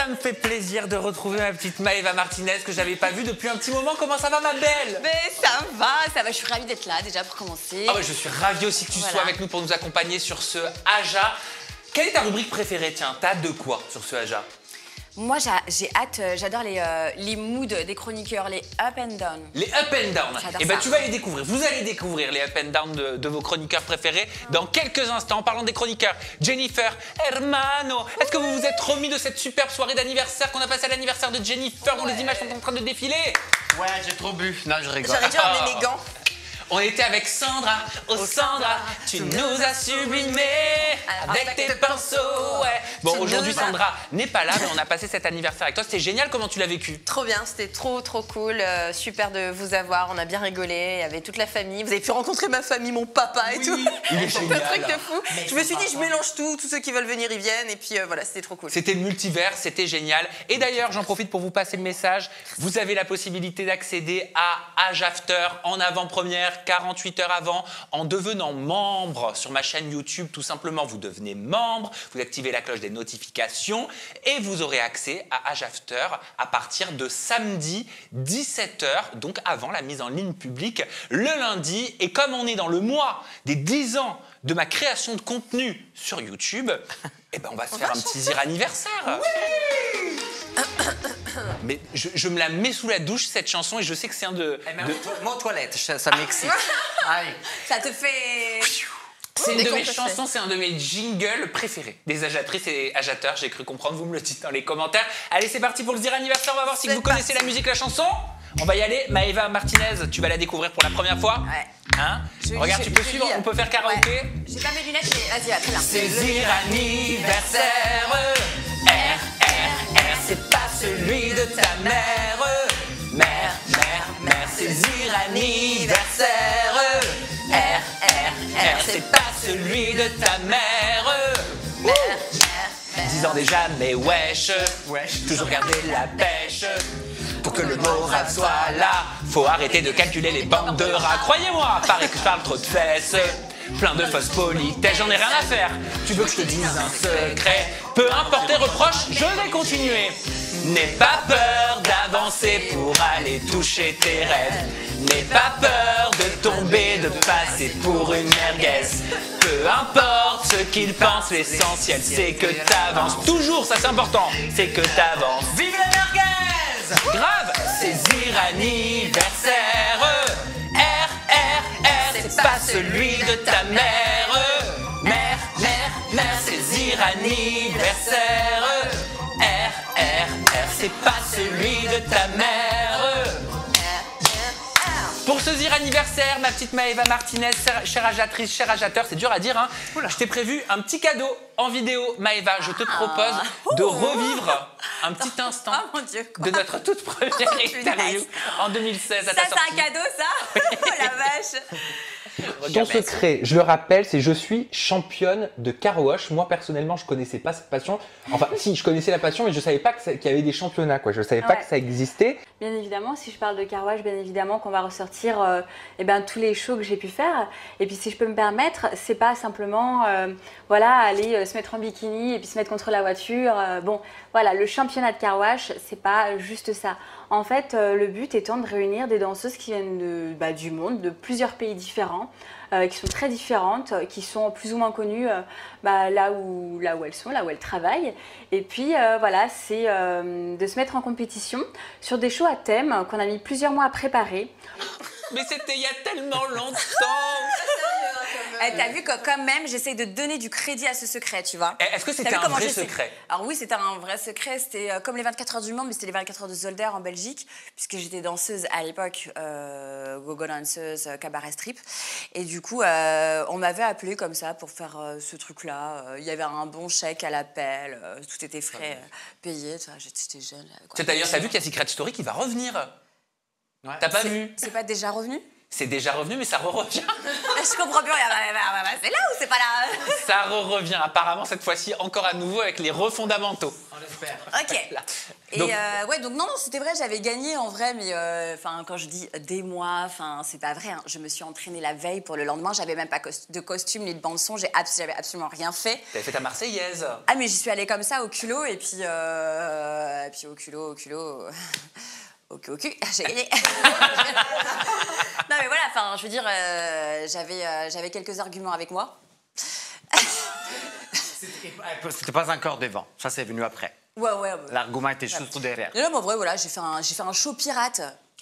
me fait plaisir de retrouver ma petite Maëva Martinez que j'avais pas vue depuis un petit moment. Comment ça va, ma belle? Mais ça va. Je suis ravie d'être là déjà pour commencer. Ah ouais, je suis ravie aussi que tu sois avec nous pour nous accompagner sur ce Aja. Quelle est ta rubrique préférée? Tiens, t'as de quoi sur ce Aja? Moi, j'ai hâte, j'adore les moods des chroniqueurs, les up and down. Les up and down. J'adore Et ben ça. tu vas les découvrir. Vous allez découvrir les up and down de vos chroniqueurs préférés dans quelques instants. En parlant des chroniqueurs, Jennifer, Hermano, est-ce que vous vous êtes remis de cette superbe soirée d'anniversaire qu'on a passée à l'anniversaire de Jennifer dont les images sont en train de défiler? Ouais, j'ai trop bu. Non, je rigole. J'aurais dû emmener mes gants. On était avec Sandra. Oh Sandra, tu nous as sublimés avec tes pinceaux. Ouais. Bon, aujourd'hui Sandra n'est pas là, mais on a passé cet anniversaire avec toi. C'était génial, comment tu l'as vécu? Trop bien, c'était trop cool, super de vous avoir, on a bien rigolé, il y avait toute la famille, vous avez pu rencontrer ma famille, mon papa et tout. Il est C'est un génial. truc de fou. Je me suis dit, je mélange tout, tous ceux qui veulent venir ils viennent et puis voilà, c'était trop cool. C'était le multivers, c'était génial. Et d'ailleurs, j'en profite pour vous passer le message. Vous avez la possibilité d'accéder à Age After en avant-première, 48 heures avant, en devenant membre sur ma chaîne YouTube. Tout simplement, vous devenez membre, vous activez la cloche des notifications et vous aurez accès à Age After à partir de samedi 17 h, donc avant la mise en ligne publique, le lundi. Et comme on est dans le mois des 10 ans de ma création de contenu sur YouTube, eh ben on va se faire un petit zir anniversaire. Mais je me la mets sous la douche, cette chanson, et je sais que c'est un de... Mon toilette, ça m'excite. Aïe. Ça te fait... C'est une de mes Décompresser. chansons, c'est un de mes jingles préférés des agiatrices et agiateurs. J'ai cru comprendre, vous me le dites dans les commentaires. Allez, c'est parti pour le zir anniversaire, on va voir si C'est vous connaissez la musique, la chanson. On va y aller. Maëva Martinez, tu vas la découvrir pour la première fois. Ouais. Hein? Regarde, tu peux je suivre, lis. on peut faire karaoké. Ouais. J'ai pas mes lunettes, mais vas-y, très bien. C'est zir anniversaire, R, c'est pas celui de ta mère. Mère, c'est zir anniversaire, R, c'est pas celui de ta mère. 10 ans déjà, mais wesh, toujours garder la pêche. Pour que le moral soit là, faut arrêter de calculer les bandes de rats. Croyez-moi, paraît que je parle trop de fesses. Plein de fausses politesses, j'en ai rien à faire. Tu veux que je te dise un secret? Peu importe tes reproches, je vais continuer. N'aie pas peur d'avancer pour aller toucher tes rêves. N'aie pas peur de tomber, de passer pour une merguez. Peu importe ce qu'ils pensent, l'essentiel c'est que t'avances. Toujours, ça c'est important, c'est que t'avances. Vive la merguez! Grave, c'est zir anniversaire. R, c'est pas celui de ta mère. Mère, c'est zir anniversaire. R, c'est pas celui de ta mère. Pour ce zir anniversaire, ma petite Maëva Martinez, chère agiatrice, cher agiateur, c'est dur à dire, hein. Je t'ai prévu un petit cadeau en vidéo. Maëva, je te propose de revivre un petit instant Oh mon Dieu, quoi. de notre toute première interview en 2016 à ta Ça, sortie. c'est un cadeau, ça? Oh la vache. Ton secret, je le rappelle, c'est je suis championne de car wash. Moi, personnellement, je connaissais pas cette passion. Enfin, si, je connaissais la passion, mais je savais pas qu'il y avait des championnats, quoi. Je savais pas Ouais. que ça existait. Bien évidemment, si je parle de car wash, bien évidemment qu'on va ressortir tous les shows que j'ai pu faire. Et puis si je peux me permettre, c'est pas simplement voilà, aller se mettre en bikini et puis se mettre contre la voiture. Bon, voilà, le championnat de car wash, c'est pas juste ça. En fait, le but étant de réunir des danseuses qui viennent du monde, de plusieurs pays différents, qui sont très différentes, qui sont plus ou moins connues là où elles sont, là où elles travaillent. Et puis voilà, c'est de se mettre en compétition sur des shows à thème qu'on a mis plusieurs mois à préparer. Mais c'était il y a tellement longtemps. T'as vu que quand même, j'essaye de donner du crédit à ce secret, tu vois. Est-ce que c'était T'as vu un comment vrai j'essaie? secret? Alors oui, c'était un vrai secret. C'était comme les 24 heures du monde, mais c'était les 24 heures de Zolder en Belgique, puisque j'étais danseuse à l'époque, gogo danseuse, cabaret strip. Et du coup, on m'avait appelée comme ça pour faire ce truc-là. Il y avait un bon chèque à l'appel, tout était frais payé. J'étais jeune. Quoi. D'ailleurs, t'as vu qu'il y a Secret Story qui va revenir? T'as pas vu? C'est pas déjà revenu? C'est déjà revenu, mais ça revient. Je comprends plus rien. C'est là ou c'est pas là? Ça revient apparemment cette fois-ci encore à nouveau avec les refondamentaux. On l'espère. Ok. Et Donc- ouais, donc non, c'était vrai, j'avais gagné en vrai, mais enfin quand je dis des mois, enfin c'est pas vrai. Hein. Je me suis entraînée la veille pour le lendemain. J'avais même pas de costume ni de bande son. J'avais absolument rien fait. T'avais fait ta Marseillaise. Ah mais j'y suis allée comme ça au culot et puis au culot. Au cul, j'ai gagné. Non mais voilà, enfin je veux dire, j'avais quelques arguments avec moi. C'était pas encore devant. Ça, c'est venu après. Ouais. L'argument était juste derrière. Non, mais en vrai, voilà, j'ai fait un show pirate.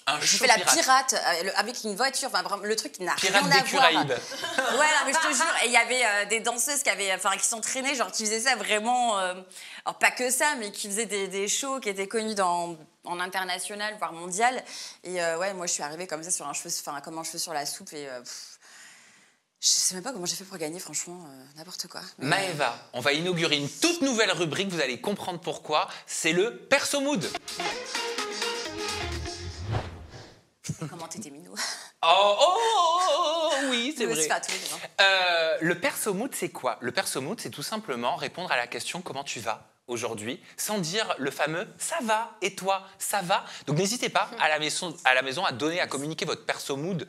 Un J'ai show fait la pirate. pirate avec une voiture, enfin vraiment, le truc qui n'a Pirate rien des à voir. Caraïbes. Ouais, non, mais je te jure, et il y avait des danseuses qui s'entraînaient, genre qui faisaient ça vraiment, alors pas que ça, mais qui faisaient des shows qui étaient connus en international, voire mondial. Et ouais, moi je suis arrivée comme ça sur comme un cheveu sur la soupe et je sais même pas comment j'ai fait pour gagner, franchement, n'importe quoi. Mais, Maëva, on va inaugurer une toute nouvelle rubrique, vous allez comprendre pourquoi. C'est le perso mood. comment t'étais minot. Oui, c'est Je me vrai. suis fait à tous les deux, hein. Le perso mood, c'est quoi? Le perso mood, c'est tout simplement répondre à la question comment tu vas aujourd'hui, sans dire le fameux ça va et toi ça va. Donc n'hésitez pas à la maison à donner, à communiquer votre perso mood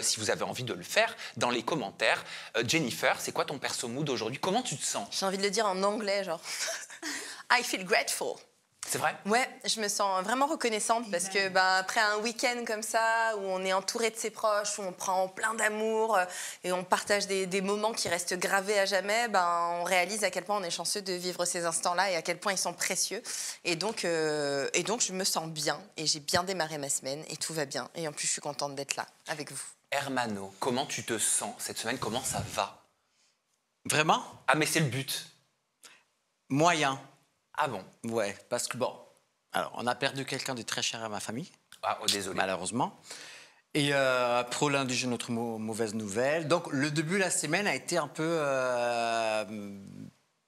si vous avez envie de le faire dans les commentaires. Jennifer, c'est quoi ton perso mood aujourd'hui? Comment tu te sens? J'ai envie de le dire en anglais, genre. I feel grateful. C'est vrai? Ouais, je me sens vraiment reconnaissante parce que après un week-end comme ça, où on est entouré de ses proches, où on prend plein d'amour et on partage des moments qui restent gravés à jamais, on réalise à quel point on est chanceux de vivre ces instants-là et à quel point ils sont précieux. Et donc je me sens bien et j'ai bien démarré ma semaine et tout va bien. Et en plus, je suis contente d'être là avec vous. Hermano, comment tu te sens cette semaine? Comment ça va? Vraiment? Ah mais c'est le but. Moyen. Ah bon? Ouais, parce que bon, alors on a perdu quelqu'un de très cher à ma famille, Ah oh, désolé. malheureusement. Et pour lundi, j'ai notre mauvaise nouvelle. Donc le début de la semaine a été un peu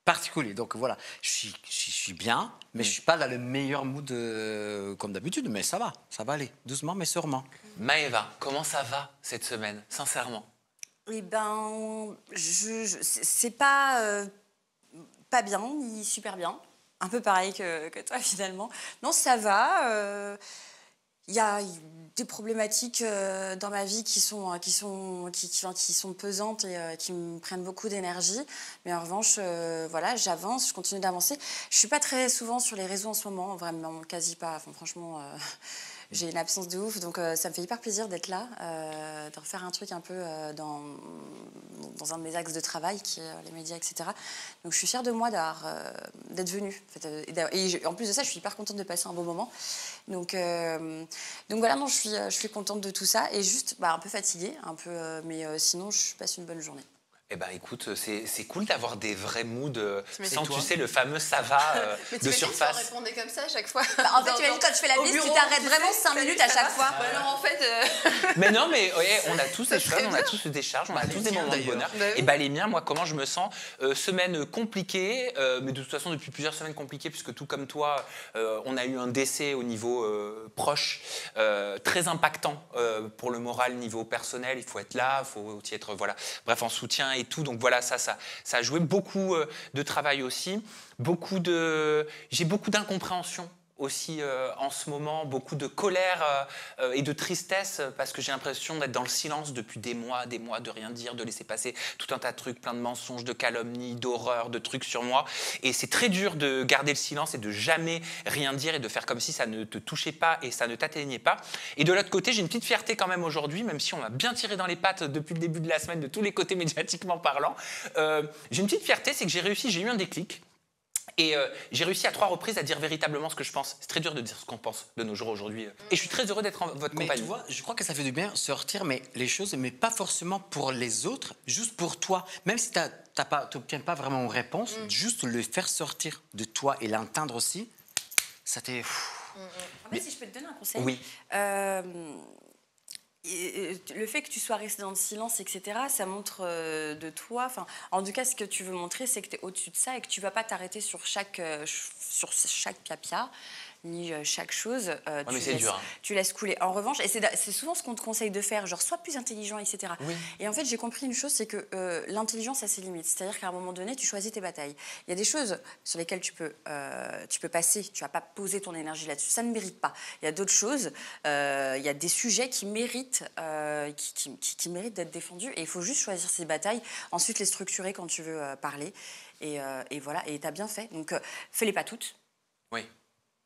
particulier. Donc voilà, je suis bien, mais je suis pas dans le meilleur mood comme d'habitude, mais ça va aller, doucement mais sûrement. Maëva, comment ça va cette semaine, sincèrement? Eh ben, c'est pas bien, ni super bien. Un peu pareil que toi, finalement. Non, ça va. Il y a des problématiques dans ma vie qui sont pesantes et qui me prennent beaucoup d'énergie. Mais en revanche, voilà, j'avance, je continue d'avancer. Je suis pas très souvent sur les réseaux en ce moment, vraiment, quasi pas. Enfin, franchement, j'ai une absence de ouf, donc ça me fait hyper plaisir d'être là, de refaire un truc un peu dans un de mes axes de travail, qui est les médias, etc. Donc je suis fière de moi d'être venue. En fait, et en plus de ça, je suis hyper contente de passer un bon moment. Donc voilà, non, je suis contente de tout ça et juste un peu fatiguée, mais sinon je passe une bonne journée. Eh ben écoute, c'est cool d'avoir des vrais moods Mais sans, toi tu sais, le fameux ça va Mais de surface. Tu répondais comme ça à chaque fois. En fait, tu imagines quand je fais la bise, tu t'arrêtes vraiment 5 minutes à chaque fois. Alors en fait, Mais non, mais ouais, on a tous des choses, on a tous des charges, on a tous des moments de bonheur. Bah oui. Et les miens, moi, comment je me sens? Semaine compliquée, mais de toute façon, depuis plusieurs semaines compliquées, puisque tout comme toi, on a eu un décès au niveau proche, très impactant pour le moral, niveau personnel. Il faut être là, il faut aussi être, voilà, bref, en soutien et tout. Donc voilà, ça a joué beaucoup de travail aussi. J'ai beaucoup d'incompréhension aussi en ce moment, beaucoup de colère et de tristesse parce que j'ai l'impression d'être dans le silence depuis des mois, de rien dire, de laisser passer tout un tas de trucs, plein de mensonges, de calomnies, d'horreurs, de trucs sur moi. Et c'est très dur de garder le silence et de jamais rien dire et de faire comme si ça ne te touchait pas et ça ne t'atteignait pas. Et de l'autre côté, j'ai une petite fierté quand même aujourd'hui, même si on m'a bien tiré dans les pattes depuis le début de la semaine de tous les côtés médiatiquement parlant. J'ai une petite fierté, c'est que j'ai eu un déclic. Et j'ai réussi à 3 reprises à dire véritablement ce que je pense. C'est très dur de dire ce qu'on pense de nos jours aujourd'hui. Et je suis très heureux d'être en votre Mais compagnie. tu vois, je crois que ça fait du bien sortir les choses, mais pas forcément pour les autres, juste pour toi. Même si tu n'obtiens pas vraiment une réponse, juste le faire sortir de toi et l'entendre aussi, ça t'est... En fait, si je peux te donner un conseil. Oui. Le fait que tu sois resté dans le silence, etc., ça montre de toi. En tout cas, ce que tu veux montrer, c'est que tu es au-dessus de ça et que tu ne vas pas t'arrêter sur chaque piapia, ni chaque chose. mais c'est dur, hein. Tu laisses couler. En revanche, et c'est souvent ce qu'on te conseille de faire, genre sois plus intelligent, etc. Oui. Et en fait, j'ai compris une chose, c'est que l'intelligence a ses limites. C'est-à-dire qu'à un moment donné, tu choisis tes batailles. Il y a des choses sur lesquelles tu peux passer, tu vas pas poser ton énergie là-dessus. Ça ne mérite pas. Il y a d'autres choses, il y a des sujets qui méritent, qui méritent d'être défendus. Et il faut juste choisir ses batailles, ensuite les structurer quand tu veux parler. Et voilà, et tu as bien fait. Donc, fais-les pas toutes. Oui.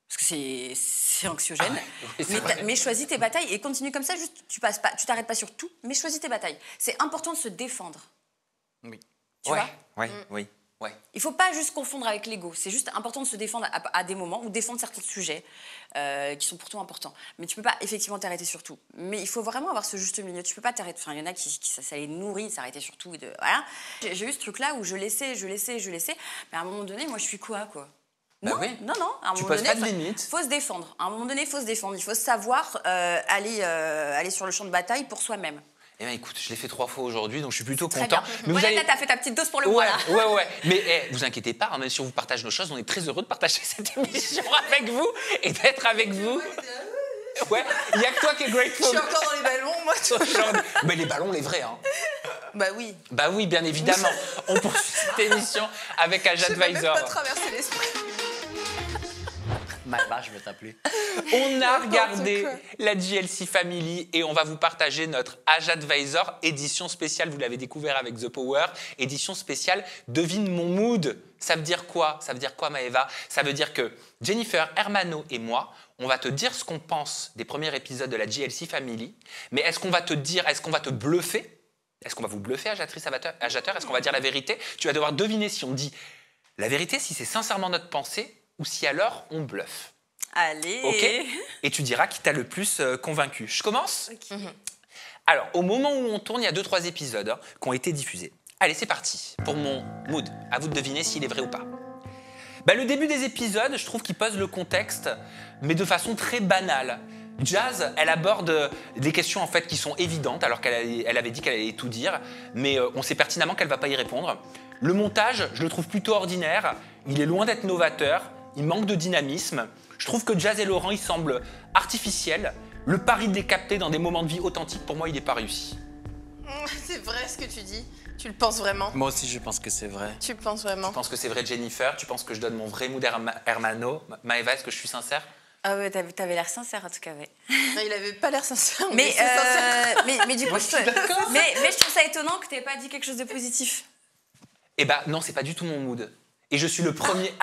Parce que c'est anxiogène. Oui, c'est vrai. Mais choisis tes batailles et continue comme ça. Juste, tu t'arrêtes pas sur tout, mais choisis tes batailles. C'est important de se défendre. Oui. Tu vois Oui. Ouais. Il faut pas juste confondre avec l'ego. C'est juste important de se défendre à des moments ou défendre certains sujets qui sont pourtant importants. Mais tu peux pas effectivement t'arrêter sur tout. Mais il faut vraiment avoir ce juste milieu. Tu peux pas t'arrêter. Enfin, il y en a qui ça les nourrit, s'arrêter sur tout. Voilà. J'ai eu ce truc-là où je laissais. Mais à un moment donné, moi, je suis quoi Bah non, oui. non. À un Tu moment poses donné, pas de limites. faut se défendre. À un moment donné, il faut se défendre. Il faut savoir aller sur le champ de bataille pour soi-même. Eh bien, écoute, je l'ai fait 3 fois aujourd'hui, donc je suis plutôt Très content. bien. Mais vous Voilà, allez... là, t'as fait ta petite dose pour le mois, là. Ouais. Mais vous inquiétez pas, hein, même si on vous partage nos choses, on est très heureux de partager cette émission avec vous et d'être avec vous. Ouais, il n'y a que toi qui es Je grateful. suis encore dans les ballons, moi. Mais les ballons, les vrais, hein. Bah oui. Bah oui, bien évidemment. On poursuit cette émission avec Je Ajad vais même Visor. pas traverser l'esprit. Maëva, je vais t'appeler. On a N'importe regardé quoi. la JLC Family et on va vous partager notre Ajad Visor, édition spéciale, vous l'avez découvert avec The Power, édition spéciale Devine mon mood. Ça veut dire quoi? Ça veut dire quoi, Maëva? Ça veut dire que Jennifer Hermano et moi, on va te dire ce qu'on pense des premiers épisodes de la JLC Family, mais est-ce qu'on va te bluffer? Est-ce qu'on va vous bluffer, Ajatrice Ajateur? Est-ce qu'on va dire la vérité? Tu vas devoir deviner si on dit la vérité, si c'est sincèrement notre pensée, ou si alors on bluffe. Allez. Ok. Et tu diras qui t'a le plus convaincu. Je commence. Ok. Alors, au moment où on tourne, il y a 2-3 épisodes qui ont été diffusés. Allez, c'est parti. Pour mon mood, à vous de deviner s'il est vrai ou pas. Le début des épisodes, je trouve qu'il pose le contexte, mais de façon très banale. Jazz, elle aborde des questions en fait qui sont évidentes, alors qu'elle avait dit qu'elle allait tout dire, mais on sait pertinemment qu'elle va pas y répondre. Le montage, je le trouve plutôt ordinaire. Il est loin d'être novateur. Il manque de dynamisme. Je trouve que Jazz et Laurent, ils semblent artificiels. Le pari de les capter dans des moments de vie authentiques, pour moi, il n'est pas réussi. C'est vrai ce que tu dis. Tu le penses vraiment? Moi aussi, je pense que c'est vrai. Tu le penses vraiment? Tu penses que c'est vrai, Jennifer? Tu penses que je donne mon vrai mood Hermano? Maëva, est-ce que je suis sincère? Ah ouais, t'avais l'air sincère en tout cas, ouais. Il avait pas l'air sincère. Mais, c'est sincère. mais du coup, mais je trouve ça étonnant que t'aies pas dit quelque chose de positif. Eh ben non, c'est pas du tout mon mood. Et je suis le premier.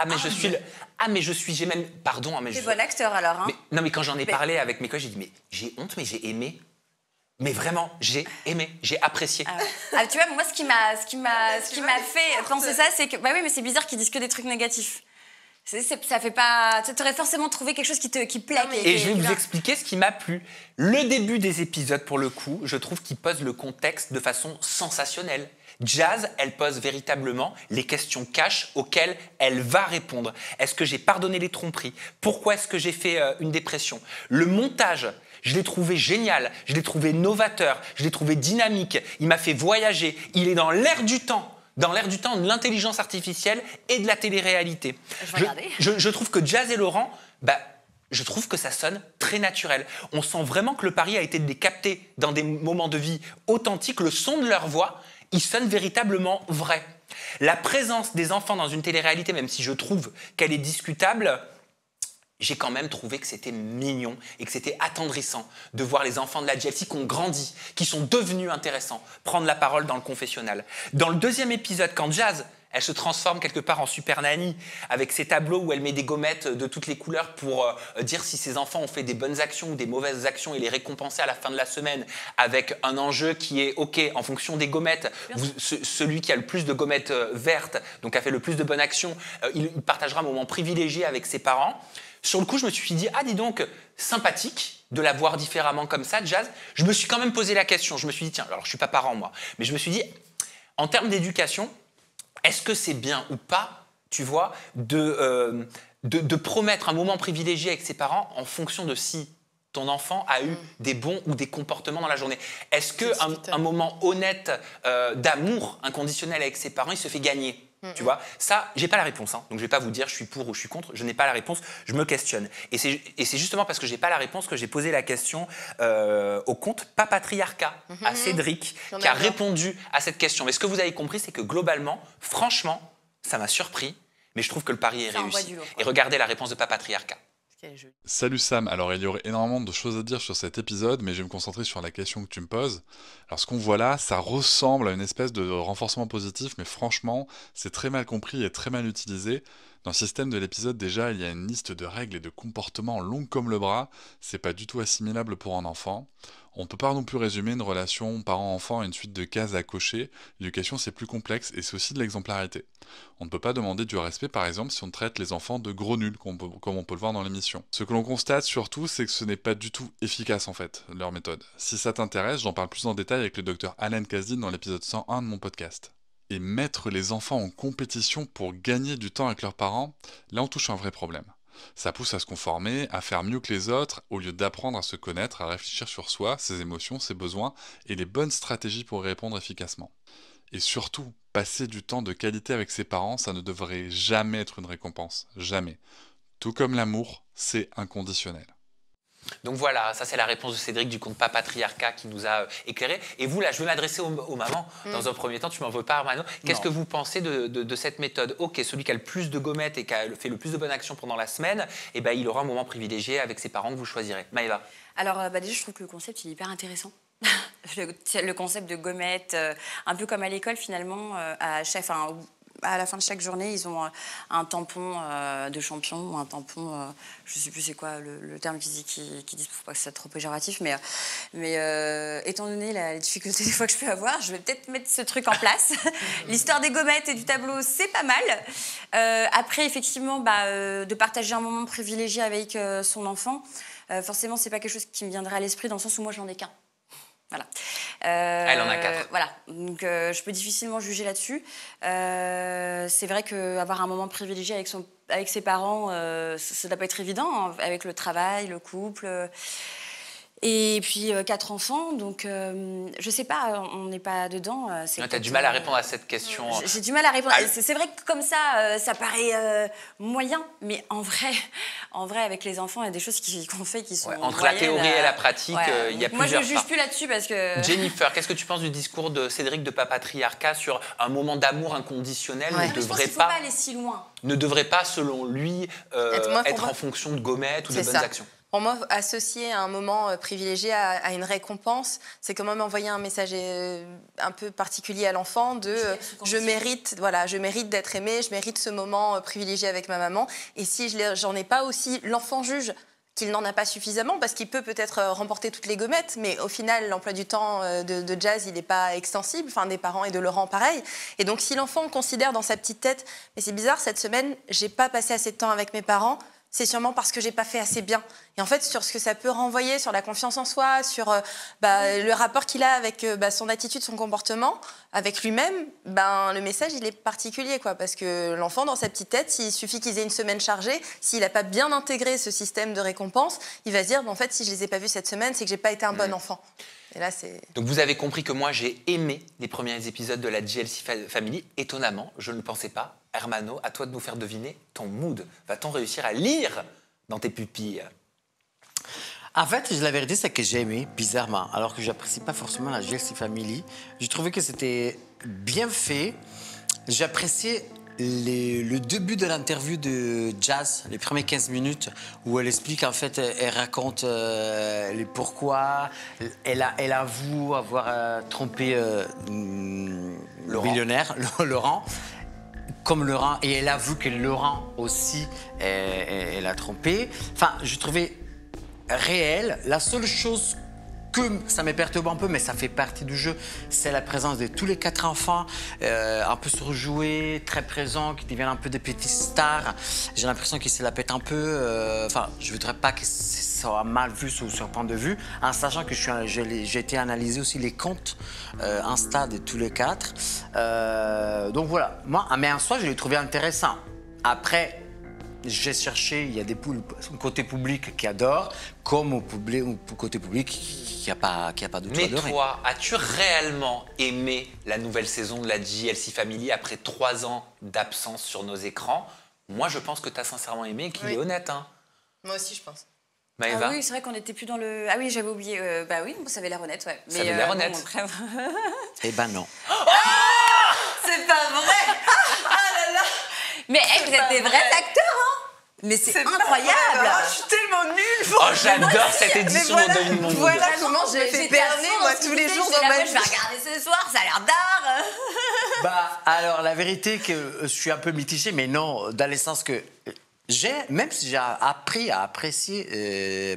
J'ai même. Pardon, mais T'es bon acteur alors, hein. mais quand j'en ai parlé avec mes collègues, j'ai dit, mais j'ai honte, mais j'ai aimé. Mais vraiment, j'ai aimé, j'ai apprécié. Ah ouais. Ah, tu vois, moi, ce qui m'a fait penser ça, c'est que, bah oui, mais c'est bizarre qu'ils disent que des trucs négatifs. Ça fait pas. Tu aurais forcément trouvé quelque chose qui plaît. Et je vais vous expliquer ce qui m'a plu. Le début des épisodes, pour le coup, je trouve qu'il pose le contexte de façon sensationnelle. Jazz, elle pose véritablement les questions cash auxquelles elle va répondre. Est-ce que j'ai pardonné les tromperies? Pourquoi est-ce que j'ai fait une dépression? Le montage, je l'ai trouvé génial, je l'ai trouvé novateur, je l'ai trouvé dynamique, il m'a fait voyager, il est dans l'air du temps. Dans l'air du temps de l'intelligence artificielle et de la télé-réalité. Je trouve que Jazz et Laurent, je trouve que ça sonne très naturel. On sent vraiment que le pari a été de les capter dans des moments de vie authentiques. Le son de leur voix, il sonne véritablement vrai. La présence des enfants dans une télé-réalité, même si je trouve qu'elle est discutable, j'ai quand même trouvé que c'était mignon et que c'était attendrissant de voir les enfants de la JLC qui ont grandi, qui sont devenus intéressants, prendre la parole dans le confessionnal. Dans le deuxième épisode, quand Jazz, elle se transforme quelque part en Super Nanny avec ses tableaux où elle met des gommettes de toutes les couleurs pour dire si ses enfants ont fait des bonnes actions ou des mauvaises actions et les récompenser à la fin de la semaine avec un enjeu qui est OK, en fonction des gommettes, celui qui a le plus de gommettes vertes, donc a fait le plus de bonnes actions, il partagera un moment privilégié avec ses parents. Sur le coup, je me suis dit, dis donc, sympathique de la voir différemment comme ça, Jazz. Je me suis quand même posé la question. Je me suis dit, tiens, alors je ne suis pas parent, moi, mais je me suis dit, en termes d'éducation, est-ce que c'est bien ou pas, tu vois, de promettre un moment privilégié avec ses parents en fonction de si ton enfant a eu des bons ou des comportements dans la journée? Est-ce qu'un moment honnête d'amour inconditionnel avec ses parents, il se fait gagner? Tu vois, ça, j'ai pas la réponse. Hein. Donc, je vais pas vous dire je suis pour ou je suis contre. Je n'ai pas la réponse. Je me questionne. Et c'est justement parce que j'ai pas la réponse que j'ai posé la question au compte Papatriarcat, à Cédric, qui a répondu à cette question. Mais ce que vous avez compris, c'est que globalement, franchement, ça m'a surpris. Mais je trouve que le pari est réussi. Et regardez la réponse de Papatriarcat. Salut Sam, alors il y aurait énormément de choses à dire sur cet épisode, mais je vais me concentrer sur la question que tu me poses. Alors ce qu'on voit là, ça ressemble à une espèce de renforcement positif, mais franchement, c'est très mal compris et très mal utilisé. Dans le système de l'épisode, déjà, il y a une liste de règles et de comportements longues comme le bras, c'est pas du tout assimilable pour un enfant. On ne peut pas non plus résumer une relation parent-enfant à une suite de cases à cocher. L'éducation, c'est plus complexe et c'est aussi de l'exemplarité. On ne peut pas demander du respect, par exemple, si on traite les enfants de gros nuls, comme on peut le voir dans l'émission. Ce que l'on constate surtout, c'est que ce n'est pas du tout efficace, en fait, leur méthode. Si ça t'intéresse, j'en parle plus en détail avec le docteur Alan Kazdin dans l'épisode 101 de mon podcast. Et mettre les enfants en compétition pour gagner du temps avec leurs parents, là on touche un vrai problème. Ça pousse à se conformer, à faire mieux que les autres, au lieu d'apprendre à se connaître, à réfléchir sur soi, ses émotions, ses besoins, et les bonnes stratégies pour y répondre efficacement. Et surtout, passer du temps de qualité avec ses parents, ça ne devrait jamais être une récompense. Jamais. Tout comme l'amour, c'est inconditionnel. Donc voilà, ça c'est la réponse de Cédric du compte Papatriarcat qui nous a éclairé. Et vous là, je vais m'adresser aux mamans. Dans un premier temps, tu m'en veux pas, Armano. Qu'est-ce que vous pensez de cette méthode? Ok, celui qui a le plus de gommettes et qui a fait le plus de bonnes actions pendant la semaine, eh ben, il aura un moment privilégié avec ses parents que vous choisirez. Maëva. Alors déjà, je trouve que le concept il est hyper intéressant. Le concept de gommettes, un peu comme à l'école finalement, à la fin de chaque journée, ils ont un tampon de champion ou un tampon, je ne sais plus c'est quoi le terme qui disent pour pas que ce soit trop péjoratif, mais étant donné la difficulté des fois que je peux avoir, je vais peut-être mettre ce truc en place. L'histoire des gommettes et du tableau, c'est pas mal. Après, effectivement, de partager un moment privilégié avec son enfant, forcément, c'est pas quelque chose qui me viendrait à l'esprit dans le sens où moi, j'en ai qu'un. Voilà. Elle en a 4. Voilà. Donc, je peux difficilement juger là-dessus. C'est vrai qu'avoir un moment privilégié avec ses parents, ça ne doit pas être évident, hein, avec le travail, le couple. Et puis 4 enfants, donc je sais pas, on n'est pas dedans. Tu as du mal à répondre à cette question. J'ai du mal à répondre. C'est vrai que comme ça, ça paraît moyen, mais en vrai, avec les enfants, il y a des choses qu'on fait qui sont entre la théorie et la pratique, il y a plusieurs. Moi, je ne juge plus là-dessus parce que. Jennifer, qu'est-ce que tu penses du discours de Cédric de Papatriarcat sur un moment d'amour inconditionnel Je pense qu'il ne faut pas aller si loin. Ne devrait pas, selon lui, être en fonction de gommettes ou de bonnes actions. Pour moi, associer un moment privilégié à une récompense, c'est quand même envoyer un message un peu particulier à l'enfant de je mérite d'être aimé, je mérite ce moment privilégié avec ma maman. Et si j'en ai pas aussi, l'enfant juge qu'il n'en a pas suffisamment parce qu'il peut-être remporter toutes les gommettes, mais au final, l'emploi du temps de Jazz, il n'est pas extensible, enfin des parents et de Laurent, pareil. Et donc, si l'enfant considère dans sa petite tête, mais c'est bizarre, cette semaine, j'ai pas passé assez de temps avec mes parents, c'est sûrement parce que j'ai pas fait assez bien. Et en fait, sur ce que ça peut renvoyer, sur la confiance en soi, sur le rapport qu'il a avec son attitude, son comportement, avec lui-même, le message, il est particulier, quoi. Parce que l'enfant, dans sa petite tête, il suffit qu'il ait une semaine chargée, s'il n'a pas bien intégré ce système de récompense, il va se dire, en fait, si je les ai pas vus cette semaine, c'est que j'ai pas été un bon enfant. Et là, donc vous avez compris que moi, j'ai aimé les premiers épisodes de la JLC Family. Étonnamment, je ne le pensais pas. Hermano, à toi de nous faire deviner ton mood. Va-t-on réussir à lire dans tes pupilles? En fait, la vérité, c'est que j'ai aimé, bizarrement, alors que j'apprécie pas forcément la JLC Family. J'ai trouvé que c'était bien fait. J'appréciais le début de l'interview de Jazz, les premières 15 minutes, où elle explique, en fait, elle raconte les pourquoi. Elle avoue avoir trompé le millionnaire, Laurent. Comme Laurent, et elle avoue que Laurent aussi, elle a trompé. Enfin, je trouvais réel. La seule chose que ça me perturbe un peu, mais ça fait partie du jeu, c'est la présence de tous les 4 enfants, un peu surjoués, très présents, qui deviennent un peu des petites stars. J'ai l'impression qu'ils se la pètent un peu. Enfin, je ne voudrais pas que ça soit mal vu sur point de vue, en sachant que j'ai été analyser aussi les comptes Insta de tous les 4. Donc voilà, moi, mais en soi, je l'ai trouvé intéressant. Après, j'ai cherché, il y a des côté public qui adore, comme au côté public qui n'a pas du tout Mais adoré. toi, as-tu réellement aimé la nouvelle saison de la JLC Family après 3 ans d'absence sur nos écrans? Moi, je pense que tu as sincèrement aimé et qu'il est honnête. Hein. Moi aussi, je pense. Maëva? Ah oui, c'est vrai qu'on n'était plus dans le... Ah oui, j'avais oublié. Bah oui, ça avait l'air honnête, ouais. Ça avait l'air honnête. bon, après... Eh ben non. C'est pas vrai. Mais hey, vous êtes des vrais acteurs, hein. Mais c'est incroyable. Je suis tellement nulle. Oh, j'adore cette édition voilà, de Domine mon Mood. voilà comment je me fais berner, moi, tous les jours dans ma vie. Je vais regarder ce soir, ça a l'air d'art. Bah, alors, la vérité que je suis un peu mitigé, mais non, dans le sens que même si j'ai appris à apprécier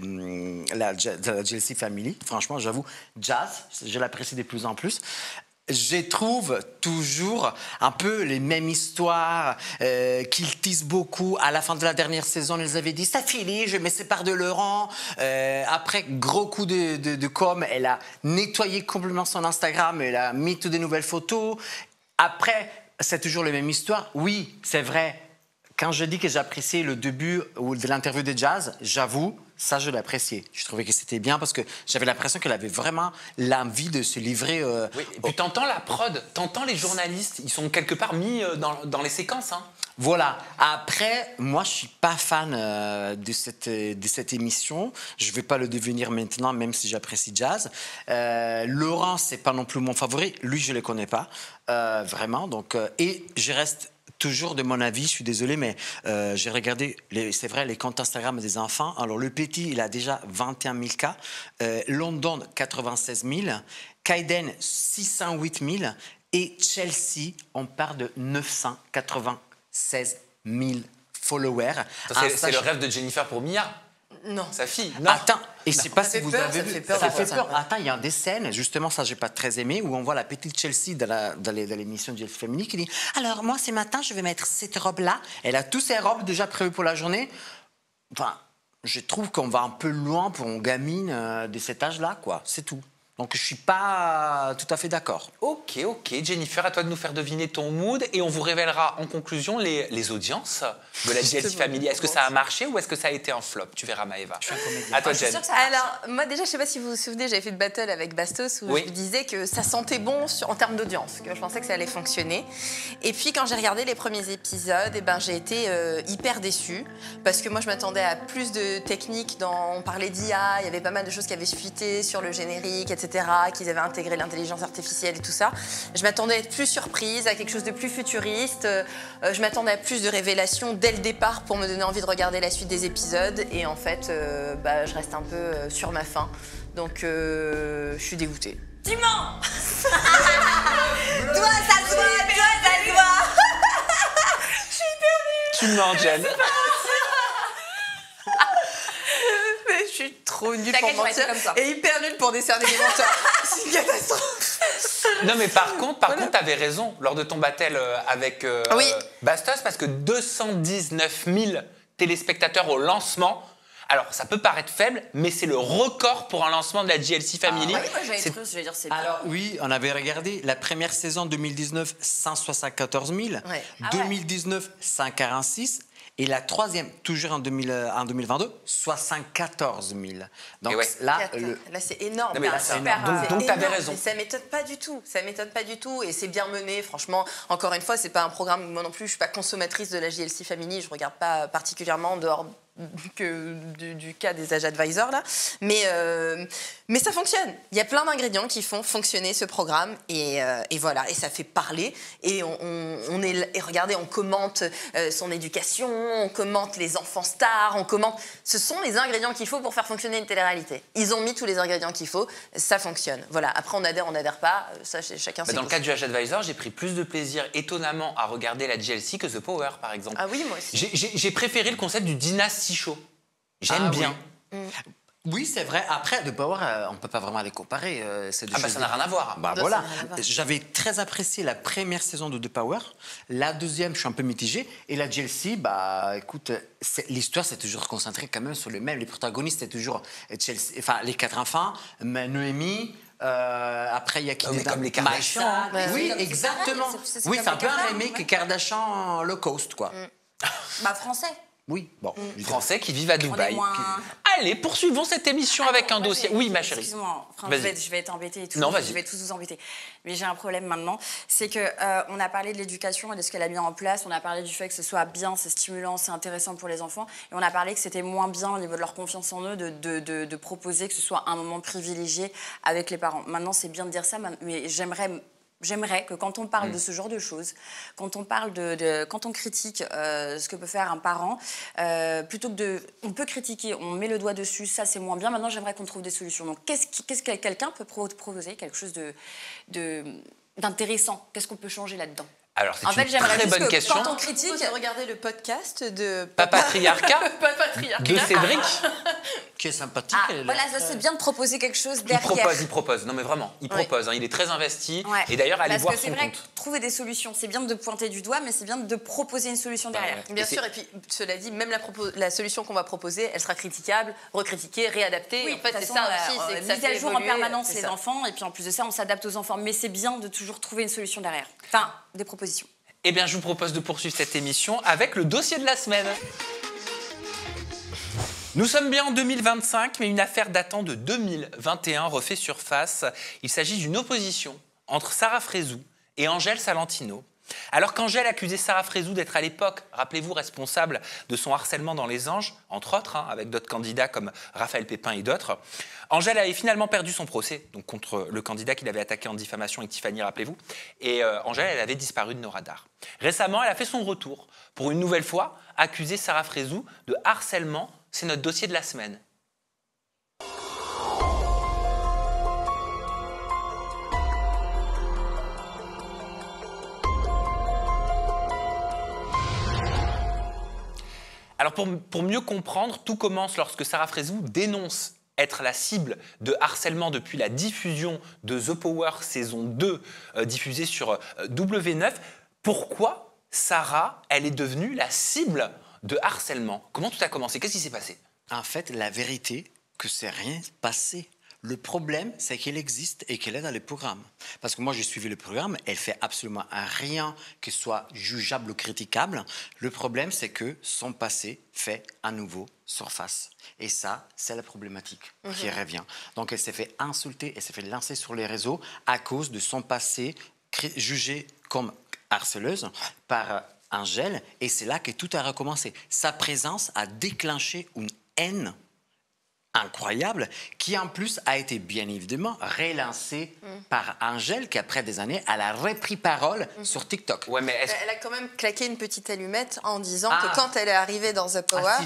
la JLC Family, franchement, j'avoue, Jazz, je l'apprécie de plus en plus. Je trouve toujours un peu les mêmes histoires qu'ils tissent beaucoup. À la fin de la dernière saison, ils avaient dit « ça finit, je me sépare de Laurent ». Après, gros coup de com', elle a nettoyé complètement son Instagram, elle a mis toutes des nouvelles photos. Après, c'est toujours la même histoire. Oui, c'est vrai. Quand je dis que j'appréciais le début de l'interview de Jazz, j'avoue, ça, je l'appréciais. Je trouvais que c'était bien parce que j'avais l'impression qu'elle avait vraiment l'envie de se livrer. Oui, et puis t'entends la prod, t'entends les journalistes, ils sont quelque part mis dans les séquences. Hein. Voilà. Après, moi, je suis pas fan de cette émission. Je vais pas le devenir maintenant, même si j'apprécie Jazz. Laurent, c'est pas non plus mon favori. Lui, je le connais pas vraiment. Donc, et je reste toujours de mon avis, je suis désolé, mais j'ai regardé, c'est vrai, les comptes Instagram des enfants. Alors, le petit, il a déjà 21 000 cas. London, 96 000. Kaiden, 608 000. Et Chelsea, on part de 996 000 followers. C'est le rêve de Jennifer pour Mia. Non. Sa fille. Non. Attends, et je sais pas si vous avez vu. Ça fait peur. Attends, il y a des scènes, justement, ça, j'ai pas très aimé, où on voit la petite Chelsea dans l'émission de JLC Family qui dit « Alors, moi, ce matin, je vais mettre cette robe-là. » Elle a toutes ses robes déjà prévues pour la journée. Enfin, je trouve qu'on va un peu loin pour une gamine de cet âge-là, quoi. C'est tout. Donc, je suis pas tout à fait d'accord. Ok, Jennifer, à toi de nous faire deviner ton mood et on vous révélera en conclusion les audiences de la JLC Family. Est-ce que ça a marché ou est-ce que ça a été un flop? Tu verras, Maëva. Je suis un comédien. À toi, Je suis Jen. sûre que ça marche. Alors, moi déjà, je sais pas si vous vous souvenez, j'avais fait le battle avec Bastos où Oui. je lui disais que ça sentait bon en termes d'audience, que je pensais que ça allait fonctionner. Et puis, quand j'ai regardé les premiers épisodes, eh ben, j'ai été hyper déçue parce que moi, je m'attendais à plus de techniques. On parlait d'IA, il y avait pas mal de choses qui avaient fuité sur le générique, etc., qu'ils avaient intégré l'intelligence artificielle et tout ça. Je m'attendais à être plus surprise, à quelque chose de plus futuriste. Je m'attendais à plus de révélations dès le départ pour me donner envie de regarder la suite des épisodes. Et en fait, je reste un peu sur ma faim. Donc, je suis dégoûtée. Tu mens. Toi, ça se voit, toi, ça se voit. Tu mens, Jen. Mais je suis trop nulle T'inquiète, pour j'aurais été mentir comme ça. et hyper nulle pour décerner les menteurs. C'est une catastrophe. Non, mais par contre, t'avais raison lors de ton battle avec Oui. Bastos parce que 219 000 téléspectateurs au lancement. Alors, ça peut paraître faible, mais c'est le record pour un lancement de la JLC Family. Oui, moi, j'allais C'est- trop, je vais dire c'est bien. Alors oui, on avait regardé la première saison 2019, 174 000. Ouais. Ah ouais. 2019, 146. Et la troisième, toujours en 2022, 74 000. Donc Et ouais. là, Là, c'est énorme. Non, mais là, Là, c'est super, énorme. c'est Donc, t'avais énorme. raison. Et ça m'étonne pas du tout. Ça m'étonne pas du tout. Et c'est bien mené, franchement. Encore une fois, c'est pas un programme. Moi non plus, je suis pas consommatrice de la JLC Family. Je regarde pas particulièrement en dehors que du cas des Age Advisors là. Mais ça fonctionne. Il y a plein d'ingrédients qui font fonctionner ce programme. Et voilà. Et ça fait parler. Et et regardez, on commente son éducation, on commente les enfants stars, on commente. Ce sont les ingrédients qu'il faut pour faire fonctionner une télé-réalité. Ils ont mis tous les ingrédients qu'il faut, ça fonctionne. Voilà. Après, on adhère pas. Ça, chacun ses Dans le goûts. cas du Age Advisor, j'ai pris plus de plaisir étonnamment à regarder la JLC que The Power, par exemple. Ah oui, moi aussi. J'ai préféré le concept du Dynasty Show. J'aime Ah bien. oui, c'est vrai. Après, The Power, on ne peut pas vraiment les comparer. C'est deux Ah bah choses ça n'a rien à voir. Bah Ça voilà. n'a rien à voir. J'avais très apprécié la première saison de The Power. La deuxième, je suis un peu mitigé. Et la JLC, bah écoute, l'histoire s'est toujours concentrée quand même sur le même. Les protagonistes, c'est toujours Chelsea, enfin les quatre enfants, Noémie. Après, il y a qui mais dedans? comme les Kardashians. Maïssa. Ouais, Oui, c'est exactement. pareil, c'est Oui, comme c'est un les peu un Kardashians, remake ouais. Kardashian low cost, quoi. Bah, français. Oui, bon. Français qui vivent à Dubaï. Allez, poursuivons cette émission avec un dossier. Oui, ma chérie. Excuse-moi, je vais t'embêter et tout. Non, vas-y. Je vais tous vous embêter. Mais j'ai un problème maintenant. C'est qu'on a parlé de l'éducation et de ce qu'elle a mis en place. On a parlé du fait que ce soit bien, c'est stimulant, c'est intéressant pour les enfants. Et on a parlé que c'était moins bien au niveau de leur confiance en eux de proposer que ce soit un moment privilégié avec les parents. Maintenant, c'est bien de dire ça, mais j'aimerais que quand on parle de ce genre de choses, quand on parle quand on critique ce que peut faire un parent, plutôt que on peut critiquer, on met le doigt dessus, ça c'est moins bien. Maintenant, j'aimerais qu'on trouve des solutions. Donc, qu'est-ce que quelqu'un peut proposer, quelque chose d'intéressant? Qu'est-ce qu'on peut changer là-dedans? Alors, c'est une très bonne question. Quand on critique, regardez le podcast de Papatriarcat de Cédric. Qui est sympathique. Voilà, ça c'est bien de proposer quelque chose derrière. Il propose. Non mais vraiment, il propose. Hein, il est très investi. Ouais. Et d'ailleurs, allez voir son compte. Parce que c'est vrai, trouver des solutions, c'est bien de pointer du doigt, mais c'est bien de proposer une solution derrière. Bien sûr, et puis cela dit, même la solution qu'on va proposer, elle sera critiquable, recritiquée, réadaptée. Oui, en fait, c'est ça aussi. C'est que ça mise à jour en permanence les ça. enfants, et puis en plus de ça, on s'adapte aux enfants. Mais c'est bien de toujours trouver une solution derrière. Enfin, des propositions. Eh bien, je vous propose de poursuivre cette émission avec le dossier de la semaine. Nous sommes bien en 2025, mais une affaire datant de 2021 refait surface. Il s'agit d'une opposition entre Sarah Frézou et Angèle Salentino. Alors qu'Angèle accusait Sarah Frézou d'être à l'époque, rappelez-vous, responsable de son harcèlement dans Les Anges, entre autres, avec d'autres candidats comme Raphaël Pépin et d'autres, Angèle avait finalement perdu son procès, donc contre le candidat qu'il avait attaqué en diffamation avec Tiffany, rappelez-vous. Et Angèle, elle avait disparu de nos radars. Récemment, elle a fait son retour pour une nouvelle fois accuser Sarah Frézou de harcèlement. C'est notre dossier de la semaine. Alors pour mieux comprendre, tout commence lorsque Sarah Frézou dénonce être la cible de harcèlement depuis la diffusion de The Power saison 2 diffusée sur W9. Pourquoi Sarah, elle est devenue la cible de harcèlement? Comment tout a commencé? Qu'est-ce qui s'est passé? En fait, la vérité, que c'est rien passé. Le problème, c'est qu'elle existe et qu'elle est dans le programme. Parce que moi, j'ai suivi le programme, elle fait absolument rien qui soit jugeable ou critiquable. Le problème, c'est que son passé fait à nouveau surface. Et ça, c'est la problématique qui revient. Donc, elle s'est fait insulter, elle s'est fait lancer sur les réseaux à cause de son passé jugé comme harceleuse par Angèle. Et c'est là que tout a recommencé. Sa présence a déclenché une haine incroyable, qui en plus a été bien évidemment relancée par Angèle, qui après des années, elle a repris parole sur TikTok. Ouais, mais elle a quand même claqué une petite allumette en disant que quand elle est arrivée dans The Power,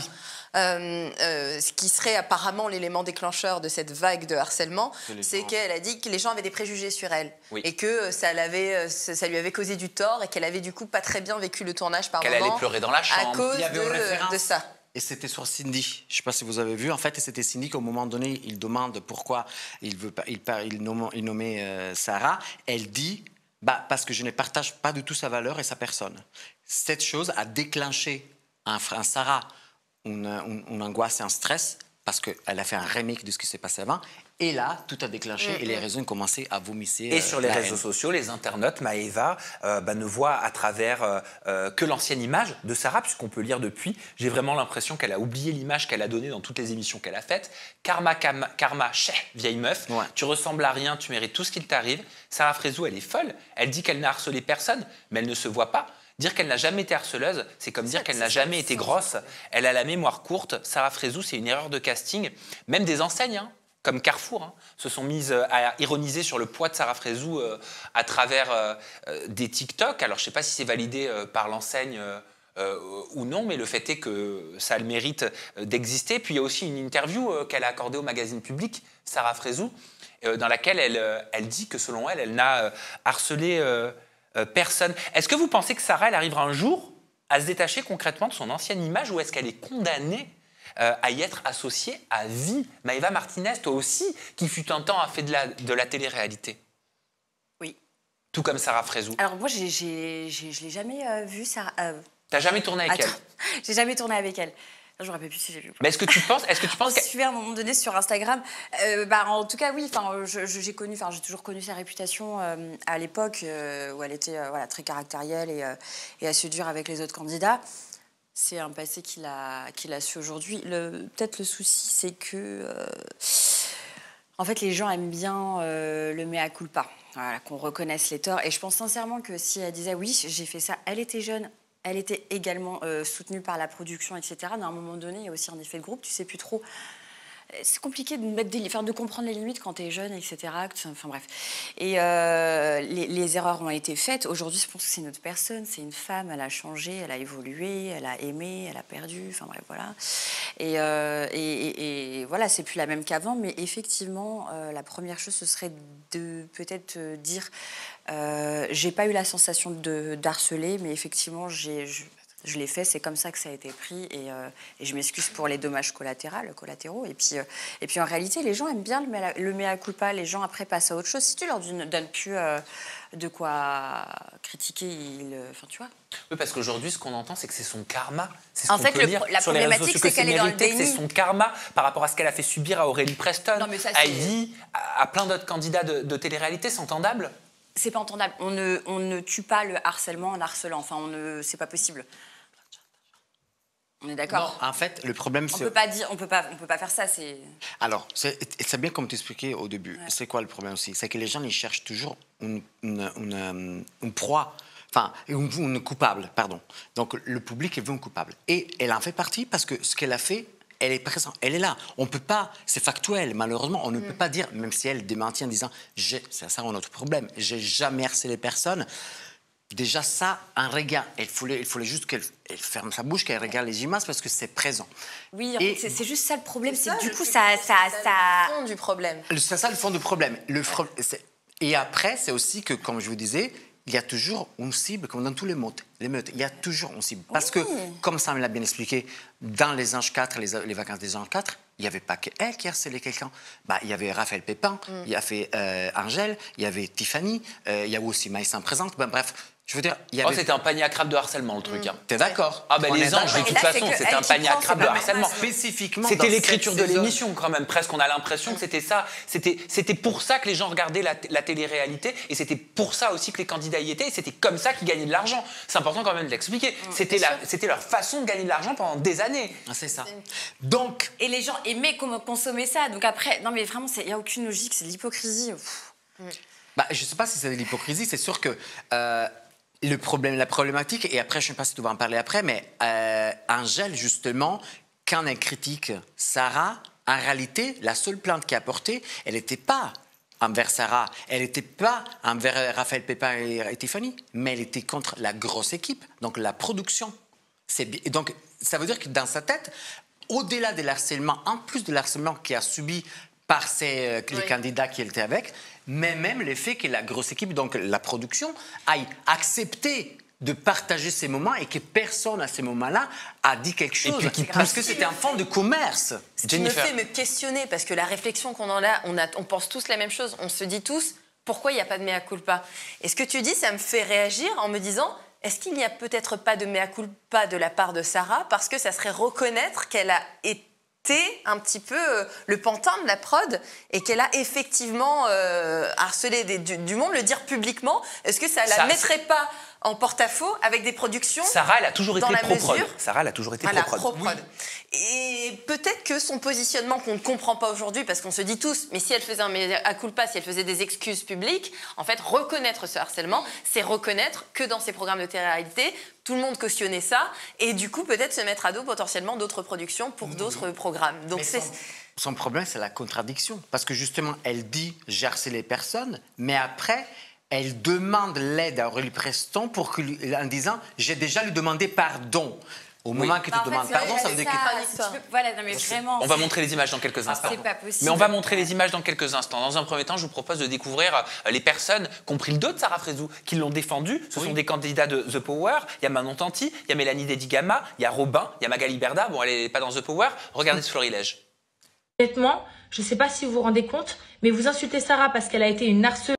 ce qui serait apparemment l'élément déclencheur de cette vague de harcèlement, c'est qu'elle a dit que les gens avaient des préjugés sur elle et que ça lui avait causé du tort et qu'elle avait du coup pas très bien vécu le tournage par moment. Qu'elle allait pleurer dans la chambre. À cause de ça. Et c'était sur Cindy. Je ne sais pas si vous avez vu. En fait, c'était Cindy qu'au moment donné, il demande pourquoi il nommait Sarah. Elle dit parce que je ne partage pas du tout sa valeur et sa personne. Cette chose a déclenché en Sarah une angoisse et un stress parce qu'elle a fait un remake de ce qui s'est passé avant. Et là, tout a déclenché et les réseaux ont commencé à vomisser. Et sur les réseaux sociaux, les internautes, Maëva, ne voient à travers que l'ancienne image de Sarah, puisqu'on peut lire depuis. J'ai vraiment l'impression qu'elle a oublié l'image qu'elle a donnée dans toutes les émissions qu'elle a faites. Karma, vieille meuf, tu ressembles à rien, tu mérites tout ce qu'il t'arrive. Sarah Frézou, elle est folle. Elle dit qu'elle n'a harcelé personne, mais elle ne se voit pas. Dire qu'elle n'a jamais été harceleuse, c'est comme dire qu'elle n'a jamais été grosse. Elle a la mémoire courte. Sarah Frézou, c'est une erreur de casting. Même des enseignes, comme Carrefour, se sont mises à ironiser sur le poids de Sarah Frézou à travers des TikTok. Alors, je ne sais pas si c'est validé par l'enseigne ou non, mais le fait est que ça a le mérite d'exister. Puis, il y a aussi une interview qu'elle a accordée au magazine Public, Sarah Frézou, dans laquelle elle dit que, selon elle, elle n'a harcelé personne. Est-ce que vous pensez que Sarah, elle arrivera un jour à se détacher concrètement de son ancienne image, ou est-ce qu'elle est condamnée à y être associée à vie? Maëva Martinez, toi aussi, qui fut un temps a fait de la télé-réalité. Oui. Tout comme Sarah Frézou. Alors moi, je l'ai jamais vue, Sarah. T'as jamais tourné avec elle? J'ai jamais tourné avec elle. Je me rappelle plus si j'ai vu. Mais est-ce que tu penses On se suivait à un moment donné sur Instagram. En tout cas, oui. J'ai toujours connu sa réputation à l'époque où elle était très caractérielle et assez dure avec les autres candidats. C'est un passé qu'il a su aujourd'hui. Peut-être le souci, c'est que... en fait, les gens aiment bien le mea culpa, voilà, qu'on reconnaisse les torts. Et je pense sincèrement que si elle disait « oui, j'ai fait ça », elle était jeune, elle était également soutenue par la production, etc. Mais à un moment donné, il y a aussi un effet de groupe, tu sais plus trop... C'est compliqué de comprendre les limites quand tu es jeune, etc. Enfin bref. Et les erreurs ont été faites. Aujourd'hui, je pense que c'est une autre personne, c'est une femme, elle a changé, elle a évolué, elle a aimé, elle a perdu, enfin bref, voilà. Et voilà, c'est plus la même qu'avant, mais effectivement, la première chose, ce serait de peut-être dire j'ai pas eu la sensation d'harceler, mais effectivement, je l'ai fait, c'est comme ça que ça a été pris et je m'excuse pour les dommages collatéraux. Et puis en réalité, les gens aiment bien le mea culpa. Les gens après passent à autre chose. Si tu leur donnes plus de quoi critiquer, enfin tu vois. Oui, parce qu'aujourd'hui, ce qu'on entend, c'est que c'est son karma. C'est ce En qu'on fait, peut lire la sur les réseaux problématique, sociaux, c'est qu'elle est dans le mérité, que déni. c'est son karma par rapport à ce qu'elle a fait subir à Aurélie Preston, Non, mais ça, à Heidi, à plein d'autres candidats de télé-réalité. C'est entendable. C'est pas entendable. On ne tue pas le harcèlement en harcelant. Enfin, c'est pas possible. On est d'accord. Non, en fait, le problème, c'est... On peut pas faire ça. Alors, c'est bien comme tu expliquais au début. Ouais. C'est quoi le problème aussi? C'est que les gens, ils cherchent toujours une proie, enfin, une coupable, pardon. Donc, le public, il veut une coupable. Et elle en fait partie parce que ce qu'elle a fait, elle est présente, elle est là. On peut pas, c'est factuel, malheureusement, on ne peut pas dire, même si elle démentit en disant, c'est ça notre problème, j'ai jamais harcelé personne. Déjà, ça, un regard. Il fallait juste qu'elle ferme sa bouche, qu'elle regarde les images parce que c'est présent. Oui, c'est juste ça le problème. C'est que du coup, c'est le fond du problème. C'est ça le fond du problème. Et après, c'est aussi que, comme je vous disais, il y a toujours une cible, comme dans tous les meutes. Il y a toujours une cible. Parce que, comme ça me l'a bien expliqué, dans les Anges 4, les vacances des Anges 4, il n'y avait pas qu'elle qui harcelait quelqu'un. Il y avait Raphaël Pépin, il y avait Angèle, il y avait Tiffany, il y a aussi Maïssa présente. Bref, je veux dire, c'était un panier à crabe de harcèlement, le truc. T'es d'accord? Ah ben les Anges, de toute façon, c'était un panier à crabe de harcèlement. Spécifiquement. C'était l'écriture de l'émission, quand même. Presque, on a l'impression que c'était ça. C'était pour ça que les gens regardaient la télé-réalité, et c'était pour ça aussi que les candidats y étaient, et c'était comme ça qu'ils gagnaient de l'argent. C'est important quand même de l'expliquer. C'était leur façon de gagner de l'argent pendant des années. C'est ça. Donc. Et les gens aimaient consommer ça. Donc après, non mais vraiment, il n'y a aucune logique, c'est de l'hypocrisie. Je ne sais pas si c'est de l'hypocrisie, c'est sûr que. La problématique, et après, je ne sais pas si tu vas en parler après, mais Angèle, justement, quand elle critique Sarah, en réalité, la seule plainte qu'elle a portée, elle n'était pas envers Sarah, elle n'était pas envers Raphaël Pépin et Tiffany, mais elle était contre la grosse équipe, donc la production. Donc, ça veut dire que dans sa tête, au-delà de l'harcèlement, en plus de l'harcèlement qu'elle a subi par les candidats qui étaient avec, mais même le fait que la grosse équipe, donc la production, aille accepter de partager ces moments et que personne à ces moments-là a dit quelque chose. Parce que c'était un fond de commerce. Ce qui me fait me questionner, parce que la réflexion qu'on en a, on pense tous la même chose, on se dit tous, pourquoi il n'y a pas de mea culpa? Et ce que tu dis, ça me fait réagir en me disant, est-ce qu'il n'y a peut-être pas de mea culpa de la part de Sarah, parce que ça serait reconnaître qu'elle a été un petit peu le pantin de la prod et qu'elle a effectivement harcelé du monde, le dire publiquement, est-ce que ça la mettrait pas en porte-à-faux avec des productions? Sarah, elle a toujours été pro-prod. Sarah, elle a toujours été pro-prod. Oui. Et peut-être que son positionnement qu'on ne comprend pas aujourd'hui, parce qu'on se dit tous, mais si elle faisait un mea culpa, si elle faisait des excuses publiques, en fait, reconnaître ce harcèlement, c'est reconnaître que dans ces programmes de télé-réalité, tout le monde cautionnait ça, et du coup, peut-être se mettre à dos potentiellement d'autres productions pour d'autres programmes. Donc son problème, c'est la contradiction. Parce que justement, elle dit « j'ai harcelé personne », mais après, elle demande l'aide à Aurélie Preston en disant « j'ai déjà lui demandé pardon ». Au moment que tu demandes pardon, ça veut dire que... Voilà, non mais vraiment... On va montrer les images dans quelques instants. C'est pas possible. Mais on va montrer les images dans quelques instants. Dans un premier temps, je vous propose de découvrir les personnes qui ont pris le dos de Sarah Frézou, qui l'ont défendue. Ce sont des candidats de The Power. Il y a Manon Tanti, il y a Mélanie Dedigama, il y a Robin, il y a Magali Berda. Bon, elle n'est pas dans The Power. Regardez ce florilège. Honnêtement, je ne sais pas si vous vous rendez compte, mais vous insultez Sarah parce qu'elle a été une harceleuse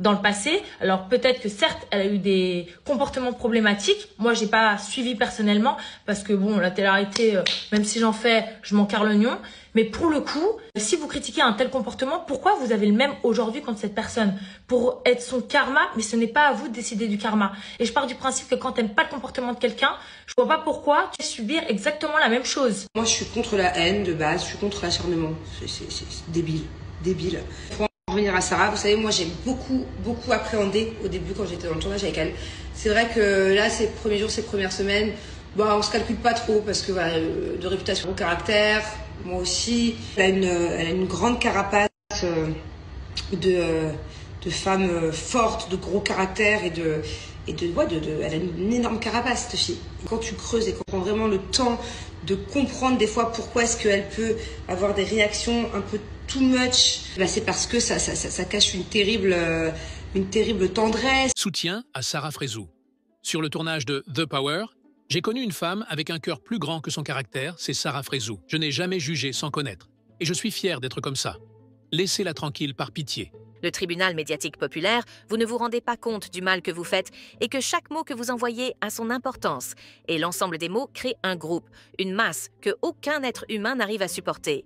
dans le passé. Alors peut-être que certes, elle a eu des comportements problématiques. Moi, j'ai pas suivi personnellement parce que bon, la télé-réalité, même si j'en fais, je m'en carre l'oignon. Mais pour le coup, si vous critiquez un tel comportement, pourquoi vous avez le même aujourd'hui contre cette personne? Pour être son karma, mais ce n'est pas à vous de décider du karma. Et je pars du principe que quand t'aimes pas le comportement de quelqu'un, je vois pas pourquoi tu vas subir exactement la même chose. Moi, je suis contre la haine de base, je suis contre l'acharnement. C'est débile, débile. Pour en revenir à Sarah, vous savez, moi, j'ai beaucoup appréhendé au début quand j'étais dans le tournage avec elle. C'est vrai que là, ces premiers jours, ces premières semaines, on se calcule pas trop parce que voilà, de réputation, au caractère. Moi aussi, elle a une grande carapace de femme forte, de gros caractère elle a une énorme carapace cette fille. Quand tu creuses et qu'on prend vraiment le temps de comprendre des fois pourquoi est-ce qu'elle peut avoir des réactions un peu too much, c'est parce que ça cache une terrible tendresse. Soutien à Sarah Frézou. Sur le tournage de The Power, j'ai connu une femme avec un cœur plus grand que son caractère, c'est Sarah Frézou. Je n'ai jamais jugé sans connaître. Et je suis fier d'être comme ça. Laissez-la tranquille par pitié. Le tribunal médiatique populaire, vous ne vous rendez pas compte du mal que vous faites et que chaque mot que vous envoyez a son importance. Et l'ensemble des mots crée un groupe, une masse que aucun être humain n'arrive à supporter.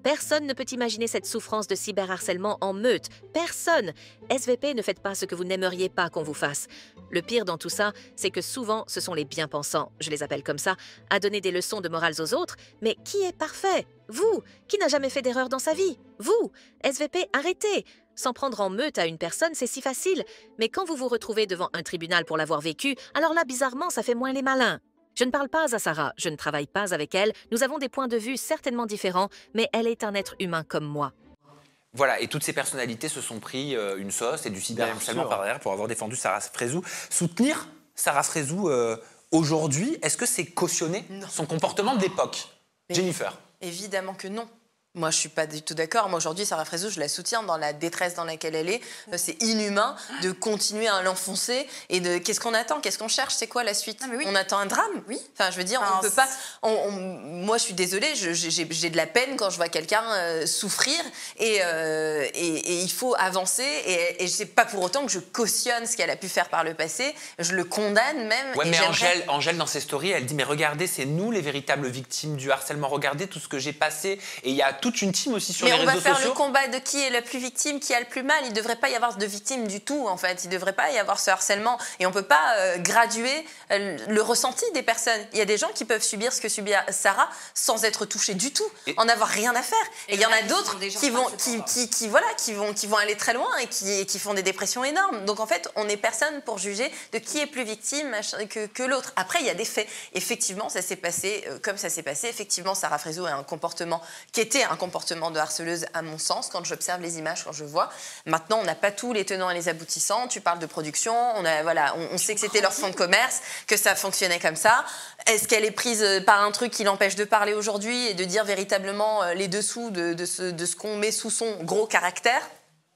Personne ne peut imaginer cette souffrance de cyberharcèlement en meute. Personne. SVP, ne faites pas ce que vous n'aimeriez pas qu'on vous fasse. Le pire dans tout ça, c'est que souvent, ce sont les bien-pensants, je les appelle comme ça, à donner des leçons de morale aux autres. Mais qui est parfait? Vous, qui n'a jamais fait d'erreur dans sa vie? Vous, SVP, arrêtez. S'en prendre en meute à une personne, c'est si facile. Mais quand vous vous retrouvez devant un tribunal pour l'avoir vécu, alors là, bizarrement, ça fait moins les malins. Je ne parle pas à Sarah, je ne travaille pas avec elle, nous avons des points de vue certainement différents, mais elle est un être humain comme moi. Voilà, et toutes ces personnalités se sont pris une sauce et du cyberharcèlement par derrière pour avoir défendu Sarah Frézou. Soutenir Sarah Frézou aujourd'hui, est-ce que c'est cautionner son comportement de l'époque? Jennifer? Évidemment que non. Moi, je suis pas du tout d'accord. Moi, aujourd'hui, Sarah Frézou, je la soutiens dans la détresse dans laquelle elle est. C'est inhumain de continuer à l'enfoncer. Et de qu'est-ce qu'on attend? Qu'est-ce qu'on cherche? C'est quoi la suite? On attend un drame? Oui. Enfin, je veux dire, on peut pas. Moi, je suis désolée. J'ai de la peine quand je vois quelqu'un souffrir. Et il faut avancer. Et c'est pas pour autant que je cautionne ce qu'elle a pu faire par le passé. Je le condamne même. Ouais, mais Angèle, dans ses stories, elle dit mais regardez, c'est nous les véritables victimes du harcèlement. Regardez tout ce que j'ai passé. Et il y a toute une team aussi sur les réseaux sociaux. Mais on va faire le combat de qui est la plus victime, qui a le plus mal. Il ne devrait pas y avoir de victime du tout, en fait. Il ne devrait pas y avoir ce harcèlement. Et on ne peut pas graduer le ressenti des personnes. Il y a des gens qui peuvent subir ce que subit Sarah sans être touchés du tout, en n'avoir rien à faire. Et il y en a d'autres qui vont aller très loin et qui font des dépressions énormes. Donc en fait, on n'est personne pour juger de qui est plus victime que l'autre. Après, il y a des faits. Effectivement, ça s'est passé comme ça s'est passé. Effectivement, Sarah Frézou a un comportement qui était un comportement de harceleuse à mon sens, quand j'observe les images, quand je vois. Maintenant, on n'a pas tous les tenants et les aboutissants. Tu parles de production, on sait que c'était leur fonds de commerce, que ça fonctionnait comme ça. Est-ce qu'elle est prise par un truc qui l'empêche de parler aujourd'hui et de dire véritablement les dessous de ce qu'on met sous son gros caractère?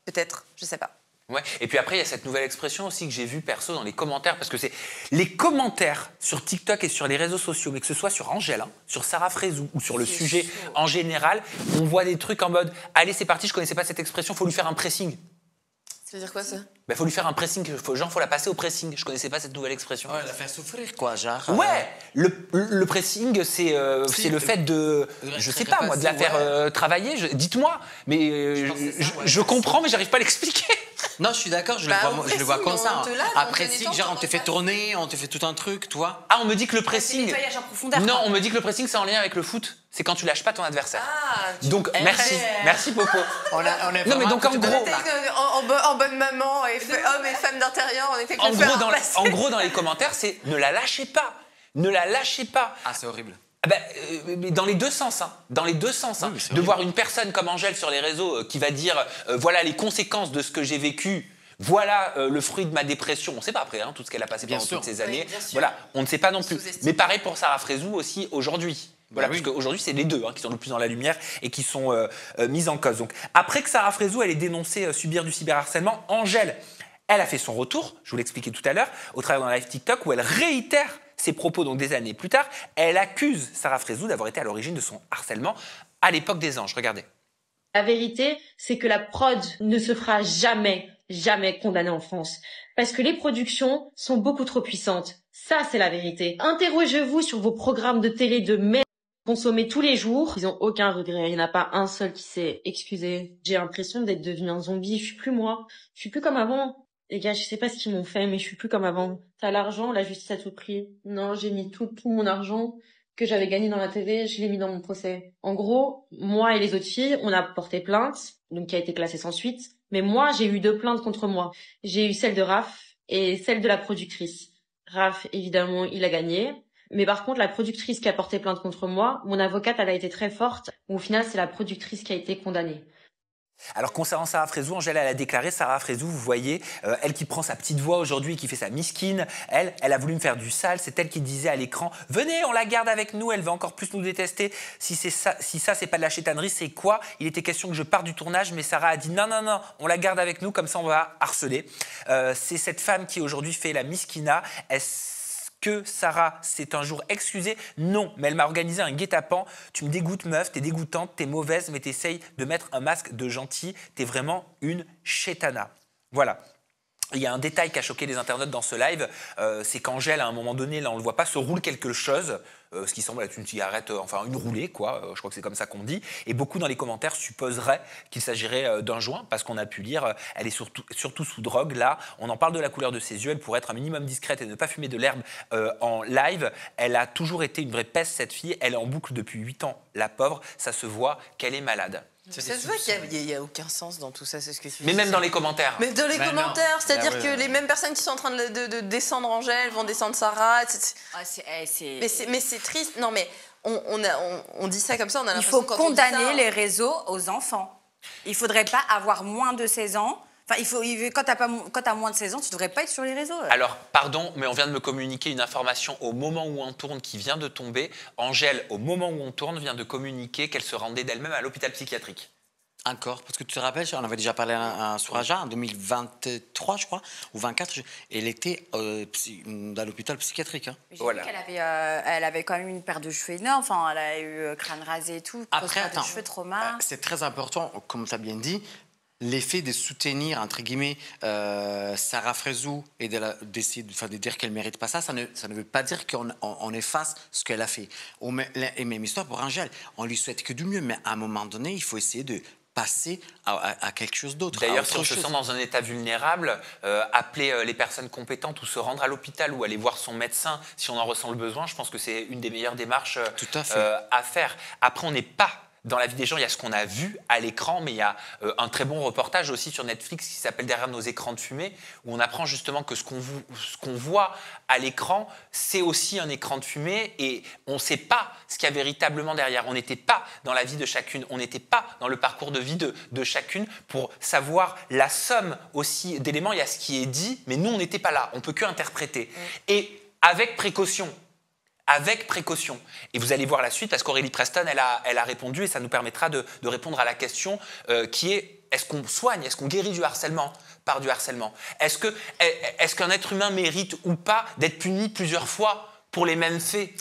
Peut-être, je ne sais pas. Ouais. Et puis après, il y a cette nouvelle expression aussi que j'ai vue perso dans les commentaires, parce que c'est les commentaires sur TikTok et sur les réseaux sociaux, mais que ce soit sur Angèle, sur Sarah Frézou ou sur le sujet en général, on voit des trucs en mode « Allez, c'est parti, je connaissais pas cette expression, faut lui faire un pressing ». Ça veut dire quoi, ça? Faut lui faire un pressing, faut la passer au pressing. Je connaissais pas cette nouvelle expression. Ouais, la faire souffrir, quoi, genre. Ouais, le pressing, c'est le fait de, je sais pas moi, de la faire travailler. Dites-moi, mais je comprends, mais j'arrive pas à l'expliquer. Non, je suis d'accord, je le vois comme ça. Après, si, genre, on te fait tourner, on te fait tout un truc, toi. Ah, on me dit que le pressing. C'est nettoyage en profondeur. Non, on me dit que le pressing, c'est en lien avec le foot. C'est quand tu lâches pas ton adversaire. Donc, merci. Merci, Popo. Non, mais donc, en gros. En bonne maman, homme et femme d'intérieur, on était en gros, dans les commentaires, c'est ne la lâchez pas. Ne la lâchez pas. Ah, c'est horrible. Dans les deux sens, hein. Dans les deux sens. Hein. De voir une personne comme Angèle sur les réseaux qui va dire voilà les conséquences de ce que j'ai vécu. Voilà le fruit de ma dépression. On ne sait pas après tout ce qu'elle a passé pendant toutes ces années. Oui, voilà, on ne sait pas non plus. Mais pareil pour Sarah Frézou aussi aujourd'hui. Voilà, parce qu'aujourd'hui, c'est les deux qui sont le plus dans la lumière et qui sont mises en cause. Donc, après que Sarah Frézou elle ait dénoncé subir du cyberharcèlement, Angèle, elle a fait son retour, je vous l'expliquais tout à l'heure, au travers d'un live TikTok où elle réitère ses propos, donc des années plus tard. Elle accuse Sarah Frézou d'avoir été à l'origine de son harcèlement à l'époque des anges. Regardez. La vérité, c'est que la prod ne se fera jamais jamais condamné en France. Parce que les productions sont beaucoup trop puissantes. Ça, c'est la vérité. Interrogez-vous sur vos programmes de télé de merde consommés tous les jours. Ils ont aucun regret. Il n'y en a pas un seul qui s'est excusé. J'ai l'impression d'être devenu un zombie. Je suis plus moi. Je suis plus comme avant. Les gars, je sais pas ce qu'ils m'ont fait, mais je suis plus comme avant. T'as l'argent, la justice à tout prix. Non, j'ai mis tout mon argent que j'avais gagné dans la TV, je l'ai mis dans mon procès. En gros, moi et les autres filles, on a porté plainte, donc qui a été classée sans suite. Mais moi, j'ai eu 2 plaintes contre moi. J'ai eu celle de Raph et celle de la productrice. Raph, évidemment, il a gagné. Mais par contre, la productrice qui a porté plainte contre moi, mon avocate, elle a été très forte. Au final, c'est la productrice qui a été condamnée. Alors concernant Sarah Frézou, Angèle, elle a déclaré, Sarah Frézou, vous voyez, elle qui prend sa petite voix aujourd'hui, qui fait sa miskine, elle a voulu me faire du sale, c'est elle qui disait à l'écran, venez, on la garde avec nous, elle va encore plus nous détester, si ça c'est pas de la chétanerie, c'est quoi? Il était question que je parte du tournage, mais Sarah a dit non, on la garde avec nous, comme ça on va harceler. C'est cette femme qui aujourd'hui fait la miskina, que Sarah s'est un jour excusée? Non, mais elle m'a organisé un guet-apens. Tu me dégoûtes, meuf, t'es dégoûtante, t'es mauvaise, mais t'essayes de mettre un masque de gentil. T'es vraiment une chétana. Voilà. Il y a un détail qui a choqué les internautes dans ce live, c'est qu'Angèle, à un moment donné, là on ne le voit pas, se roule quelque chose, ce qui semble être une cigarette, enfin une roulée, quoi, je crois que c'est comme ça qu'on dit, et beaucoup dans les commentaires supposeraient qu'il s'agirait d'un joint, parce qu'on a pu lire, elle est surtout sous drogue, là, on en parle de la couleur de ses yeux, elle pourrait être un minimum discrète et ne pas fumer de l'herbe en live, elle a toujours été une vraie peste, cette fille, elle est en boucle depuis 8 ans, la pauvre, ça se voit qu'elle est malade. Ça se voit qu'il n'y a aucun sens dans tout ça, c'est ce que tu dis. Mais même dans les commentaires. Mais dans les commentaires, c'est-à-dire que les mêmes personnes qui sont en train de descendre Angèle vont descendre Sarah. Mais c'est triste. Non, mais on dit ça comme ça, on a l'impression Il faut condamner les réseaux aux enfants. Il ne faudrait pas avoir moins de 16 ans. Enfin, quand tu as moins de 16 ans, tu ne devrais pas être sur les réseaux. Alors, pardon, mais on vient de me communiquer une information au moment où on tourne qui vient de tomber. Angèle, au moment où on tourne, vient de communiquer qu'elle se rendait d'elle-même à l'hôpital psychiatrique. Encore, parce que tu te rappelles, on avait déjà parlé sur Aja en 2023, je crois, ou 24, elle était dans l'hôpital psychiatrique. Hein. J'ai vu qu'elle avait quand même une paire de cheveux énorme, enfin, elle a eu crâne rasé et tout. Après, attends, cheveux trauma. C'est très important, comme tu as bien dit, l'effet de soutenir, entre guillemets, Sarah Frézou et d'essayer de dire qu'elle ne mérite pas ça, ça ne veut pas dire qu'on efface ce qu'elle a fait. Et même histoire pour Angèle, on lui souhaite que du mieux, mais à un moment donné, il faut essayer de passer à quelque chose d'autre. D'ailleurs, si on se sent dans un état vulnérable, appeler les personnes compétentes ou se rendre à l'hôpital ou aller voir son médecin si on en ressent le besoin, je pense que c'est une des meilleures démarches à faire. Après, on n'est pas... Dans la vie des gens, il y a ce qu'on a vu à l'écran, mais il y a un très bon reportage aussi sur Netflix qui s'appelle Derrière nos écrans de fumée, où on apprend justement que ce qu'on voit à l'écran, c'est aussi un écran de fumée et on ne sait pas ce qu'il y a véritablement derrière. On n'était pas dans la vie de chacune, on n'était pas dans le parcours de vie de chacune pour savoir la somme aussi d'éléments. Il y a ce qui est dit, mais nous, on n'était pas là, on ne peut que interpréter. Et avec précaution. Avec précaution. Et vous allez voir la suite parce qu'Aurélie Preston, elle a répondu et ça nous permettra de répondre à la question qui est-ce qu'on soigne, est-ce qu'on guérit du harcèlement par du harcèlement? Est-ce qu'un être humain mérite ou pas d'être puni plusieurs fois pour les mêmes faits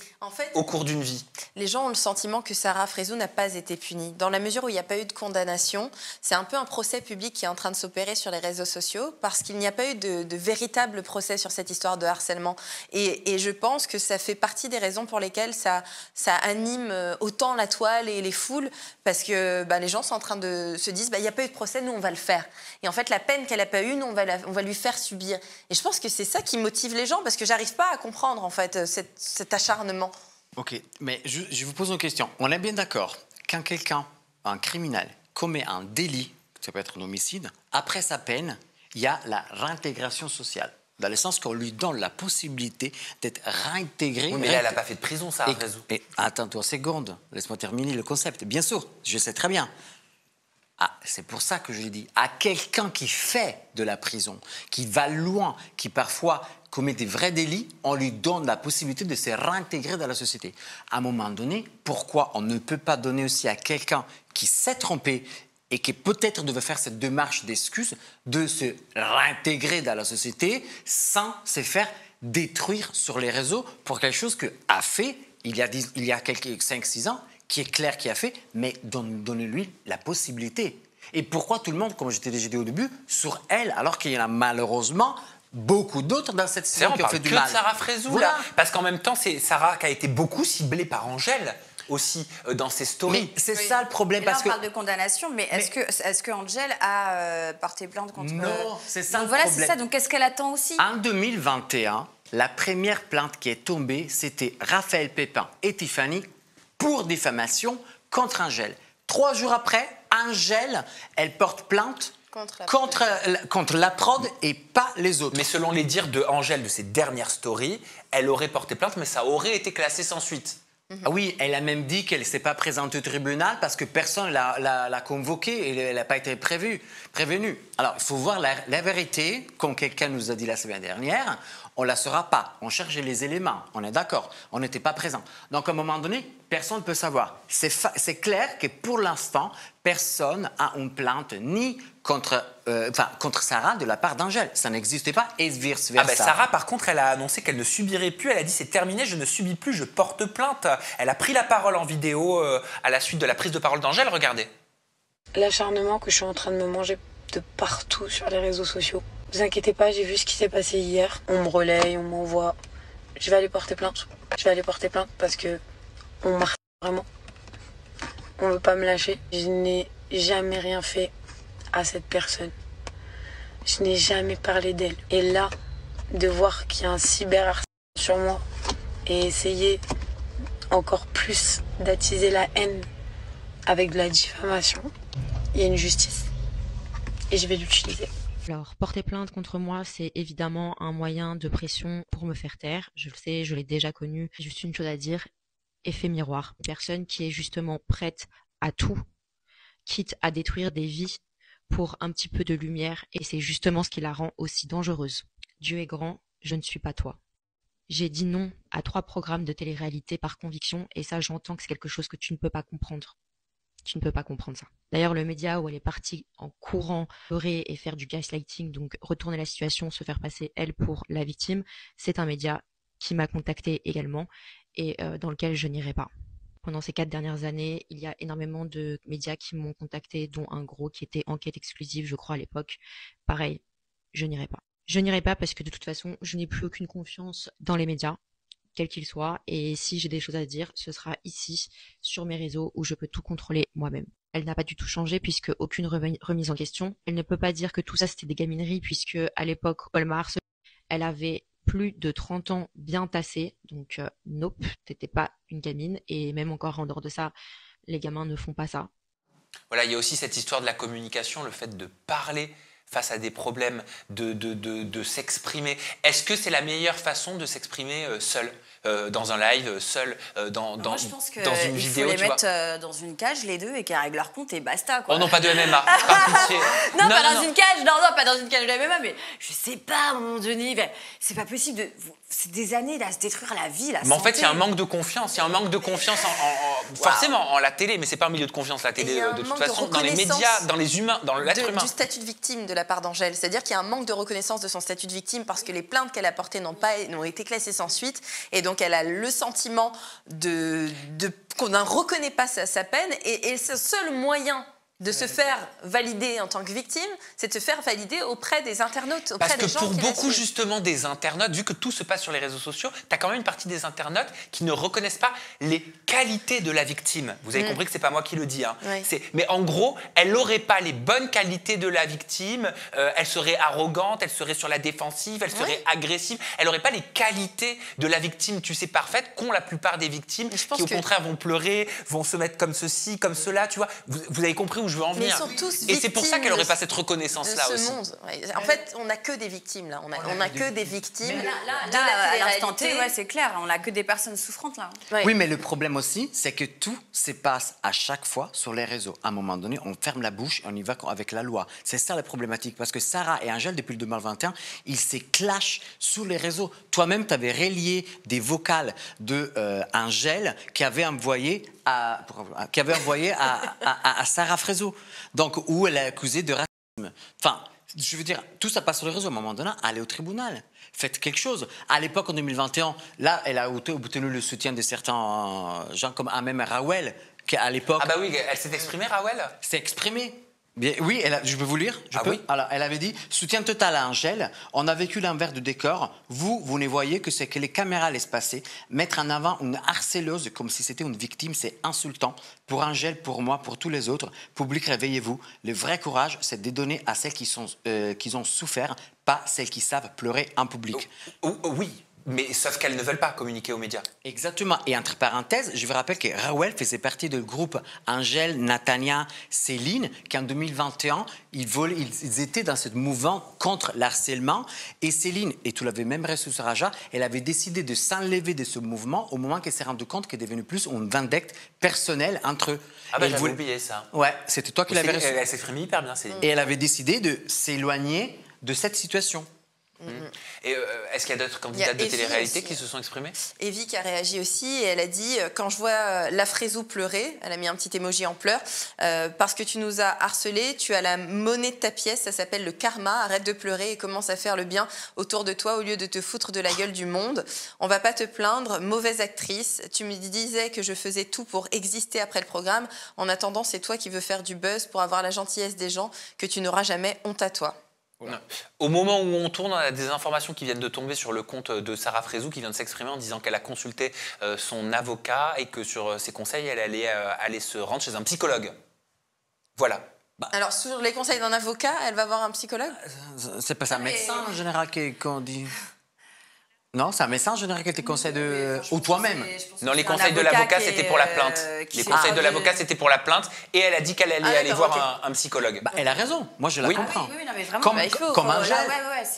au cours d'une vie? Les gens ont le sentiment que Sarah Frézou n'a pas été punie. Dans la mesure où il n'y a pas eu de condamnation, c'est un peu un procès public qui est en train de s'opérer sur les réseaux sociaux parce qu'il n'y a pas eu de véritable procès sur cette histoire de harcèlement. Et je pense que ça fait partie des raisons pour lesquelles ça anime autant la toile et les foules parce que les gens sont en train de se dire il n'y a pas eu de procès, nous on va le faire. Et en fait, la peine qu'elle n'a pas eue, nous on va lui faire subir. Et je pense que c'est ça qui motive les gens parce que j'arrive pas à comprendre en fait cet acharnement. Ok, mais je vous pose une question. On est bien d'accord, quand quelqu'un, un criminel, commet un délit, ça peut être un homicide, après sa peine, il y a la réintégration sociale. Dans le sens qu'on lui donne la possibilité d'être réintégré. Oui, mais là, elle n'a pas fait de prison, ça, Frézou. Attends-toi une seconde, laisse-moi terminer le concept. Bien sûr, je sais très bien. C'est pour ça que je dis à quelqu'un qui fait de la prison, qui va loin, qui parfois commet des vrais délits, on lui donne la possibilité de se réintégrer dans la société. À un moment donné, pourquoi on ne peut pas donner aussi à quelqu'un qui s'est trompé et qui peut-être devait faire cette démarche d'excuse, de se réintégrer dans la société sans se faire détruire sur les réseaux pour quelque chose qu'a fait il y a quelques 5-6 ans, qui est clair qu'il a fait, mais donnez-lui la possibilité. Et pourquoi tout le monde, comme je t'ai déjà dit au début, sur elle, alors qu'il y en a malheureusement beaucoup d'autres dans cette série qui ont fait du mal. On parle que de Sarah Frézou, là. Parce qu'en même temps, c'est Sarah qui a été beaucoup ciblée par Angèle aussi dans ses stories. Mais c'est ça le problème. Et là, parce on parle de condamnation, mais est-ce que Angèle a porté plainte contre... Non, c'est ça donc le voilà, problème. c'est ça. Donc qu'est-ce qu'elle attend aussi? En 2021, la première plainte qui est tombée, c'était Raphaël Pépin et Tiffany pour diffamation contre Angèle. 3 jours après, Angèle, elle porte plainte contre la prod et pas les autres. Mais selon les dires de Angèle, de ses dernières stories, elle aurait porté plainte, mais ça aurait été classé sans suite. Ah oui, elle a même dit qu'elle ne s'est pas présentée au tribunal parce que personne ne l'a convoquée et elle n'a pas été prévenue. Alors, il faut voir la vérité, comme quelqu'un nous a dit la semaine dernière, on ne la saura pas. On cherchait les éléments, on est d'accord, on n'était pas présent. Donc, à un moment donné, personne ne peut savoir. C'est clair que pour l'instant, personne n'a une plainte ni contre Sarah de la part d'Angèle. Ça n'existait pas et vice versa. Sarah, par contre, elle a annoncé qu'elle ne subirait plus. Elle a dit c'est terminé, je ne subis plus, je porte plainte. Elle a pris la parole en vidéo à la suite de la prise de parole d'Angèle. Regardez. L'acharnement que je suis en train de me manger de partout sur les réseaux sociaux. Ne vous inquiétez pas, j'ai vu ce qui s'est passé hier. On me relaye, on m'envoie. Je vais aller porter plainte. Je vais aller porter plainte parce que on marche vraiment. On ne veut pas me lâcher. Je n'ai jamais rien fait à cette personne. Je n'ai jamais parlé d'elle. Et là, de voir qu'il y a un cyberharcèlement sur moi et essayer encore plus d'attiser la haine avec de la diffamation, il y a une justice. Et je vais l'utiliser. Alors, porter plainte contre moi, c'est évidemment un moyen de pression pour me faire taire. Je le sais, je l'ai déjà connu. J'ai juste une chose à dire, effet miroir. Une personne qui est justement prête à tout, quitte à détruire des vies pour un petit peu de lumière, et c'est justement ce qui la rend aussi dangereuse. Dieu est grand, je ne suis pas toi. J'ai dit non à 3 programmes de télé-réalité par conviction, et ça, j'entends que c'est quelque chose que tu ne peux pas comprendre. Tu ne peux pas comprendre ça. D'ailleurs, le média où elle est partie en courant pleurer et faire du gaslighting, donc retourner la situation, se faire passer elle pour la victime, c'est un média qui m'a contacté également et dans lequel je n'irai pas. Pendant ces 4 dernières années, il y a énormément de médias qui m'ont contacté, dont un gros qui était Enquête Exclusive, je crois, à l'époque. Pareil, je n'irai pas. Je n'irai pas parce que de toute façon, je n'ai plus aucune confiance dans les médias, quels qu'ils soient, et si j'ai des choses à dire, ce sera ici, sur mes réseaux, où je peux tout contrôler moi-même. Elle n'a pas du tout changé, puisque aucune remise en question. Elle ne peut pas dire que tout ça, c'était des gamineries, puisque à l'époque, Olmar, elle avait plus de 30 ans bien tassés, donc nope, t'étais pas une gamine, et même encore en dehors de ça, les gamins ne font pas ça. Voilà, il y a aussi cette histoire de la communication, le fait de parler face à des problèmes, de s'exprimer. Est-ce que c'est la meilleure façon de s'exprimer seul, dans un live, seul, dans une vidéo? Je pense qu'il faut les mettre dans une cage, les deux, et qu'ils règlent leur compte et basta, quoi. Oh non, pas de MMA, par pitié. Non, pas dans une cage, non, pas dans une cage de MMA, mais je sais pas, à un moment donné, c'est pas possible de... C'est des années là, à se détruire la vie, la santé. Mais en fait, il y a un manque de confiance. Il y a un manque de confiance forcément en la télé, mais c'est pas un milieu de confiance, la télé, de toute façon, dans les médias, dans les humains, dans l'être humain. Du statut de victime de la part d'Angèle. C'est-à-dire qu'il y a un manque de reconnaissance de son statut de victime parce que les plaintes qu'elle a portées n'ont été classées sans suite. Et donc, elle a le sentiment qu'on ne reconnaît pas sa peine. Et ce seul moyen de se faire valider en tant que victime, c'est de se faire valider auprès des internautes, auprès des gens qui la suivent. Parce que pour beaucoup, justement, des internautes, vu que tout se passe sur les réseaux sociaux, tu as quand même une partie des internautes qui ne reconnaissent pas les qualités de la victime. Vous avez compris que c'est pas moi qui le dis. Hein. Oui. Mais en gros, elle n'aurait pas les bonnes qualités de la victime, elle serait arrogante, elle serait sur la défensive, elle serait agressive, elle n'aurait pas les qualités de la victime, tu sais, parfaite, qu'ont la plupart des victimes, qui au contraire vont pleurer, vont se mettre comme ceci, comme cela, tu vois. Vous avez compris où je veux en venir. Et c'est pour ça qu'elle n'aurait pas cette reconnaissance-là aussi. Monde. En fait, on n'a que des victimes, là. On n'a que des victimes de la télé-réalité. Ouais, c'est clair, on n'a que des personnes souffrantes, là. Oui, mais le problème aussi, c'est que tout se passe à chaque fois sur les réseaux. À un moment donné, on ferme la bouche et on y va avec la loi. C'est ça la problématique. Parce que Sarah et Angèle, depuis le 2021, ils se clashent sur les réseaux. Toi-même, tu avais relié des vocales de Angèle qui avait envoyé à Sarah Frézou, donc où elle est accusée de racisme. Enfin, je veux dire, tout ça passe sur les réseaux. À un moment donné, allez au tribunal, faites quelque chose. À l'époque, en 2021, là, elle a obtenu le soutien de certains gens comme même Rawel, qui à l'époque... Ah bah oui, elle s'est exprimée, Rawel? S'est exprimée. Bien, oui, je peux vous lire Oui. Alors, elle avait dit, soutien total à Angèle, on a vécu l'envers du décor, vous ne voyez que c'est que les caméras laissent passer, mettre en avant une harceleuse comme si c'était une victime, c'est insultant, pour Angèle, pour moi, pour tous les autres, public, réveillez-vous, le vrai courage, c'est de donner à celles qui ont souffert, pas celles qui savent pleurer en public. Oui. Mais sauf qu'elles ne veulent pas communiquer aux médias. Exactement. Et entre parenthèses, je vous rappelle que Rawel faisait partie du groupe Angèle, Natania, Céline, qu'en 2021, ils étaient dans ce mouvement contre l'harcèlement. Et Céline, et tu l'avais même reçu sur Raja, elle avait décidé de s'enlever de ce mouvement au moment qu'elle s'est rendue compte qu'elle est devenue plus une vendette personnelle entre eux. Ah bah j'avais oublié ça. Ouais, c'était toi qui l'avais reçu. Elle s'exprime hyper bien, Céline. Et elle avait décidé de s'éloigner de cette situation. Et est-ce qu'il y a d'autres candidates de télé-réalité qui se sont exprimées? Evie qui a réagi aussi et elle a dit quand je vois Lafrezou pleurer, elle a mis un petit emoji en pleurs, parce que tu nous as harcelés, tu as la monnaie de ta pièce, ça s'appelle le karma, arrête de pleurer et commence à faire le bien autour de toi au lieu de te foutre de la gueule du monde. On va pas te plaindre, mauvaise actrice, tu me disais que je faisais tout pour exister après le programme, en attendant c'est toi qui veux faire du buzz pour avoir la gentillesse des gens, que tu n'auras jamais honte à toi. Voilà. Au moment où on tourne, on a des informations qui viennent de tomber sur le compte de Sarah Frézou qui vient de s'exprimer en disant qu'elle a consulté son avocat et que sur ses conseils, elle allait aller se rendre chez un psychologue. Voilà. Alors, sur les conseils d'un avocat, elle va voir un psychologue? C'est pas ça, médecin en général qu'on dit. Non, c'est un médecin en général qui te conseille de... Ou toi-même. Non, les conseils de l'avocat, c'était pour la plainte. Les conseils de l'avocat, c'était pour la plainte. Et elle a dit qu'elle allait aller voir un psychologue. Elle a raison. Moi, je la comprends. Oui, non, mais vraiment, Comme Angèle,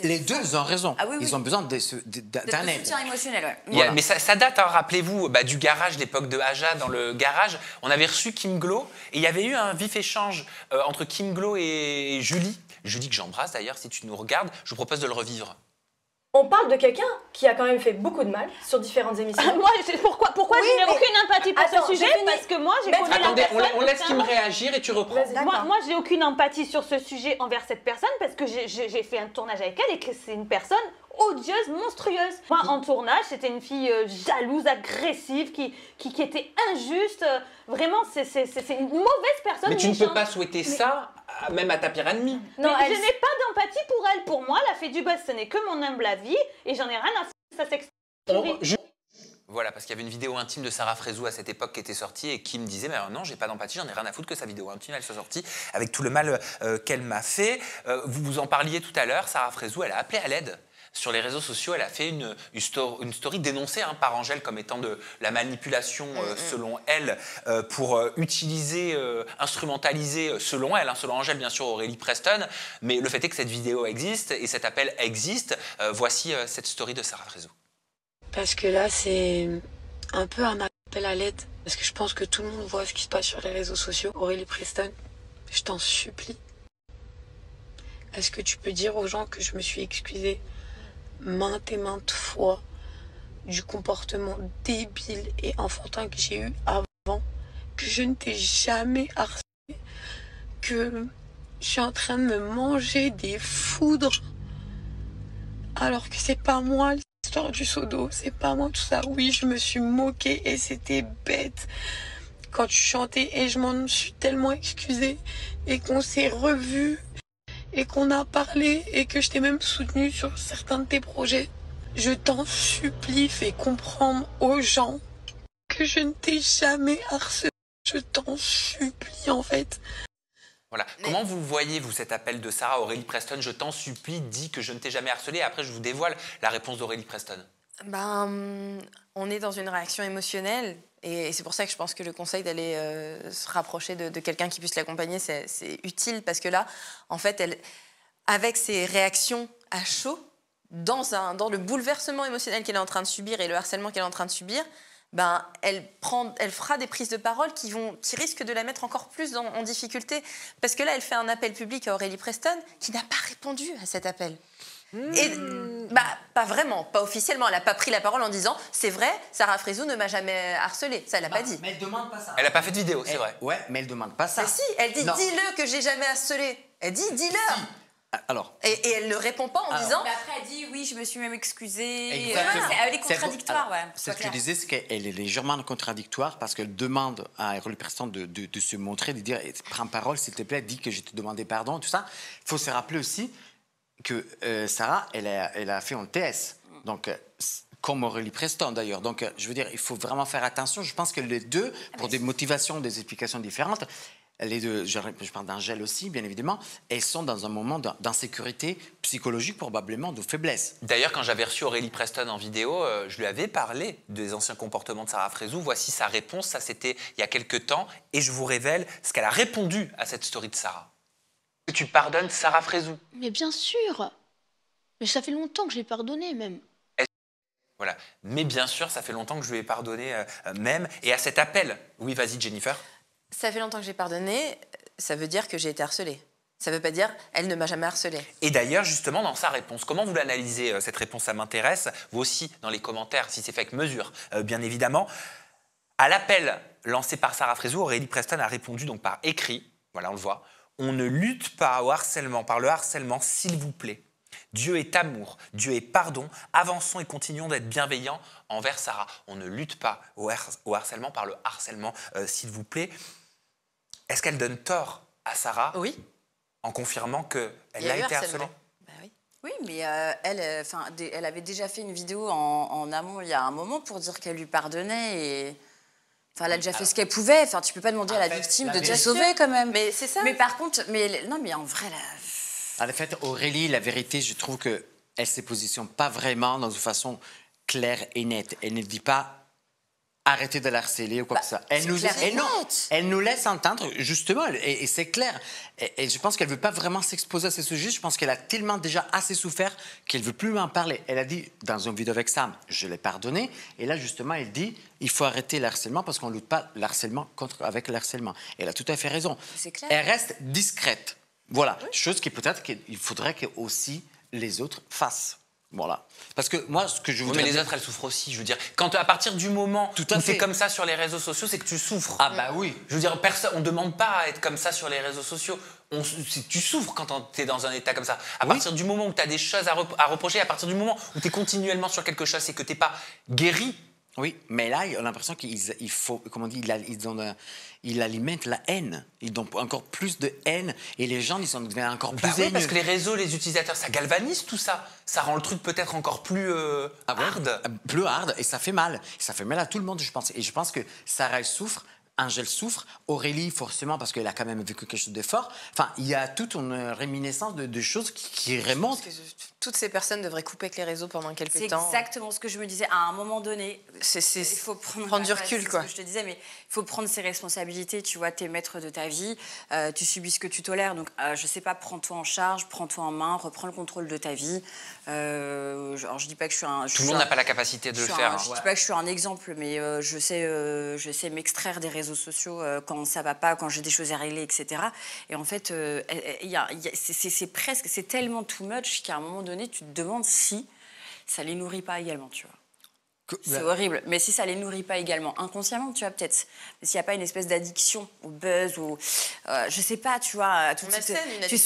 les deux, ils ont raison. Ah, oui. Ils ont besoin d'un aide. Soutien émotionnel, ouais. Voilà. Mais ça date, hein, rappelez-vous, du garage, l'époque de Aja. Dans le garage, on avait reçu Kim Glo. Et il y avait eu un vif échange entre Kim Glo et Julie. Julie, que j'embrasse d'ailleurs, si tu nous regardes. Je vous propose de le revivre. On parle de quelqu'un qui a quand même fait beaucoup de mal sur différentes émissions. Moi, pourquoi je n'ai aucune empathie pour ce sujet? Parce que moi, j'ai connu la personne. On laisse Kim réagir et tu reprends. Moi, j'ai aucune empathie sur ce sujet envers cette personne parce que j'ai fait un tournage avec elle et que c'est une personne odieuse, monstrueuse. Moi, en tournage, c'était une fille jalouse, agressive, qui était injuste. Vraiment, c'est une mauvaise personne. Mais tu ne peux pas souhaiter ça, même à ta pire ennemie. Non, je n'ai pas d'empathie pour elle. Pour moi, elle a fait du buzz, ce n'est que mon humble avis et j'en ai rien à foutre, ça s'exprime. Voilà, parce qu'il y avait une vidéo intime de Sarah Frézou à cette époque qui était sortie et qui me disait mais non, j'ai pas d'empathie, j'en ai rien à foutre que sa vidéo intime elle soit sortie avec tout le mal qu'elle m'a fait. Vous en parliez tout à l'heure, Sarah Frézou, elle a appelé à l'aide. Sur les réseaux sociaux, elle a fait une story dénoncée par Angèle comme étant de la manipulation, selon elle, pour utiliser, instrumentaliser, selon elle, selon Angèle, bien sûr, Aurélie Preston. Mais le fait est que cette vidéo existe et cet appel existe. Voici cette story de Sarah Frézou. Parce que là, c'est un peu un appel à l'aide. Parce que je pense que tout le monde voit ce qui se passe sur les réseaux sociaux. Aurélie Preston, je t'en supplie. Est-ce que tu peux dire aux gens que je me suis excusée maintes et maintes fois du comportement débile et enfantin que j'ai eu avant, que je ne t'ai jamais harcelé, que je suis en train de me manger des foudres alors que c'est pas moi l'histoire du seau d'eau, c'est pas moi tout ça. Oui, je me suis moquée et c'était bête quand tu chantais et je m'en suis tellement excusée et qu'on s'est revus et qu'on a parlé et que je t'ai même soutenue sur certains de tes projets. Je t'en supplie, fais comprendre aux gens que je ne t'ai jamais harcelé. Je t'en supplie, en fait. Voilà. Comment vous voyez, vous, cet appel de Sarah Aurélie Preston? Je t'en supplie, dis que je ne t'ai jamais harcelé. Après, je vous dévoile la réponse d'Aurélie Preston. On est dans une réaction émotionnelle. Et c'est pour ça que je pense que le conseil d'aller se rapprocher de quelqu'un qui puisse l'accompagner, c'est utile. Parce que là, en fait, avec ses réactions à chaud, dans le bouleversement émotionnel qu'elle est en train de subir et le harcèlement qu'elle est en train de subir, elle fera des prises de parole qui risquent de la mettre encore plus en difficulté. Parce que là, elle fait un appel public à Aurélie Preston qui n'a pas répondu à cet appel. Et pas vraiment, pas officiellement. Elle n'a pas pris la parole en disant c'est vrai, Sarah Frézou ne m'a jamais harcelée. Ça, elle n'a pas dit. Mais elle demande pas ça. Elle n'a pas fait de vidéo, c'est vrai. Ouais, mais elle demande pas ça. Mais si, elle dit dis-le que j'ai jamais harcelé. Elle dit dis-le. Alors. Et elle ne répond pas en disant. Mais après, elle dit oui, je me suis même excusée. Exactement. Elle est contradictoire, ouais. C'est ce que je disais, c'est qu'elle est légèrement contradictoire parce qu'elle demande à Aurélie Preston de se montrer, de dire prends parole, s'il te plaît, dis que je te demandais pardon, tout ça. Il faut se rappeler aussi que Sarah, elle a fait un TS. Donc, comme Aurélie Preston d'ailleurs. Donc, je veux dire, il faut vraiment faire attention. Je pense que les deux, pour des motivations, des explications différentes, les deux, je parle d'Angèle aussi, bien évidemment, elles sont dans un moment d'insécurité psychologique, probablement de faiblesse. D'ailleurs, quand j'avais reçu Aurélie Preston en vidéo, je lui avais parlé des anciens comportements de Sarah Frézou. Voici sa réponse, ça c'était il y a quelques temps, et je vous révèle ce qu'elle a répondu à cette story de Sarah. Tu pardonnes Sarah Frézou? Mais bien sûr. Mais ça fait longtemps que je l'ai pardonné, même. Voilà. Mais bien sûr, ça fait longtemps que je lui ai pardonné même. Et à cet appel, oui, vas-y Jennifer. Ça fait longtemps que j'ai pardonné, ça veut dire que j'ai été harcelée. Ça ne veut pas dire elle ne m'a jamais harcelée. Et d'ailleurs, justement, dans sa réponse, comment vous l'analysez, cette réponse? Ça m'intéresse. Vous aussi, dans les commentaires, si c'est fait avec mesure, bien évidemment. À l'appel lancé par Sarah Frézou, Aurélie Preston a répondu donc par écrit. Voilà, on le voit. On ne lutte pas au harcèlement, par le harcèlement, s'il vous plaît. Dieu est amour, Dieu est pardon. Avançons et continuons d'être bienveillants envers Sarah. On ne lutte pas au harcèlement par le harcèlement, s'il vous plaît. Est-ce qu'elle donne tort à Sarah? Oui. En confirmant qu'elle a été harcelée? Oui, mais elle avait déjà fait une vidéo en amont il y a un moment pour dire qu'elle lui pardonnait et... Enfin, elle a déjà fait ce qu'elle pouvait. Enfin, tu peux pas demander à la victime de te sauver quand même. Mais c'est ça. Mais par contre, non, mais en vrai, En fait, Aurélie, la vérité, je trouve qu'elle ne se positionne pas vraiment dans une façon claire et nette. Elle ne dit pas arrêtez de la harceler ou quoi que ça. Elle nous laisse entendre, justement, et c'est clair. Et je pense qu'elle ne veut pas vraiment s'exposer à ce sujet. Je pense qu'elle a tellement déjà assez souffert qu'elle ne veut plus m'en parler. Elle a dit, dans une vidéo avec Sam, je l'ai pardonné. Et là, justement, elle dit, il faut arrêter le harcèlement parce qu'on ne lutte pas le harcèlement avec le harcèlement. Elle a tout à fait raison. C'est clair. Elle reste discrète. Voilà, chose qui peut-être qu'il faudrait que aussi les autres fassent. Voilà. Parce que moi, ce que je voudrais... Mais les autres, elles souffrent aussi, je veux dire. Quand à partir du moment où tu es comme ça sur les réseaux sociaux, c'est que tu souffres. Ah bah oui. Je veux dire, on ne demande pas à être comme ça sur les réseaux sociaux. Tu souffres quand tu es dans un état comme ça. À partir du moment où tu as des choses à reprocher, à partir du moment où tu es continuellement sur quelque chose et que tu n'es pas guéri. Oui, mais là, on a l'impression qu'il faut, comment on dit, il alimente la haine. Ils donnent encore plus de haine et les gens, ils deviennent encore plus haineux. Oui, parce que les réseaux, les utilisateurs, ça galvanise tout ça. Ça rend le truc peut-être encore plus hard. Plus hard et ça fait mal. Ça fait mal à tout le monde, je pense. Et je pense que Sarah souffre. Angèle souffre, Aurélie forcément parce qu'elle a quand même vécu quelque chose de fort. Enfin, il y a toute une réminiscence de choses qui remontent. Toutes ces personnes devraient couper avec les réseaux pendant quelques temps. C'est exactement ce que je me disais. À un moment donné, il faut prendre du recul, quoi. Ce que je te disais, mais il faut prendre ses responsabilités. Tu vois, t'es maître de ta vie, tu subis ce que tu tolères. Donc, je sais pas, prends-toi en charge, prends-toi en main, reprends le contrôle de ta vie. Alors, je dis pas que je suis un... Tout le monde n'a pas la capacité de le faire. Je dis pas que je suis un exemple, mais je sais m'extraire des réseaux sociaux quand ça va pas, quand j'ai des choses à régler, etc. Et en fait, c'est tellement too much qu'à un moment donné, tu te demandes si ça les nourrit pas également, tu vois. C'est horrible, mais si ça les nourrit pas également, inconsciemment, tu vois, peut-être. Mais s'il n'y a pas une espèce d'addiction au buzz, ou je sais pas, tu vois, tu sais,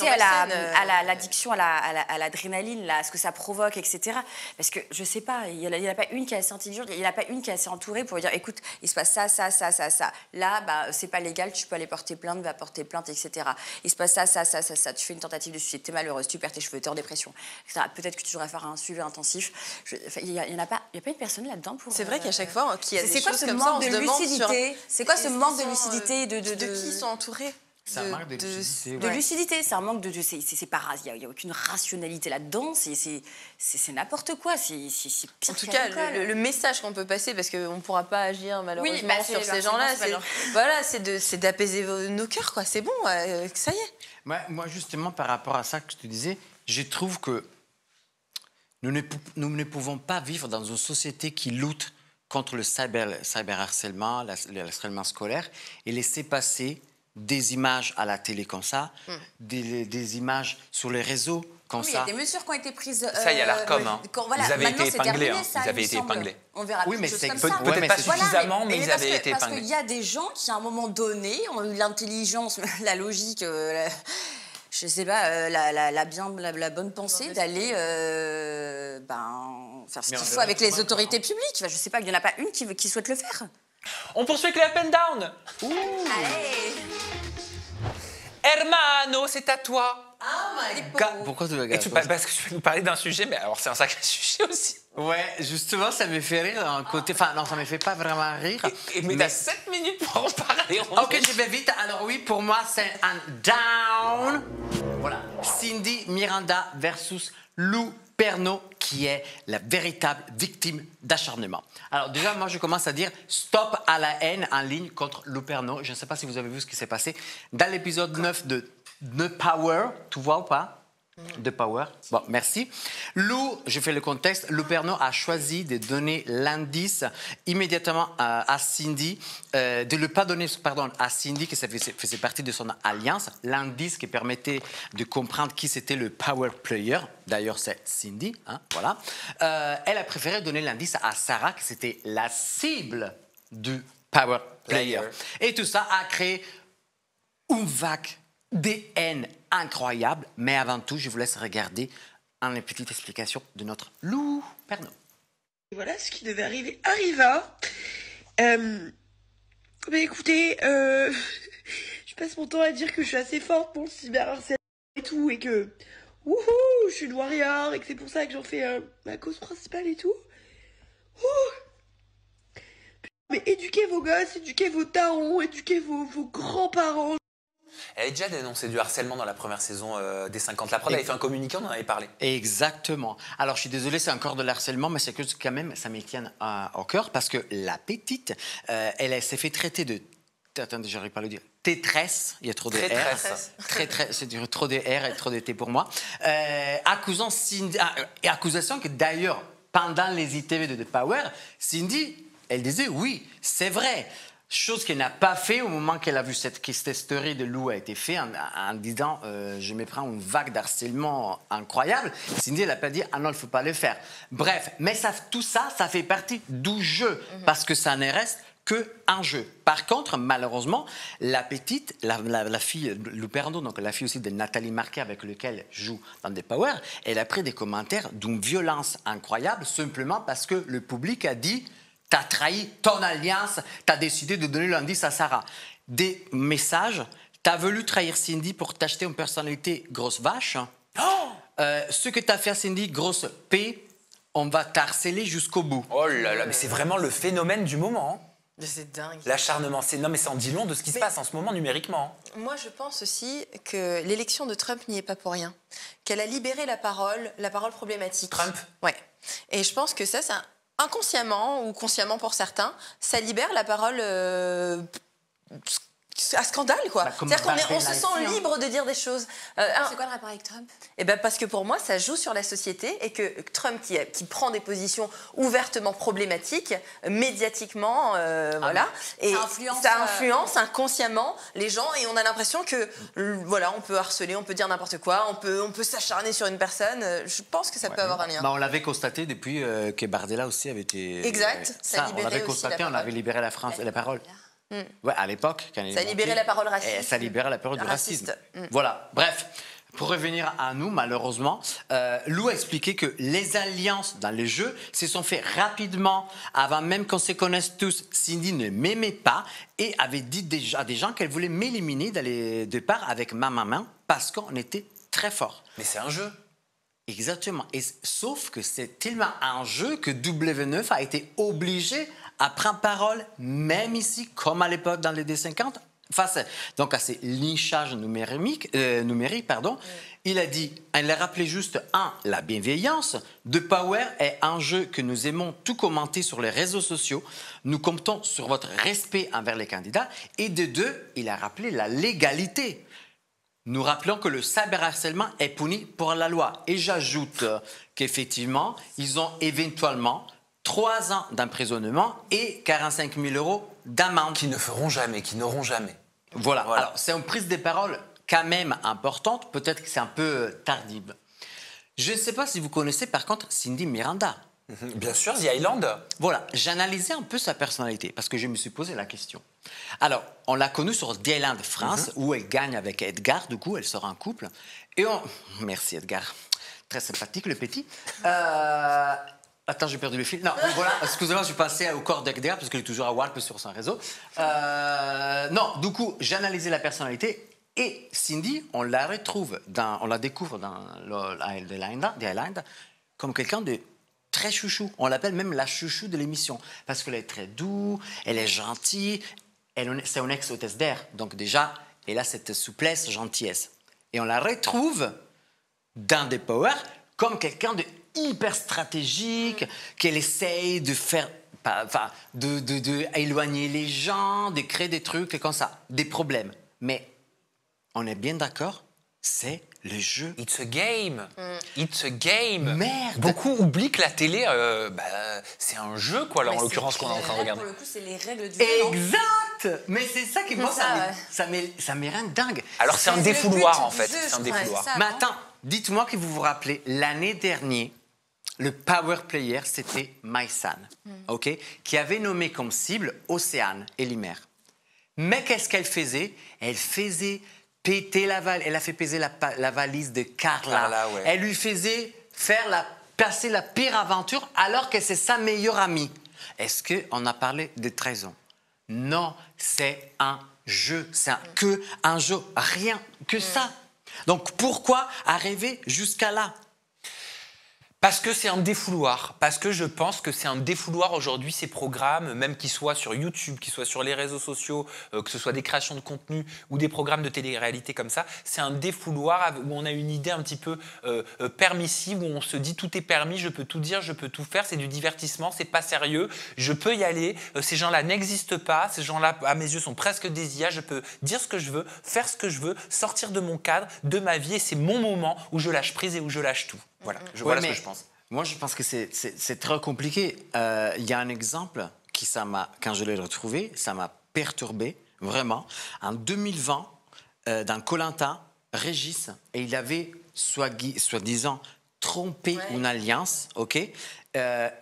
à l'addiction à l'adrénaline, là, ce que ça provoque, etc. Parce que je sais pas, il y en a pas une qui est assez intelligente, il y en a pas une qui est assez entourée pour dire, écoute, il se passe ça. Là, bah, c'est pas légal, tu peux aller porter plainte, va porter plainte, etc. Il se passe ça. Tu fais une tentative de suicide, t'es malheureuse, tu perds tes cheveux, t'es en dépression, etc. Peut-être que tu devrais faire un suivi intensif. Il y a pas une personne là-dedans pour... C'est vrai qu'à chaque fois qu'il y a des choses comme ça, on se demande c'est quoi ce manque de lucidité de qui sont entourés. C'est un manque de lucidité. De lucidité, c'est un manque de... C'est pas... Il n'y a aucune rationalité là-dedans, c'est n'importe quoi, c'est pire. En tout cas, le message qu'on peut passer, parce qu'on ne pourra pas agir malheureusement sur ces gens-là, c'est d'apaiser nos cœurs, quoi. C'est bon, ça y est. Moi, justement, par rapport à ça que je te disais, je trouve que nous ne pouvons pas vivre dans une société qui lutte contre le cyberharcèlement, le harcèlement scolaire, et laisser passer des images à la télé comme ça, des images sur les réseaux comme ça. Il y a des mesures qui ont été prises. Ça, il y a l'ARCOM. Ils avaient été épinglés. Ils avaient été épinglés. On verra oui, mais c'est peut-être pas suffisamment, mais ils avaient été épinglés. Parce qu'il y a des gens qui, à un moment donné, ont eu l'intelligence, la logique... je sais pas, la bonne pensée d'aller faire ce qu'il faut avec les autorités publiques. Enfin, je sais pas, il n'y en a pas une qui souhaite le faire. On poursuit avec les up and down. Allez. Hermano, c'est à toi. Pourquoi tu me regardes? Parce que tu veux nous parler d'un sujet, mais alors c'est un sacré sujet aussi. Ouais, justement, ça me fait rire d'un côté. Enfin, non, ça me fait pas vraiment rire. Mais t'as 7 minutes pour en parler. Ok, je vais vite. Alors oui, pour moi, c'est un down. Voilà. Cindy Miranda versus Lou Pernaut, qui est la véritable victime d'acharnement. Alors déjà, moi, je commence à dire stop à la haine en ligne contre Lou Pernaut. Je ne sais pas si vous avez vu ce qui s'est passé dans l'épisode 9 de The Power. Tu vois ou pas? The Power. Bon, merci. Lou, je fais le contexte, Lou Pernaut a choisi de donner l'indice immédiatement à Cindy, de ne pas donner, pardon, à Cindy, que ça faisait partie de son alliance, l'indice qui permettait de comprendre qui c'était le power player. D'ailleurs, c'est Cindy, hein, voilà. Elle a préféré donner l'indice à Sarah, que c'était la cible du power player. Et tout ça a créé une vague des haines incroyables, mais avant tout, je vous laisse regarder une petite explication de notre Lou Pernaut. Voilà, ce qui devait arriver arriva. Mais écoutez, je passe mon temps à dire que je suis assez forte pour le cyberharcèlement et tout, et que wouhou, je suis une warrior, et que c'est pour ça que j'en fais ma cause principale et tout. Mais éduquez vos gosses, éduquez vos darons, éduquez vos grands-parents. Elle a déjà dénoncé du harcèlement dans la première saison des 50. La prod avait fait un communiqué, on en avait parlé. Exactement. Alors, je suis désolé, c'est encore de l'harcèlement, mais c'est que quand même, ça me tient au cœur parce que la petite, elle s'est fait traiter de... Attendez, j'arrive pas à le dire. Tétresse, il y a trop de R. C'est trop de R et trop de T pour moi. Accusation que d'ailleurs, pendant les ITV de The Power, Cindy, elle disait oui, c'est vrai. Chose qu'elle n'a pas fait au moment qu'elle a vu que cette story de Lou a été faite en disant je me prends une vague d'harcèlement incroyable. Cindy, elle n'a pas dit ah non, il ne faut pas le faire. Bref, mais tout ça, ça fait partie du jeu parce que ça ne reste qu'un jeu. Par contre, malheureusement, la petite, la fille Lou Pernaut, donc la fille aussi de Nathalie Marquet avec laquelle joue dans The Power, elle a pris des commentaires d'une violence incroyable simplement parce que le public a dit t'as trahi ton alliance, t'as décidé de donner l'indice à Sarah. Des messages, t'as voulu trahir Cindy pour t'acheter une personnalité grosse vache. Ce que t'as fait à Cindy, grosse P, on va t'harceler jusqu'au bout. Oh là là, mais c'est vraiment le phénomène du moment. C'est dingue. L'acharnement, non mais ça en dit long de ce qui se passe en ce moment numériquement. Moi, je pense aussi que l'élection de Trump n'y est pas pour rien. Qu'elle a libéré la parole problématique. Trump? Ouais. Et je pense que ça, c'est inconsciemment ou consciemment pour certains, ça libère la parole à scandale, quoi. C'est-à-dire qu'on se sent libre de dire des choses. C'est quoi le rapport avec Trump? Eh ben parce que pour moi, ça joue sur la société et que Trump, qui prend des positions ouvertement problématiques, médiatiquement, voilà, et ça influence inconsciemment les gens et on a l'impression que, voilà, on peut harceler, on peut dire n'importe quoi, on peut s'acharner sur une personne. Je pense que ça peut avoir un lien. Bah, on l'avait constaté depuis que Bardella aussi avait été... Exact, ça libérait on l'avait aussi constaté, on avait libéré la France et la parole. Ouais, à l'époque, quand ça libérait la parole raciste. Ça libérait la parole du racisme. Voilà. Bref, pour revenir à nous, malheureusement, Lou a expliqué que les alliances dans les jeux se sont faites rapidement, avant même qu'on se connaisse tous. Cindy ne m'aimait pas et avait dit déjà à des gens qu'elle voulait m'éliminer dans les départs avec ma maman parce qu'on était très forts. Mais c'est un jeu. Exactement. Et, sauf que c'est tellement un jeu que W9 a été obligé à prendre parole, même ici, comme à l'époque dans les D50, face donc à ces lynchages numériques, il a dit, elle a rappelé juste, la bienveillance. The Power est un jeu que nous aimons tout commenter sur les réseaux sociaux. Nous comptons sur votre respect envers les candidats. Et de deux, il a rappelé la légalité. Nous rappelons que le cyberharcèlement est puni pour la loi. Et j'ajoute qu'effectivement, ils ont éventuellement 3 ans d'emprisonnement et 45 000 € d'amende. Qui ne feront jamais, qui n'auront jamais. Voilà. Alors, c'est une prise de parole quand même importante. Peut-être que c'est un peu tardive. Je ne sais pas si vous connaissez par contre Cindy Miranda. Bien sûr, The Island. Voilà, j'analysais un peu sa personnalité parce que je me suis posé la question. Alors, on l'a connue sur The Island France où elle gagne avec Edgar, du coup, elle sort en couple. Et Merci Edgar, très sympathique le petit. Attends, j'ai perdu le fil. Non, voilà, excusez-moi, je suis passé au corps d'Edgar parce qu'il est toujours à Warp sur son réseau. Non, du coup, j'ai analysé la personnalité et Cindy, on la découvre dans The Island comme quelqu'un de très chouchou. On l'appelle même la chouchou de l'émission parce qu'elle est très douce, elle est gentille, c'est une ex-hôtesse d'air. Donc déjà, elle a cette souplesse, gentillesse. Et on la retrouve dans The Power comme quelqu'un de hyper stratégique, qu'elle essaye de faire, éloigner les gens, de créer des trucs comme ça, des problèmes. Mais on est bien d'accord, c'est le jeu. It's a game. It's a game. Merde. Beaucoup oublient que la télé, c'est un jeu, quoi, là, en l'occurrence, qu'on est en train de regarder. Pour le coup, c'est les règles du jeu. Exact. Mais c'est ça qui, moi, ça me rend dingue. Alors, c'est un défouloir, en fait. C'est un défouloir. Mais attends, dites-moi que vous vous rappelez, l'année dernière, le Power Player, c'était Maïsan, ok, qui avait nommé comme cible Océane et Limer. Mais qu'est-ce qu'elle faisait? Elle faisait péter elle a fait peser la valise de Carla. Ouais. Elle lui faisait passer la pire aventure alors que c'est sa meilleure amie. Est-ce qu'on a parlé de trahison? Non, c'est un jeu. C'est un jeu, rien que ça. Donc pourquoi arriver jusqu'à là? Parce que c'est un défouloir. Parce que je pense que c'est un défouloir aujourd'hui, ces programmes, même qu'ils soient sur YouTube, qu'ils soient sur les réseaux sociaux, que ce soit des créations de contenu ou des programmes de télé-réalité comme ça, c'est un défouloir où on a une idée un petit peu permissive, où on se dit tout est permis, je peux tout dire, je peux tout faire, c'est du divertissement, c'est pas sérieux, je peux y aller, ces gens-là n'existent pas, ces gens-là, à mes yeux, sont presque des IA, je peux dire ce que je veux, faire ce que je veux, sortir de mon cadre, de ma vie, et c'est mon moment où je lâche prise et où je lâche tout. Voilà, voilà ce que je pense. Moi, je pense que c'est très compliqué. Il y a un exemple qui, quand je l'ai retrouvé, ça m'a perturbé, vraiment. En 2020, dans Koh-Lanta, Régis, et il avait soi-disant trompé une alliance, ok.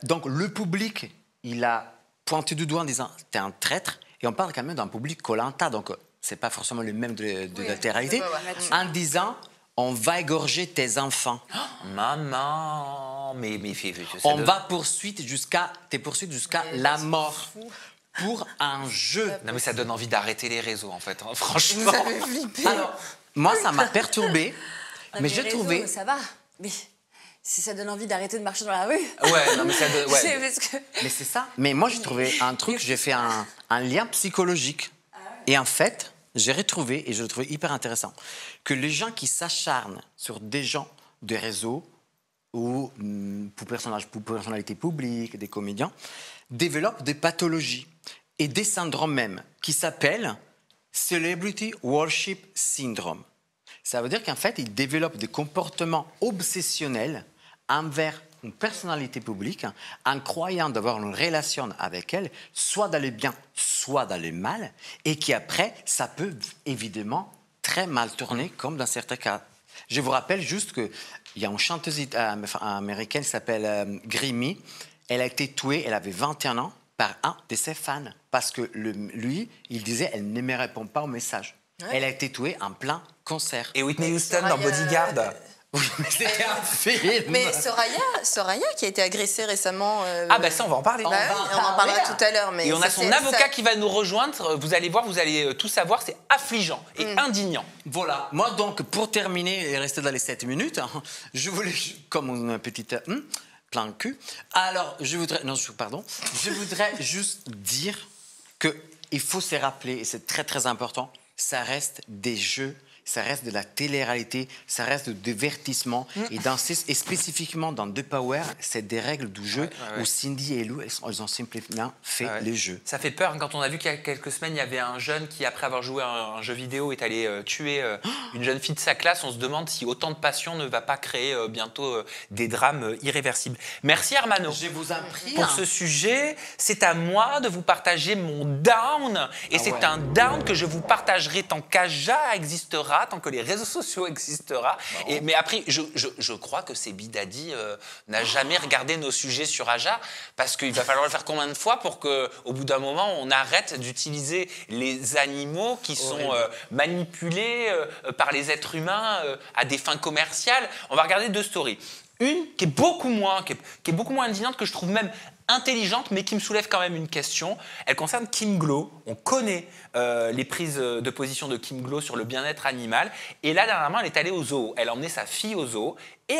Donc, le public, il a pointé du doigt en disant « t'es un traître », et on parle quand même d'un public Koh-Lanta, donc c'est pas forcément le même de la télé-réalité, en disant « on va égorger tes enfants. Oh, maman, mais on va poursuivre jusqu'à la mort pour un jeu. Non mais ça donne envie d'arrêter les réseaux en fait, hein, franchement. Vous avez flippé. Alors, moi ça m'a perturbé, mais j'ai trouvé. Ça va, mais si ça donne envie d'arrêter de marcher dans la rue. Ouais, non mais ça donne. Ouais. Mais c'est ça. Mais moi j'ai trouvé un truc, j'ai fait un lien psychologique. Et en fait, j'ai retrouvé, et je le trouvais hyper intéressant, que les gens qui s'acharnent sur des gens des réseaux ou pour personnalités publiques, des comédiens, développent des pathologies et des syndromes même qui s'appellent Celebrity Worship Syndrome. Ça veut dire qu'en fait, ils développent des comportements obsessionnels envers une personnalité publique en croyant d'avoir une relation avec elle, soit dans le bien, soit dans le mal, et qui après, ça peut évidemment très mal tourner, comme dans certains cas. Je vous rappelle juste qu'il y a une chanteuse américaine qui s'appelle Grimmy. Elle a été tuée, elle avait 21 ans, par un de ses fans, parce que lui, il disait elle ne me répond pas au message. Ouais. Elle a été tuée en plein concert. Et Whitney Houston dans Bodyguard. Oui, mais c'était un film. Mais Soraya qui a été agressée récemment. Ah ben ça, on va en parler. On en parlera tout à l'heure. Et on a son avocat qui va nous rejoindre. Vous allez voir, vous allez tout savoir. C'est affligeant et indignant. Voilà. Moi donc, pour terminer et rester dans les 7 minutes, je voulais, comme une petite plein de cul. Alors, je voudrais juste dire qu'il faut se rappeler, et c'est très très important, ça reste des jeux. Ça reste de la télé-réalité, ça reste de divertissement. Et spécifiquement dans The Power, c'est des règles du jeu où Cindy et Lou, elles ont simplement fait le jeu. Ça fait peur quand on a vu qu'il y a quelques semaines, il y avait un jeune qui, après avoir joué à un jeu vidéo, est allé tuer une jeune fille de sa classe. On se demande si autant de passion ne va pas créer bientôt des drames irréversibles. Merci Armano. Je vous en prie. Pour ce sujet, c'est à moi de vous partager mon down. Et c'est un down que je vous partagerai tant qu'Aja existera. existera, tant que les réseaux sociaux existera. Mais après, je crois que Sebi Daddy n'a jamais regardé nos sujets sur Aja, parce qu'il va falloir le faire combien de fois pour qu'au bout d'un moment, on arrête d'utiliser les animaux qui sont manipulés par les êtres humains à des fins commerciales. On va regarder 2 stories. Une qui est beaucoup moins indignante, que je trouve même intelligente, mais qui me soulève quand même une question. Elle concerne Kim Glow. On connaît les prises de position de Kim Glow sur le bien-être animal. Et là, dernièrement, elle est allée au zoo. Elle a emmené sa fille au zoo. Et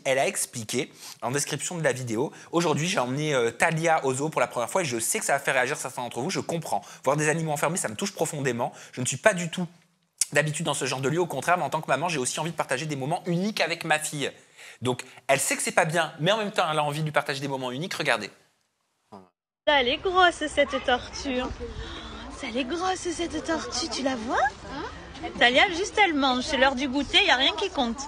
elle a expliqué, en description de la vidéo, aujourd'hui, j'ai emmené Talia au zoo pour la première fois et je sais que ça va faire réagir certains d'entre vous. Je comprends. Voir des animaux enfermés, ça me touche profondément. Je ne suis pas du tout d'habitude dans ce genre de lieu. Au contraire, mais en tant que maman, j'ai aussi envie de partager des moments uniques avec ma fille. Donc, elle sait que c'est pas bien, mais en même temps, elle a envie de lui partager des moments uniques. Regardez. Elle est grosse, cette tortue. Elle est grosse, cette tortue, tu la vois? Talia, juste elle mange. C'est l'heure du goûter, il n'y a rien qui compte.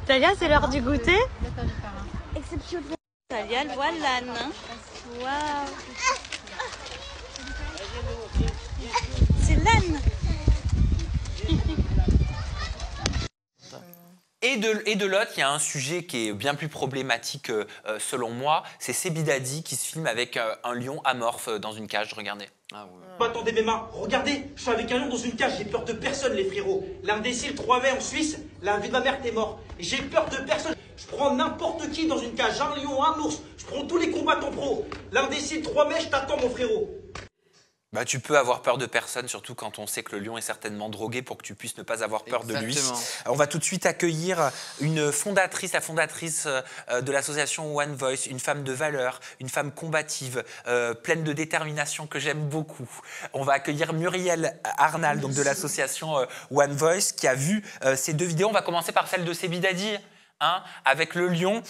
Talia, c'est l'heure du goûter. Talia, elle voit l'âne. Waouh. C'est l'âne. Et de l'autre, il y a un sujet qui est bien plus problématique selon moi, c'est Sebi Daddy qui se filme avec un lion amorphe dans une cage. Regardez. Ah ouais. Attendez mes mains, regardez, je suis avec un lion dans une cage, j'ai peur de personne les frérots. L'indécile 3 mai en Suisse, la vie de ma mère t'es mort. Et j'ai peur de personne, je prends n'importe qui dans une cage, un lion, un ours, je prends tous les combattants pro. L'indécile 3 mai, je t'attends mon frérot. Bah, tu peux avoir peur de personne, surtout quand on sait que le lion est certainement drogué, pour que tu puisses ne pas avoir peur de lui. On va tout de suite accueillir une fondatrice, la fondatrice de l'association One Voice, une femme de valeur, une femme combative, pleine de détermination que j'aime beaucoup. On va accueillir Muriel Arnal, donc de l'association One Voice, qui a vu ces 2 vidéos. On va commencer par celle de Sebi Daddy. Avec le lion,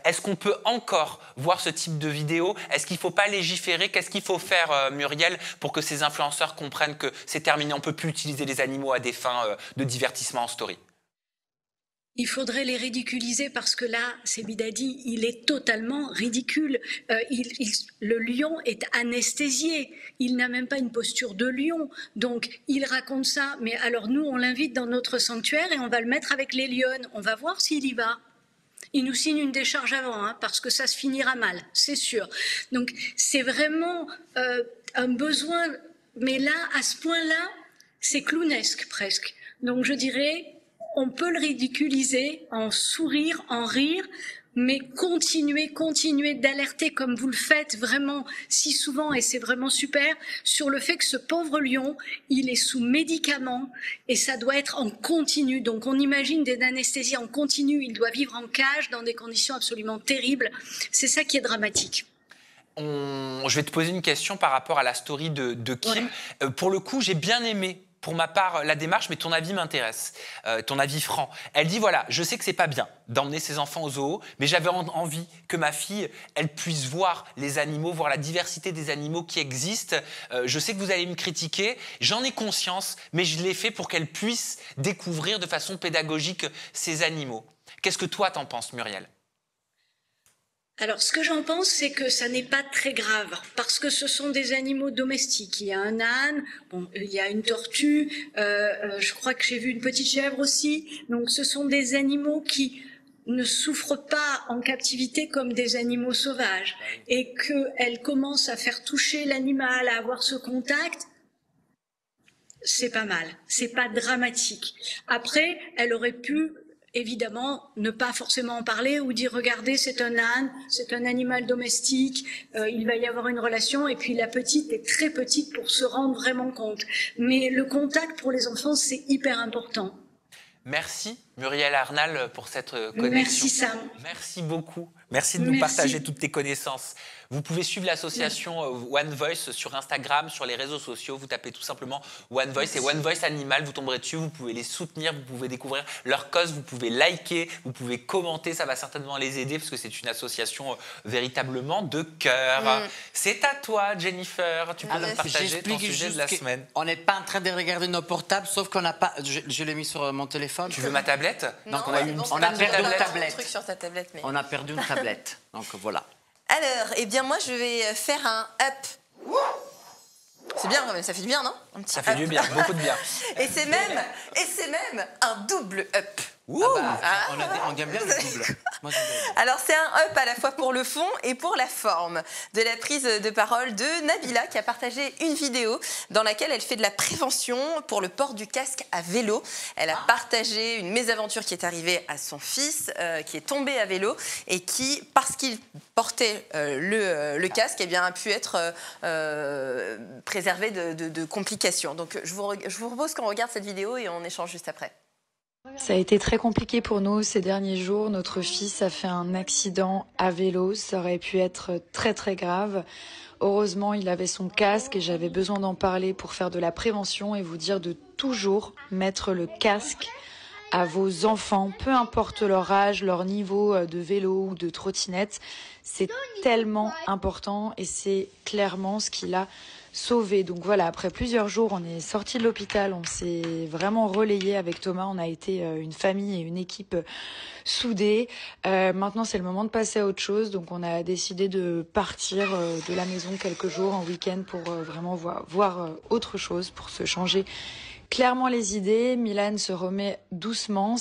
est-ce qu'on peut encore voir ce type de vidéo? Est-ce qu'il ne faut pas légiférer? Qu'est-ce qu'il faut faire, Muriel, pour que ces influenceurs comprennent que c'est terminé, on ne peut plus utiliser les animaux à des fins de divertissement en story? Il faudrait les ridiculiser parce que là, Sebi Daddy, il est totalement ridicule. Le lion est anesthésié. Il n'a même pas une posture de lion. Donc, il raconte ça. Mais alors, nous, on l'invite dans notre sanctuaire et on va le mettre avec les lionnes. On va voir s'il y va. Il nous signe une décharge avant, parce que ça se finira mal, c'est sûr. Donc, c'est vraiment un besoin. Mais là, à ce point-là, c'est clownesque presque. Donc, je dirais... On peut le ridiculiser, en sourire, en rire, mais continuer d'alerter comme vous le faites vraiment si souvent, et c'est vraiment super, sur le fait que ce pauvre lion, il est sous médicaments et ça doit être en continu. Donc on imagine des anesthésies en continu, il doit vivre en cage dans des conditions absolument terribles. C'est ça qui est dramatique. Je vais te poser une question par rapport à la story de Kim. Ouais. Pour le coup, j'ai bien aimé. Pour ma part, la démarche, mais ton avis m'intéresse, ton avis franc. Elle dit, voilà, je sais que c'est pas bien d'emmener ses enfants au zoo, mais j'avais envie que ma fille, elle puisse voir les animaux, voir la diversité des animaux qui existent. Je sais que vous allez me critiquer, j'en ai conscience, mais je l'ai fait pour qu'elle puisse découvrir de façon pédagogique ces animaux. Qu'est-ce que toi t'en penses, Muriel ? Alors, ce que j'en pense, c'est que ça n'est pas très grave, parce que ce sont des animaux domestiques. Il y a un âne, bon, il y a une tortue, je crois que j'ai vu une petite chèvre aussi. Donc, ce sont des animaux qui ne souffrent pas en captivité comme des animaux sauvages. Et qu'elles commencent à faire toucher l'animal, à avoir ce contact, c'est pas mal, c'est pas dramatique. Après, elle aurait pu... évidemment, ne pas forcément en parler ou dire, regardez, c'est un âne, c'est un animal domestique, il va y avoir une relation, et puis la petite est très petite pour se rendre vraiment compte. Mais le contact pour les enfants, c'est hyper important. Merci Muriel Arnal pour cette connexion. Merci Sam. Merci beaucoup. Merci de nous partager toutes tes connaissances. Vous pouvez suivre l'association One Voice sur Instagram, sur les réseaux sociaux. Vous tapez tout simplement One Voice et One Voice Animal. Vous tomberez dessus, vous pouvez les soutenir, vous pouvez découvrir leur cause, vous pouvez liker, vous pouvez commenter. Ça va certainement les aider parce que c'est une association véritablement de cœur. C'est à toi, Jennifer. Tu peux nous partager ton sujet de la semaine. On n'est pas en train de regarder nos portables, sauf qu'on n'a pas... Je l'ai mis sur mon téléphone. Tu veux ma tablette? Non, on a perdu une tablette. Truc sur ta tablette, mais... On a perdu une tablette. Donc voilà. Alors, eh bien moi je vais faire un up. C'est bien quand même, ça fait du bien, non? Ça fait du bien, beaucoup de bien. Et c'est même un double up. On aime bien le double. Moi, alors c'est un up à la fois pour le fond et pour la forme de la prise de parole de Nabila qui a partagé une vidéo dans laquelle elle fait de la prévention pour le port du casque à vélo. Elle a partagé une mésaventure qui est arrivée à son fils qui est tombé à vélo et qui, parce qu'il portait le casque, eh bien, a pu être préservé de complications. Donc je vous propose qu'on regarde cette vidéo et on échange juste après. Ça a été très compliqué pour nous ces derniers jours. Notre fils a fait un accident à vélo. Ça aurait pu être très très grave. Heureusement, il avait son casque et j'avais besoin d'en parler pour faire de la prévention et vous dire de toujours mettre le casque à vos enfants, peu importe leur âge, leur niveau de vélo ou de trottinette. C'est tellement important et c'est clairement ce qui l'a sauvé. Donc voilà, après plusieurs jours, on est sorti de l'hôpital, on s'est vraiment relayé avec Thomas, on a été une famille et une équipe soudée. Maintenant, c'est le moment de passer à autre chose, donc on a décidé de partir de la maison quelques jours en week-end pour vraiment voir autre chose, pour se changer clairement les idées. Milan se remet doucement.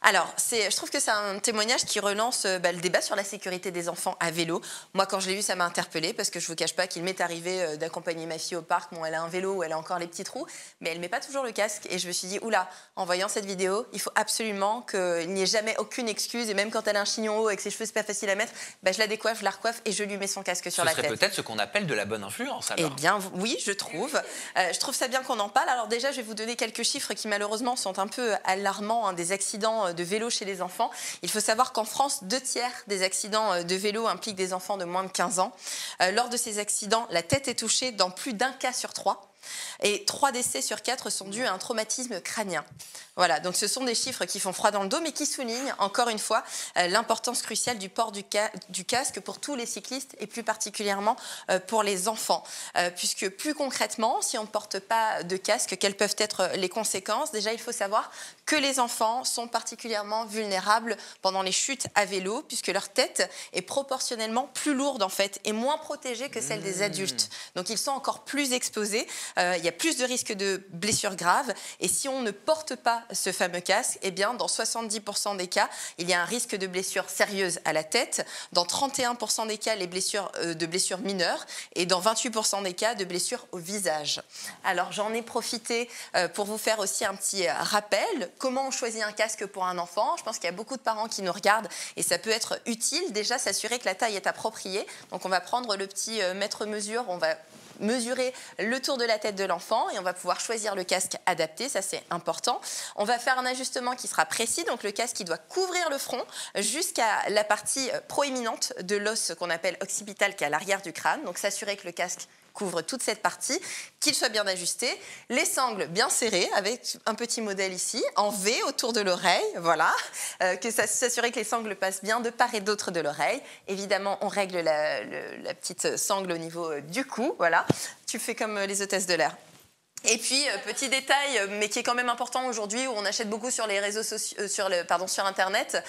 Alors, je trouve que c'est un témoignage qui relance le débat sur la sécurité des enfants à vélo. Moi, quand je l'ai vu, ça m'a interpellée parce que je ne vous cache pas qu'il m'est arrivé d'accompagner ma fille au parc. Bon, elle a un vélo où elle a encore les petits trous, mais elle ne met pas toujours le casque. Et je me suis dit, oula, en voyant cette vidéo, il faut absolument qu'il n'y ait jamais aucune excuse. Et même quand elle a un chignon haut et que ses cheveux, c'est pas facile à mettre, je la décoiffe, je la recoiffe et je lui mets son casque sur la tête. Ce serait peut-être ce qu'on appelle de la bonne influence, alors. Eh bien, oui, je trouve. Je trouve ça bien qu'on en parle. Alors déjà, je vais vous donner quelques chiffres qui, malheureusement, sont un peu alarmants, des accidents de vélo chez les enfants. Il faut savoir qu'en France, 2/3 des accidents de vélo impliquent des enfants de moins de 15 ans. Lors de ces accidents, la tête est touchée dans plus d'un cas sur 3. Et 3 décès sur 4 sont dus à un traumatisme crânien. Voilà, donc ce sont des chiffres qui font froid dans le dos, mais qui soulignent, encore une fois, l'importance cruciale du port du casque pour tous les cyclistes et plus particulièrement pour les enfants. Puisque plus concrètement, si on ne porte pas de casque, quelles peuvent être les conséquences? Déjà, il faut savoir que les enfants sont particulièrement vulnérables pendant les chutes à vélo, puisque leur tête est proportionnellement plus lourde en fait et moins protégée que celle des adultes. Donc ils sont encore plus exposés. Il y a plus de risques de blessures graves. Et si on ne porte pas ce fameux casque, eh bien, dans 70% des cas, il y a un risque de blessure sérieuse à la tête. Dans 31% des cas, de blessures mineures. Et dans 28% des cas, de blessures au visage. Alors, j'en ai profité pour vous faire aussi un petit rappel. Comment on choisit un casque pour un enfant? Je pense qu'il y a beaucoup de parents qui nous regardent et ça peut être utile. Déjà, s'assurer que la taille est appropriée. Donc, on va prendre le petit mètre-mesure. On va mesurer le tour de la tête de l'enfant et on va pouvoir choisir le casque adapté, ça c'est important. On va faire un ajustement qui sera précis, donc le casque qui doit couvrir le front jusqu'à la partie proéminente de l'os qu'on appelle occipital qui est à l'arrière du crâne, donc s'assurer que le casque couvre toute cette partie, qu'il soit bien ajusté, les sangles bien serrées avec un petit modèle ici, en V autour de l'oreille, voilà, que s'assurer que les sangles passent bien de part et d'autre de l'oreille. Évidemment, on règle la petite sangle au niveau du cou, voilà. Tu fais comme les hôtesses de l'air. Et puis, petit détail, mais qui est quand même important aujourd'hui, où on achète beaucoup sur les réseaux sociaux, sur Internet,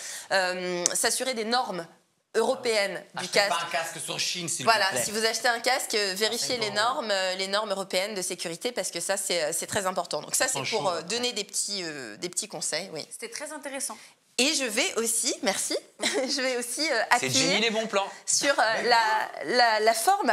s'assurer des normes européenne du casque. Pas un casque sur Chine, s'il voilà, vous plaît. si vous achetez un casque, vérifiez les normes européennes de sécurité parce que ça, c'est très important. Donc ça, c'est pour donner des petits conseils. Oui. C'était très intéressant. Et je vais aussi, merci, je vais aussi appuyer c'est Jenny les bons plans. Sur la forme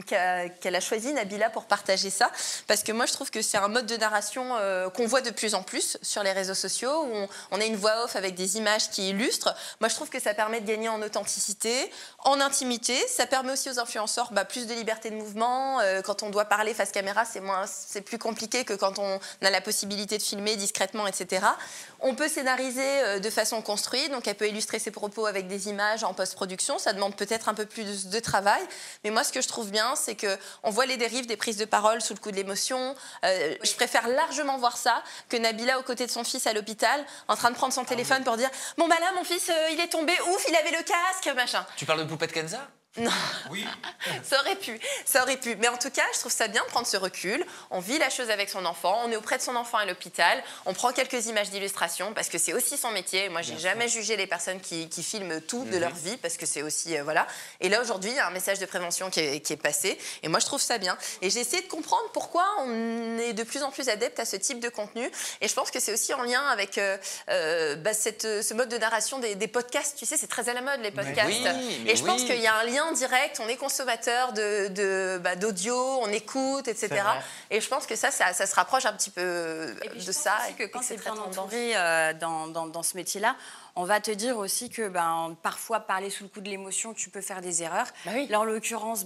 qu'elle a choisie, Nabila, pour partager ça. Parce que moi, je trouve que c'est un mode de narration qu'on voit de plus en plus sur les réseaux sociaux, où on a une voix off avec des images qui illustrent. Moi, je trouve que ça permet de gagner en authenticité, en intimité. Ça permet aussi aux influenceurs plus de liberté de mouvement. Quand on doit parler face caméra, c'est plus compliqué que quand on a la possibilité de filmer discrètement, etc. On peut scénariser de façon construite, donc elle peut illustrer ses propos avec des images en post-production. Ça demande peut-être un peu plus de travail, mais moi ce que je trouve bien, c'est qu'on voit les dérives des prises de parole sous le coup de l'émotion. Je préfère largement voir ça que Nabila aux côtés de son fils à l'hôpital, en train de prendre son téléphone pour dire « Bon bah là mon fils il est tombé, ouf, il avait le casque, machin ». Tu parles de Poupette Kenza ? Non. Oui. Ça aurait pu. Mais en tout cas, je trouve ça bien de prendre ce recul. On vit la chose avec son enfant, on est auprès de son enfant à l'hôpital, on prend quelques images d'illustration parce que c'est aussi son métier. Moi, j'ai jamais jugé les personnes qui filment tout de leur vie parce que c'est aussi voilà. Et là aujourd'hui, il y a un message de prévention qui est passé. Et moi, je trouve ça bien. Et j'ai essayé de comprendre pourquoi on est de plus en plus adepte à ce type de contenu. Et je pense que c'est aussi en lien avec ce mode de narration des podcasts. Tu sais, c'est très à la mode les podcasts. Et je pense qu'il y a un lien direct, on est consommateur d'audio, on écoute, etc. Et je pense que ça se rapproche un petit peu de ça. Et que quand c'est bien entendu dans ce métier-là, on va te dire aussi que parfois, parler sous le coup de l'émotion, tu peux faire des erreurs. Là, en l'occurrence,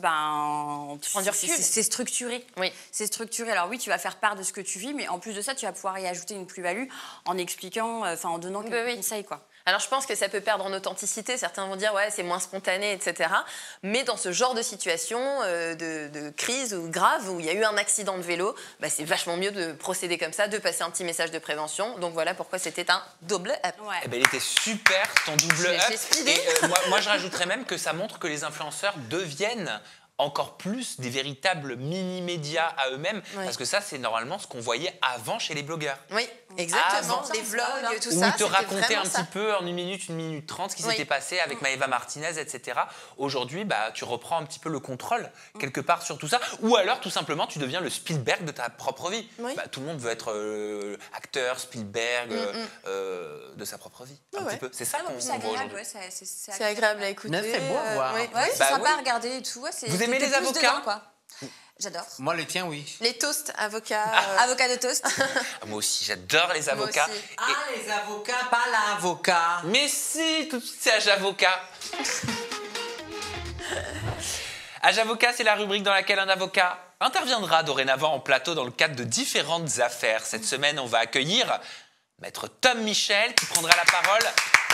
c'est structuré. Oui. C'est structuré. Alors oui, tu vas faire part de ce que tu vis, mais en plus de ça, tu vas pouvoir y ajouter une plus-value en expliquant, en donnant quelques conseils, quoi. Alors, je pense que ça peut perdre en authenticité. Certains vont dire, ouais, c'est moins spontané, etc. Mais dans ce genre de situation, de crise ou grave, où il y a eu un accident de vélo, c'est vachement mieux de procéder comme ça, de passer un petit message de prévention. Donc, voilà pourquoi c'était un double up. Eh ben, il était super, ton double up. J'ai speedé. Et moi, je rajouterais même que ça montre que les influenceurs deviennent encore plus des véritables mini-médias à eux-mêmes, parce que ça, c'est normalement ce qu'on voyait avant chez les blogueurs. Oui, exactement. Les vlogs, tout ça. Où ils te racontaient un petit peu en 1 minute 30 ce qui s'était passé avec Maëva Martinez, etc. Aujourd'hui, tu reprends un petit peu le contrôle quelque part sur tout ça, ou alors tout simplement tu deviens le Spielberg de ta propre vie. Tout le monde veut être acteur, Spielberg de sa propre vie. Un petit peu. C'est ça qu'on voit aujourd'hui. C'est agréable à écouter. C'est beau à voir. C'est sympa à regarder et tout. Vous aimez les avocats? J'adore. Moi, le tien, oui. Les toasts, avocats. Avocat de toast. Moi aussi, j'adore les avocats. Moi aussi. Ah, les avocats, pas l'avocat. Mais si, tout c'est Age Avocat. Age Avocat, c'est la rubrique dans laquelle un avocat interviendra dorénavant en plateau dans le cadre de différentes affaires. Cette semaine, on va accueillir Maître Tom Michel qui prendra la parole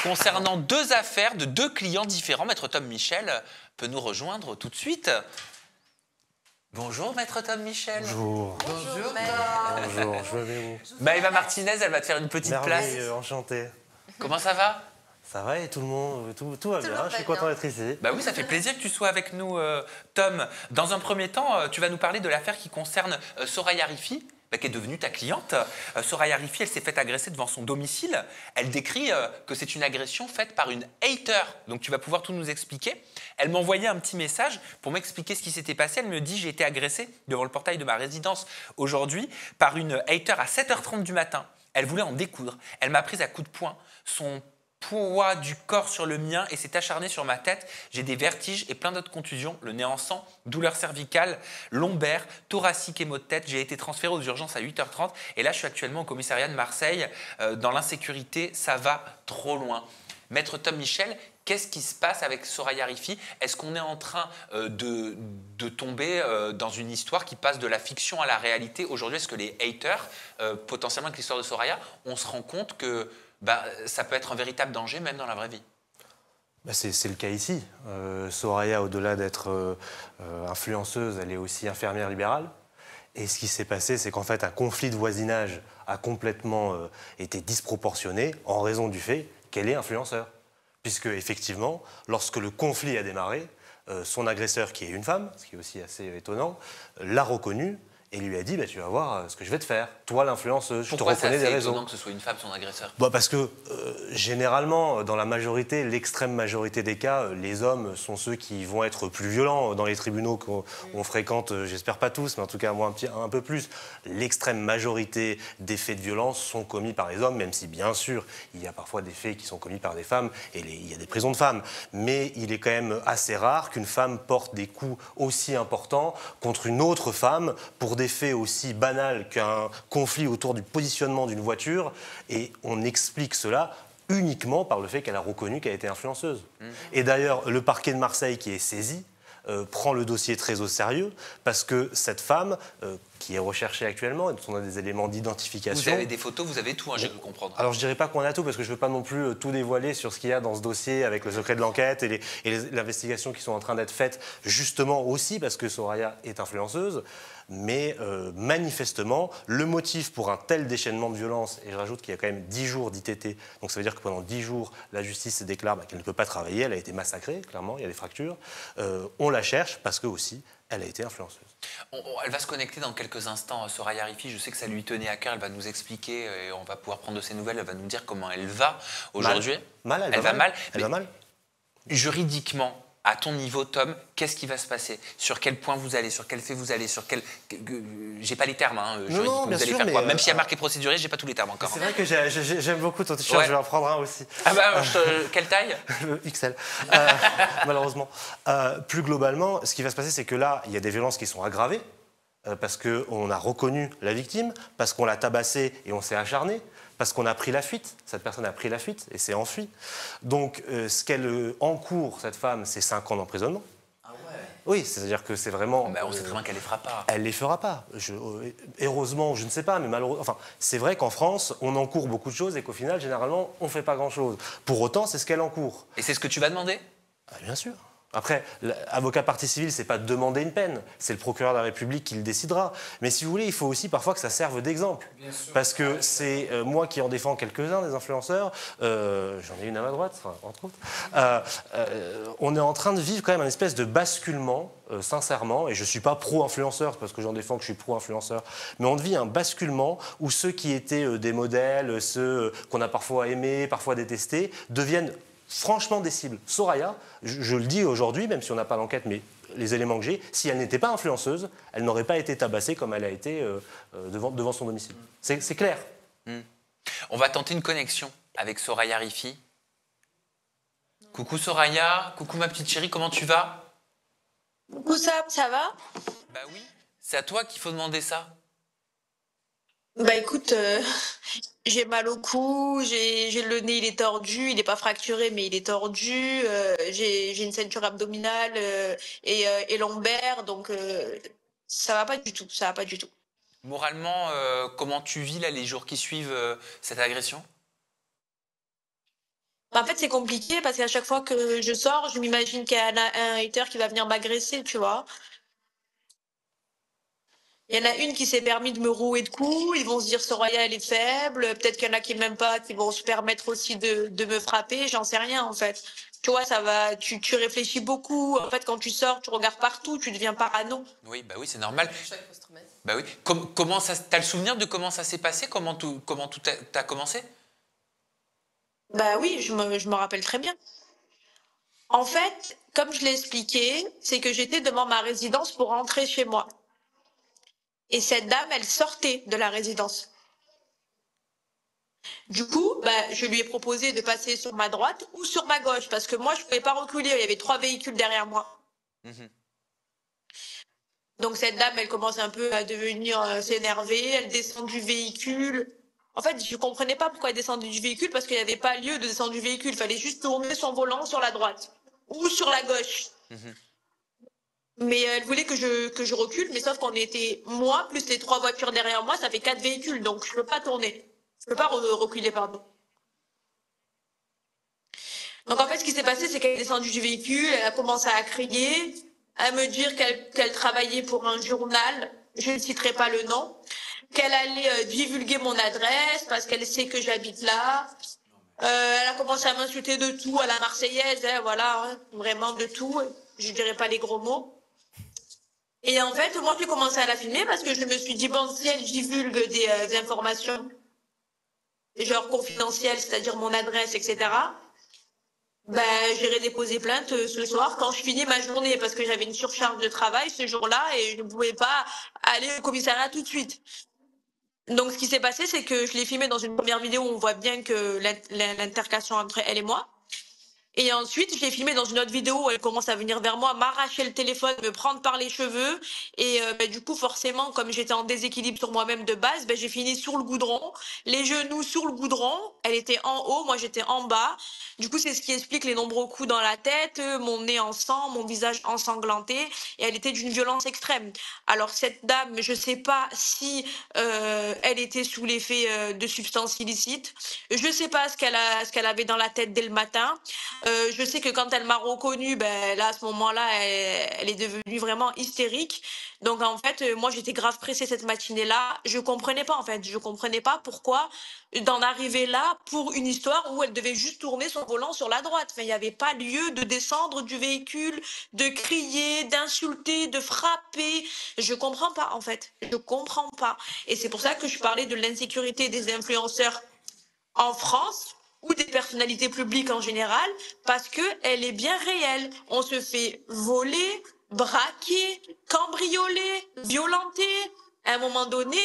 concernant 2 affaires de 2 clients différents. Maître Tom Michel peut nous rejoindre tout de suite. Bonjour, Maître Tom Michel. Bonjour. Bonjour, Bonjour, je vais où? Maëva Martinez, elle va te faire une petite place. Enchanté. Comment ça va? Ça va et tout le monde, tout va bien, je suis content d'être ici. Bah oui, ça fait plaisir que tu sois avec nous, Tom. Dans un premier temps, tu vas nous parler de l'affaire qui concerne Soraya Rifi, qui est devenue ta cliente. Soraya Rifi, elle s'est fait agresser devant son domicile. Elle décrit que c'est une agression faite par une hater. Donc tu vas pouvoir tout nous expliquer. Elle m'a envoyé un petit message pour m'expliquer ce qui s'était passé. Elle me dit « J'ai été agressée devant le portail de ma résidence aujourd'hui par une hater à 7h30 du matin. Elle voulait en découdre. Elle m'a prise à coups de poing. Son poids du corps sur le mien et s'est acharné sur ma tête. J'ai des vertiges et plein d'autres contusions, le nez en sang, douleurs cervicales, lombaires, thoraciques et maux de tête. J'ai été transféré aux urgences à 8h30 et là je suis actuellement au commissariat de Marseille. Dans l'insécurité, ça va trop loin. Maître Tom Michel, qu'est-ce qui se passe avec Soraya Rifi? Est-ce qu'on est en train de tomber dans une histoire qui passe de la fiction à la réalité? Aujourd'hui, est-ce que les haters, potentiellement avec l'histoire de Soraya, on se rend compte que ça peut être un véritable danger même dans la vraie vie? C'est le cas ici. Soraya, au-delà d'être influenceuse, elle est aussi infirmière libérale. Et ce qui s'est passé, c'est qu'en fait, un conflit de voisinage a complètement été disproportionné en raison du fait qu'elle est influenceur. Puisque, effectivement, lorsque le conflit a démarré, son agresseur, qui est une femme, ce qui est aussi assez étonnant, l'a reconnue et lui a dit tu vas voir ce que je vais te faire. Toi, l'influenceuse, je te reconnais des réseaux. Pourquoi c'est étonnant que ce soit une femme, son agresseur? Parce que, généralement, dans la majorité, l'extrême majorité des cas, les hommes sont ceux qui vont être plus violents dans les tribunaux qu'on fréquente, j'espère pas tous, mais en tout cas moi un peu plus. L'extrême majorité des faits de violence sont commis par les hommes, même si, bien sûr, il y a parfois des faits qui sont commis par des femmes, et il y a des prisons de femmes. Mais il est quand même assez rare qu'une femme porte des coups aussi importants contre une autre femme pour des faits aussi banals qu'un conflit autour du positionnement d'une voiture, et on explique cela uniquement par le fait qu'elle a reconnu qu'elle était influenceuse. Et d'ailleurs, le parquet de Marseille qui est saisi prend le dossier très au sérieux parce que cette femme, qui est recherché actuellement et dont on a des éléments d'identification. Vous avez des photos, vous avez tout, hein, j'ai cru comprendre. Alors je dirais pas qu'on a tout parce que je veux pas non plus tout dévoiler sur ce qu'il y a dans ce dossier avec le secret de l'enquête et l'investigation qui sont en train d'être faites justement aussi parce que Soraya est influenceuse. Mais manifestement, le motif pour un tel déchaînement de violence, et je rajoute qu'il y a quand même 10 jours d'ITT, donc ça veut dire que pendant 10 jours, la justice se déclare qu'elle ne peut pas travailler, elle a été massacrée, clairement, il y a des fractures. On la cherche parce que aussi, elle a été influenceuse. Elle va se connecter dans quelques instants, Soraya Rifi. Je sais que ça lui tenait à cœur. Elle va nous expliquer et on va pouvoir prendre de ses nouvelles. Elle va nous dire comment elle va aujourd'hui. Elle va mal. Elle va mal. Juridiquement, à ton niveau, Tom, qu'est-ce qui va se passer? Sur quel point vous allez? Sur quel fait vous allez? Sur quel... J'ai pas les termes, hein, juridiquement. Non, bien vous allez sûr, faire quoi? mais Même s'il y a marqué procéduré, j'ai pas tous les termes encore. C'est vrai que j'aime beaucoup ton t-shirt, je vais en prendre un aussi. Ah bah, quelle taille? XL, malheureusement. Plus globalement, ce qui va se passer, c'est que là, il y a des violences qui sont aggravées, parce qu'on a reconnu la victime, parce qu'on l'a tabassée et on s'est acharné, parce qu'on a pris la fuite, cette personne a pris la fuite et s'est enfuie. Donc ce qu'elle encourt, cette femme, c'est 5 ans d'emprisonnement. Ah ouais. Oui, c'est-à-dire que c'est vraiment... on sait très bien qu'elle les fera pas. Elle les fera pas. Heureusement, je ne sais pas, mais malheureusement... Enfin, c'est vrai qu'en France, on encourt beaucoup de choses et qu'au final, généralement, on ne fait pas grand-chose. Pour autant, c'est ce qu'elle encourt. Et c'est ce que tu vas demander? Bien sûr. Après, l'avocat partie civile, c'est pas de demander une peine, c'est le procureur de la République qui le décidera. Mais si vous voulez, il faut aussi parfois que ça serve d'exemple. Parce que c'est moi qui en défends quelques-uns des influenceurs, j'en ai une à ma droite, entre autres. On est en train de vivre quand même un espèce de basculement, sincèrement, et je suis pas pro-influenceur, parce que j'en défends que je suis pro-influenceur, mais on vit un basculement où ceux qui étaient des modèles, ceux qu'on a parfois aimés, parfois détestés, deviennent franchement des cibles. Soraya, je le dis aujourd'hui, même si on n'a pas l'enquête, mais les éléments que j'ai, si elle n'était pas influenceuse, elle n'aurait pas été tabassée comme elle a été devant son domicile. C'est clair. On va tenter une connexion avec Soraya Rifi. Coucou Soraya, coucou ma petite chérie, comment tu vas? Coucou Sam, ça va? Bah oui, c'est à toi qu'il faut demander ça. Bah écoute, j'ai mal au cou, j'ai le nez, il est tordu, il n'est pas fracturé, mais il est tordu, j'ai une ceinture abdominale et lombaire, donc ça va pas du tout, ça va pas du tout. Moralement, comment tu vis là, les jours qui suivent cette agression? Bah, en fait, c'est compliqué parce qu'à chaque fois que je sors, je m'imagine qu'il y a un hater qui va venir m'agresser, tu vois. Il y en a une qui s'est permis de me rouer de coups, ils vont se dire Soraya elle est faible, peut-être qu'il y en a qui m'aiment pas, qui vont se permettre aussi de me frapper, j'en sais rien en fait. Tu vois, ça va, tu réfléchis beaucoup, en fait quand tu sors, tu regardes partout, tu deviens parano. Oui, bah oui, c'est normal. Bah oui. Comment ça, t'as le souvenir de comment ça s'est passé? Comment tout a commencé? Bah oui, je me rappelle très bien. En fait, comme je l'ai expliqué, c'est que j'étais devant ma résidence pour rentrer chez moi. Et cette dame, elle sortait de la résidence. Du coup, je lui ai proposé de passer sur ma droite ou sur ma gauche, parce que moi, je ne pouvais pas reculer, il y avait 3 véhicules derrière moi. Donc cette dame, elle commence un peu à devenir s'énerver, elle descend du véhicule. En fait, je ne comprenais pas pourquoi elle descendait du véhicule, parce qu'il n'y avait pas lieu de descendre du véhicule, il fallait juste tourner son volant sur la droite ou sur la gauche. Mais elle voulait que je recule, mais sauf qu'on était moi, plus les 3 voitures derrière moi, ça fait 4 véhicules, donc je ne peux pas tourner. Je ne peux pas reculer, pardon. Donc en fait, ce qui s'est passé, c'est qu'elle est descendue du véhicule, elle a commencé à crier, à me dire qu'elle travaillait pour un journal, je ne citerai pas le nom, qu'elle allait divulguer mon adresse parce qu'elle sait que j'habite là. Elle a commencé à m'insulter de tout, à la Marseillaise, hein, voilà, hein, vraiment de tout, je ne dirais pas les gros mots. Et en fait, moi, j'ai commencé à la filmer parce que je me suis dit, bon, si elle divulgue des informations, genre confidentielles, c'est-à-dire mon adresse, etc., j'irai déposer plainte ce soir quand je finis ma journée parce que j'avais une surcharge de travail ce jour-là et je ne pouvais pas aller au commissariat tout de suite. Donc, ce qui s'est passé, c'est que je l'ai filmé dans une première vidéo où on voit bien que l'intercation entre elle et moi. Et ensuite, je l'ai filmé dans une autre vidéo où elle commence à venir vers moi, m'arracher le téléphone, me prendre par les cheveux. Et du coup, forcément, comme j'étais en déséquilibre sur moi-même de base, j'ai fini sur le goudron, les genoux sur le goudron. Elle était en haut, moi j'étais en bas. Du coup, c'est ce qui explique les nombreux coups dans la tête, mon nez en sang, mon visage ensanglanté. Et elle était d'une violence extrême. Alors cette dame, je sais pas si elle était sous l'effet de substances illicites. Je sais pas ce qu'elle avait dans la tête dès le matin. Je sais que quand elle m'a reconnue, là, à ce moment-là, elle est devenue vraiment hystérique. Donc, en fait, moi, j'étais grave pressée cette matinée-là. Je comprenais pas, en fait. Je comprenais pas pourquoi d'en arriver là pour une histoire où elle devait juste tourner son volant sur la droite. Enfin, il n'y avait pas lieu de descendre du véhicule, de crier, d'insulter, de frapper. Je comprends pas, en fait. Je comprends pas. Et c'est pour ça que je parlais de l'insécurité des influenceurs en France ou des personnalités publiques en général, parce qu'elle est bien réelle. On se fait voler, braquer, cambrioler, violenter. À un moment donné,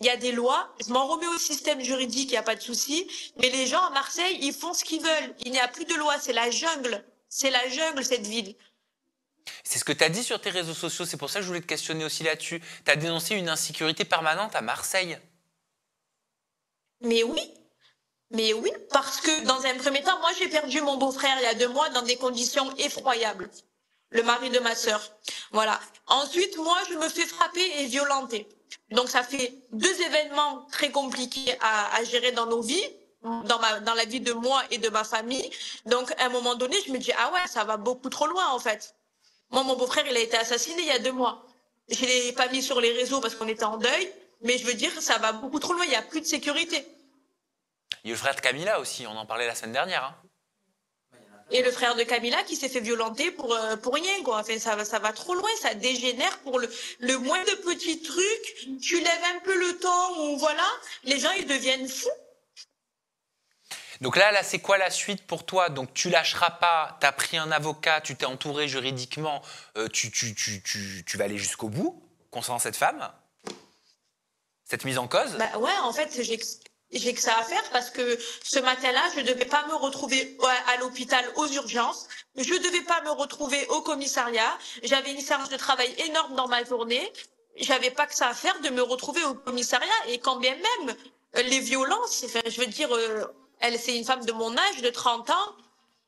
il y a des lois. Je m'en remets au système juridique, il n'y a pas de souci. Mais les gens à Marseille, ils font ce qu'ils veulent. Il n'y a plus de loi, c'est la jungle. C'est la jungle, cette ville. C'est ce que tu as dit sur tes réseaux sociaux, c'est pour ça que je voulais te questionner aussi là-dessus. Tu as dénoncé une insécurité permanente à Marseille. Mais oui. Mais oui, parce que dans un premier temps, moi j'ai perdu mon beau-frère il y a 2 mois dans des conditions effroyables. Le mari de ma sœur. Voilà. Ensuite, moi je me fais frapper et violenter. Donc ça fait 2 événements très compliqués à gérer dans nos vies, dans la vie de moi et de ma famille. Donc à un moment donné, je me dis, ah ouais, ça va beaucoup trop loin en fait. Moi, mon beau-frère, il a été assassiné il y a 2 mois. Je ne l'ai pas mis sur les réseaux parce qu'on était en deuil, mais je veux dire, ça va beaucoup trop loin, il n'y a plus de sécurité. Il y a le frère de Camilla aussi, on en parlait la semaine dernière. Hein. Et le frère de Camilla qui s'est fait violenter pour rien, quoi. Enfin, ça va trop loin, ça dégénère pour le moins de petits trucs. Tu lèves un peu le ton, ou voilà, les gens, ils deviennent fous. Donc là, c'est quoi la suite pour toi? Donc tu lâcheras pas, tu as pris un avocat, tu t'es entouré juridiquement, tu vas aller jusqu'au bout concernant cette femme, cette mise en cause? Bah ouais, en fait, j'ai que ça à faire parce que ce matin-là, je ne devais pas me retrouver à l'hôpital aux urgences. Je ne devais pas me retrouver au commissariat. J'avais une charge de travail énorme dans ma journée. J'avais pas que ça à faire de me retrouver au commissariat. Et quand bien même, les violences, enfin, je veux dire, elle, c'est une femme de mon âge, de 30 ans.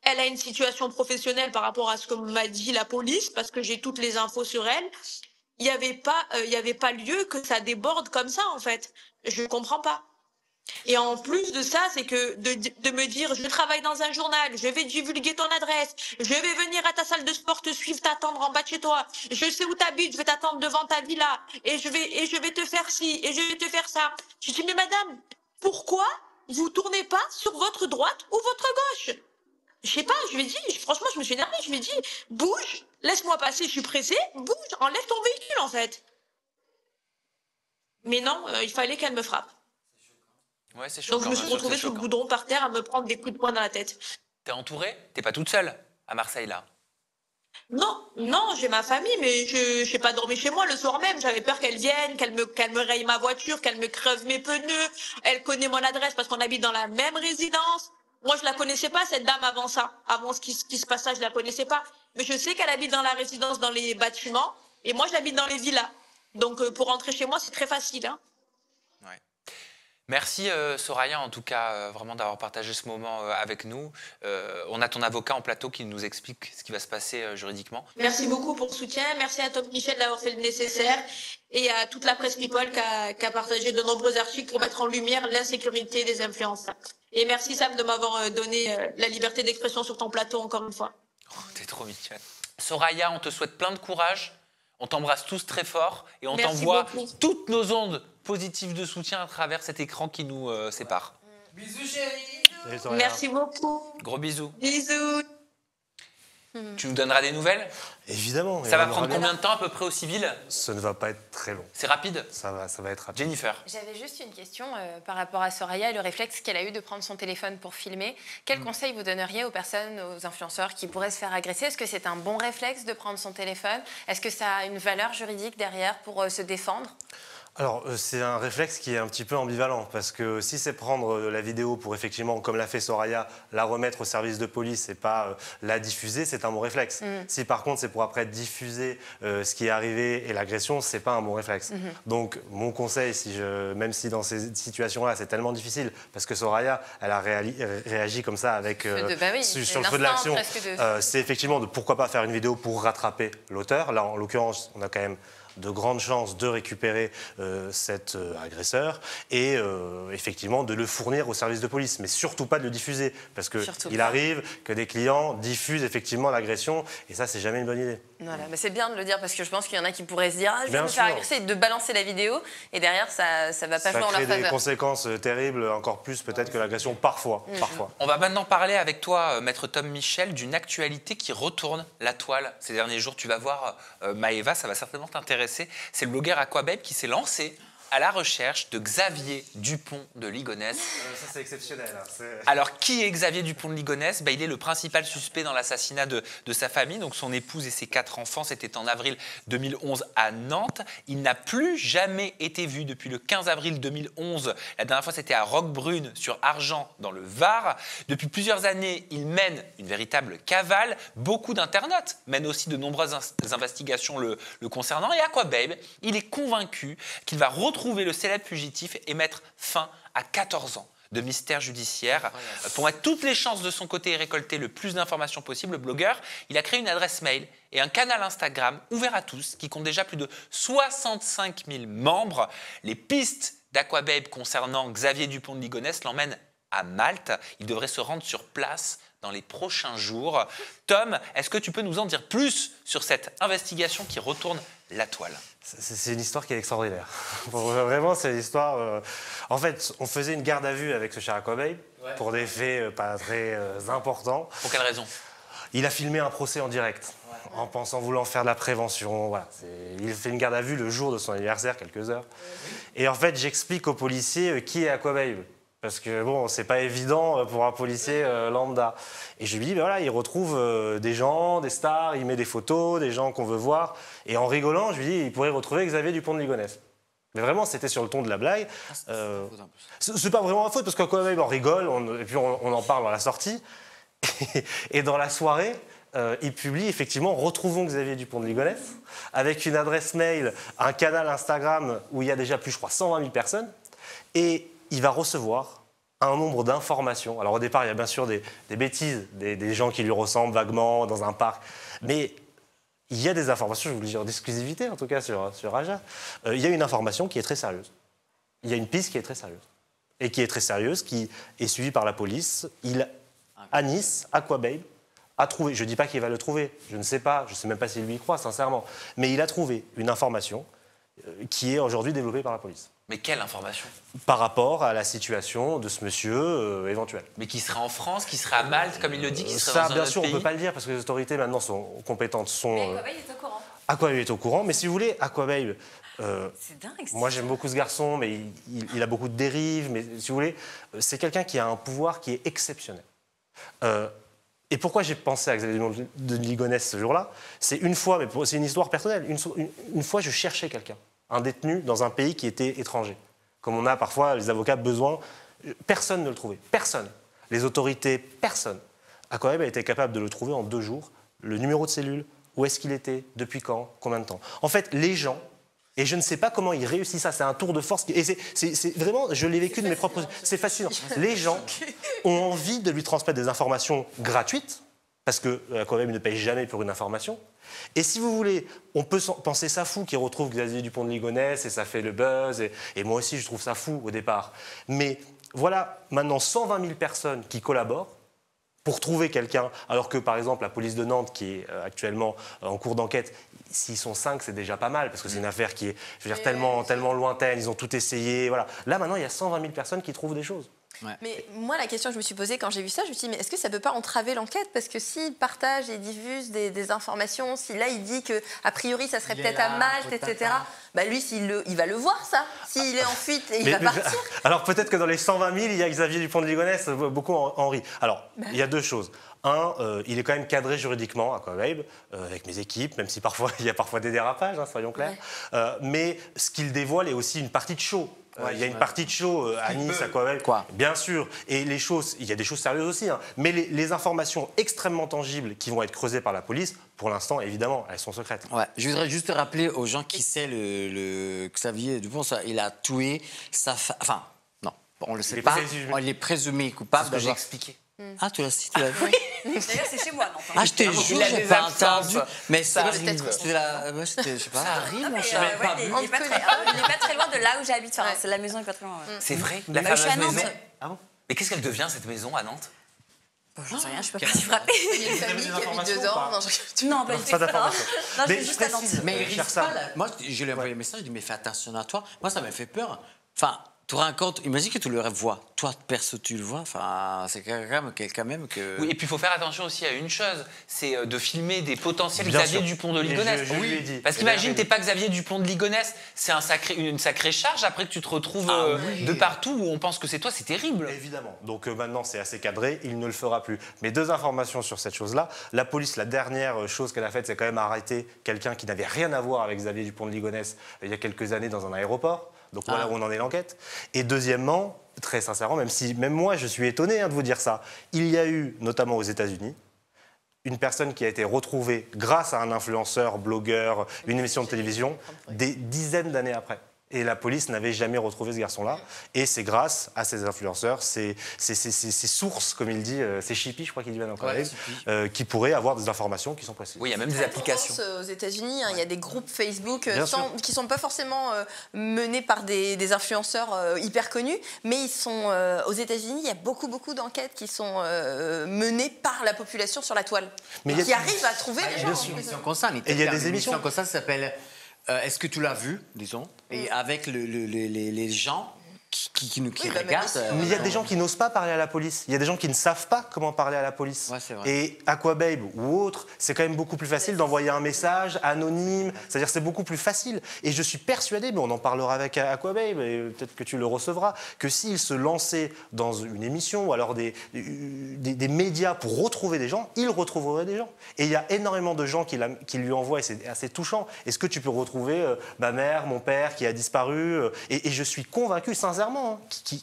Elle a une situation professionnelle par rapport à ce que m'a dit la police, parce que j'ai toutes les infos sur elle. Il n'y avait pas lieu que ça déborde comme ça, en fait. Je ne comprends pas. Et en plus de ça, c'est que de me dire, je travaille dans un journal, je vais divulguer ton adresse, je vais venir à ta salle de sport te suivre, t'attendre en bas de chez toi, je sais où t'habites, je vais t'attendre devant ta villa, et je vais te faire ci, et je vais te faire ça. Je dis, mais madame, pourquoi vous tournez pas sur votre droite ou votre gauche? Je sais pas, je lui ai dit, franchement, je me suis énervée, je lui ai dit, bouge, laisse-moi passer, je suis pressée, bouge, enlève ton véhicule, en fait. Mais non, il fallait qu'elle me frappe. Ouais, c'est choquant. Donc je me suis retrouvée sur le goudron par terre à me prendre des coups de poing dans la tête. T'es entourée? T'es pas toute seule à Marseille là? Non, j'ai ma famille, mais je n'ai pas dormi chez moi le soir même. J'avais peur qu'elle vienne, qu'elle me raye ma voiture, qu'elle me creve mes pneus. Elle connaît mon adresse parce qu'on habite dans la même résidence. Moi, je la connaissais pas, cette dame, avant ça. Avant ce qui se passait, je la connaissais pas. Mais je sais qu'elle habite dans la résidence, dans les bâtiments. Et moi, j'habite dans les villas. Donc, pour rentrer chez moi, c'est très facile. Hein. Ouais. Merci Soraya, en tout cas, vraiment d'avoir partagé ce moment avec nous. On a ton avocat en plateau qui nous explique ce qui va se passer juridiquement. Merci beaucoup pour le soutien. Merci à Tom Michel d'avoir fait le nécessaire et à toute la presse People qui a partagé de nombreux articles pour mettre en lumière l'insécurité des influenceurs. Et merci Sam de m'avoir donné la liberté d'expression sur ton plateau encore une fois. Oh, t'es trop mignonne. Soraya, on te souhaite plein de courage. On t'embrasse tous très fort et on t'envoie toutes nos ondes positives de soutien à travers cet écran qui nous sépare. Bisous chérie. Merci beaucoup. Gros bisous. Bisous. Tu nous donneras des nouvelles? Évidemment. Ça va prendre combien de temps à peu près au civil? Ça ne va pas être très long. C'est rapide? Ça va être rapide. Jennifer. J'avais juste une question par rapport à Soraya et le réflexe qu'elle a eu de prendre son téléphone pour filmer. Quel conseil vous donneriez aux personnes, aux influenceurs qui pourraient se faire agresser? Est-ce que c'est un bon réflexe de prendre son téléphone? Est-ce que ça a une valeur juridique derrière pour se défendre? Alors, c'est un réflexe qui est un petit peu ambivalent, parce que si c'est prendre la vidéo pour effectivement, comme l'a fait Soraya, la remettre au service de police et pas la diffuser, c'est un bon réflexe. Si par contre c'est pour après diffuser ce qui est arrivé et l'agression, c'est pas un bon réflexe. Donc, mon conseil, même si dans ces situations-là, c'est tellement difficile, parce que Soraya, elle a réagi comme ça avec, sur le feu de l'action, c'est effectivement de pourquoi pas faire une vidéo pour rattraper l'auteur. Là, en l'occurrence, on a quand même de grandes chances de récupérer cet agresseur et effectivement de le fournir au service de police, mais surtout pas de le diffuser, parce qu'il arrive que des clients diffusent effectivement l'agression et ça, c'est jamais une bonne idée. Voilà, mais c'est bien de le dire parce que je pense qu'il y en a qui pourraient se dire je vais me faire agresser, de balancer la vidéo et derrière ça va pas jouer en leur faveur. Ça crée des conséquences terribles, encore plus peut-être que l'agression parfois. On va maintenant parler avec toi, Maître Tom Michel, d'une actualité qui retourne la toile ces derniers jours. Tu vas voir, Maëva, ça va certainement t'intéresser. C'est le blogueur Aquababe qui s'est lancé à la recherche de Xavier Dupont de Ligonnès. Ça, c'est exceptionnel. Alors, qui est Xavier Dupont de Ligonnès? Il est le principal suspect dans l'assassinat de sa famille. Donc, son épouse et ses 4 enfants, c'était en avril 2011 à Nantes. Il n'a plus jamais été vu depuis le 15 avril 2011. La dernière fois, c'était à Roquebrune, sur Argent, dans le Var. Depuis plusieurs années, il mène une véritable cavale. Beaucoup d'internautes mènent aussi de nombreuses investigations le concernant. Et Aquababe, il est convaincu qu'il va retrouver le célèbre fugitif et mettre fin à 14 ans de mystère judiciaire. Pour mettre toutes les chances de son côté et récolter le plus d'informations possible, le blogueur, il a créé une adresse mail et un canal Instagram ouvert à tous qui compte déjà plus de 65 000 membres. Les pistes d'Aquababe concernant Xavier Dupont de Ligonnès l'emmènent à Malte. Il devrait se rendre sur place dans les prochains jours. Tom, est-ce que tu peux nous en dire plus sur cette investigation qui retourne la toile? C'est une histoire qui est extraordinaire. Vraiment, c'est une histoire... En fait, on faisait une garde à vue avec ce cher Aquababe pour des faits pas très importants. Pour quelle raison? Il a filmé un procès en direct, en pensant vouloir faire de la prévention. Voilà. Il fait une garde à vue le jour de son anniversaire, quelques heures. Et en fait, j'explique aux policiers qui est Aquababe. Parce que bon, c'est pas évident pour un policier lambda. Et je lui dis, ben voilà, il retrouve des gens, des stars, il met des photos, des gens qu'on veut voir. Et en rigolant, je lui dis, il pourrait retrouver Xavier Dupont de Ligonnès. Mais vraiment, c'était sur le ton de la blague. C'est pas vraiment un faute, parce qu'Aquababe, on rigole, et puis on en parle dans la sortie. Et dans la soirée, il publie effectivement « Retrouvons Xavier Dupont de Ligonnès » avec une adresse mail, un canal Instagram où il y a déjà plus, je crois, 120 000 personnes. Et il va recevoir un nombre d'informations. Alors au départ, il y a bien sûr des bêtises, des gens qui lui ressemblent vaguement dans un parc. Mais il y a des informations, je vous le dis en exclusivité en tout cas sur Aja. Il y a une information qui est très sérieuse. Il y a une piste qui est très sérieuse. Et qui est très sérieuse, qui est suivie par la police. À Nice, Aquababe a trouvé, je ne dis pas qu'il va le trouver, je ne sais pas, je ne sais même pas s'il lui y croit sincèrement, mais il a trouvé une information qui est aujourd'hui développée par la police. Mais quelle information? Par rapport à la situation de ce monsieur éventuel. Mais qui serait en France, qui serait à Malte, comme il le dit, qui serait ça, dans un bien autre sûr, pays. on ne peut pas le dire parce que les autorités maintenant sont compétentes. Mais Aquababe est au courant. Aquababe est au courant, mais si vous voulez, Aquababe... c'est dingue. Moi, j'aime beaucoup ce garçon, mais il a beaucoup de dérives. Mais si vous voulez, c'est quelqu'un qui a un pouvoir qui est exceptionnel. Et pourquoi j'ai pensé à Xavier de Ligonnès ce jour-là? C'est une fois, mais c'est une histoire personnelle. Une fois, je cherchais quelqu'un. Un détenu dans un pays qui était étranger. Comme on a parfois, les avocats, besoin. Personne ne le trouvait. Personne. Les autorités, personne. Aquababe a été capable de le trouver en 2 jours. Le numéro de cellule, où est-ce qu'il était, depuis quand, combien de temps. En fait, les gens, et je ne sais pas comment ils réussissent ça, c'est un tour de force. Et c'est vraiment, je l'ai vécu de mes propres... C'est fascinant. Les gens ont envie de lui transmettre des informations gratuites, parce que Aquababe ne paye jamais pour une information. Et si vous voulez, on peut penser ça fou qu'il retrouve Xavier Dupont de Ligonnès et ça fait le buzz. Et moi aussi, je trouve ça fou au départ. Mais voilà, maintenant 120 000 personnes qui collaborent pour trouver quelqu'un. Alors que, par exemple, la police de Nantes, qui est actuellement en cours d'enquête, s'ils sont 5, c'est déjà pas mal, parce que c'est une affaire qui est, je veux dire, tellement lointaine, ils ont tout essayé. Voilà. Là, maintenant, il y a 120 000 personnes qui trouvent des choses. Ouais. Mais moi, la question que je me suis posée quand j'ai vu ça, je me suis dit, mais est-ce que ça ne peut pas entraver l'enquête? Parce que s'il partage et diffuse des informations, si là, il dit qu'a priori, ça serait peut-être à Malte, etc., bah lui, il va le voir, ça. S'il est en fuite, il va partir. Alors peut-être que dans les 120 000, il y a Xavier Dupont de Ligonnès, beaucoup en rit. Alors, il y a deux choses. Un, il est quand même cadré juridiquement, Aquababe, avec mes équipes, même si parfois il y a parfois des dérapages, hein, soyons clairs. Mais ce qu'il dévoile est aussi une partie de show. Il y a une partie de show à Nice, Aquababe, bien sûr. Et les choses, il y a des choses sérieuses aussi. Hein, mais les informations extrêmement tangibles qui vont être creusées par la police, pour l'instant, évidemment, elles sont secrètes. Ouais, je voudrais juste rappeler aux gens qui sait le Xavier Dupont, il a tué sa femme. Enfin, non, on le sait pas. Il est présumé coupable. C'est ce que j'ai expliqué. Ah, tu l'as vu? D'ailleurs, c'est chez moi, non? Ah, je t'ai juré, j'ai pas entendu. Mais ça arrive. C'était la... je sais pas. Ça arrive, mon cher. Il n'est pas très loin de là où j'habite. Enfin, c'est la maison n'est pas très loin. C'est vrai? La fameuse maison. Ah bon? Mais qu'est-ce qu'elle devient, cette maison, à Nantes? Je ne sais rien, je peux pas y frapper. Il y a une famille qui habite dedans. Non, pas du tout. Non, je suis juste à Nantes. Mais il risque pas. Moi, je lui ai envoyé un message, je lui ai dit, mais fais attention à toi. Moi, ça m'a fait peur. Enfin, tu te rends compte, imagine que tu le vois. Toi, perso, tu le vois. Enfin, c'est quand même que... Oui, et puis il faut faire attention aussi à une chose, c'est de filmer des potentiels Bien Xavier sûr. Dupont de Ligonnès. Je lui ai dit. Parce qu'imagine, t'es pas Xavier Dupont de Ligonnès, c'est une sacrée charge après que tu te retrouves de partout où on pense que c'est toi, c'est terrible. Évidemment. Donc maintenant, c'est assez cadré, il ne le fera plus. Mais deux informations sur cette chose-là. La police, la dernière chose qu'elle a faite, c'est quand même arrêter quelqu'un qui n'avait rien à voir avec Xavier Dupont de Ligonnès il y a quelques années dans un aéroport. Donc voilà où on en est l'enquête. Et deuxièmement, très sincèrement, même moi je suis étonné de vous dire ça, il y a eu, notamment aux États-Unis, une personne qui a été retrouvée grâce à un influenceur, blogueur, une émission de télévision, des dizaines d'années après. Et la police n'avait jamais retrouvé ce garçon-là. Et c'est grâce à ces influenceurs, ces sources, comme il dit, ces chippies, je crois qu'il dit maintenant, qui pourraient avoir des informations qui sont précises. Oui, il y a même des applications. Aux États-Unis, il y a des groupes Facebook qui ne sont pas forcément menés par des influenceurs hyper connus, mais ils sont aux États-Unis, il y a beaucoup d'enquêtes qui sont menées par la population sur la toile, qui arrivent à trouver les gens. Et il y a des émissions comme ça, ça s'appelle... Est-ce que tu l'as vu, disons, et avec les gens qui regardent... Mais il y a des gens qui n'osent pas parler à la police. Il y a des gens qui ne savent pas comment parler à la police. Ouais, c'est vrai. Et Aquababe ou autre, c'est quand même beaucoup plus facile d'envoyer un message anonyme. C'est-à-dire c'est beaucoup plus facile. Et je suis persuadé, mais on en parlera avec Aquababe, et peut-être que tu le recevras, que s'il se lançait dans une émission ou alors des médias pour retrouver des gens, il retrouverait des gens. Et il y a énormément de gens qui lui envoient, et c'est assez touchant. Est-ce que tu peux retrouver ma mère, mon père qui a disparu et je suis convaincu, sincèrement,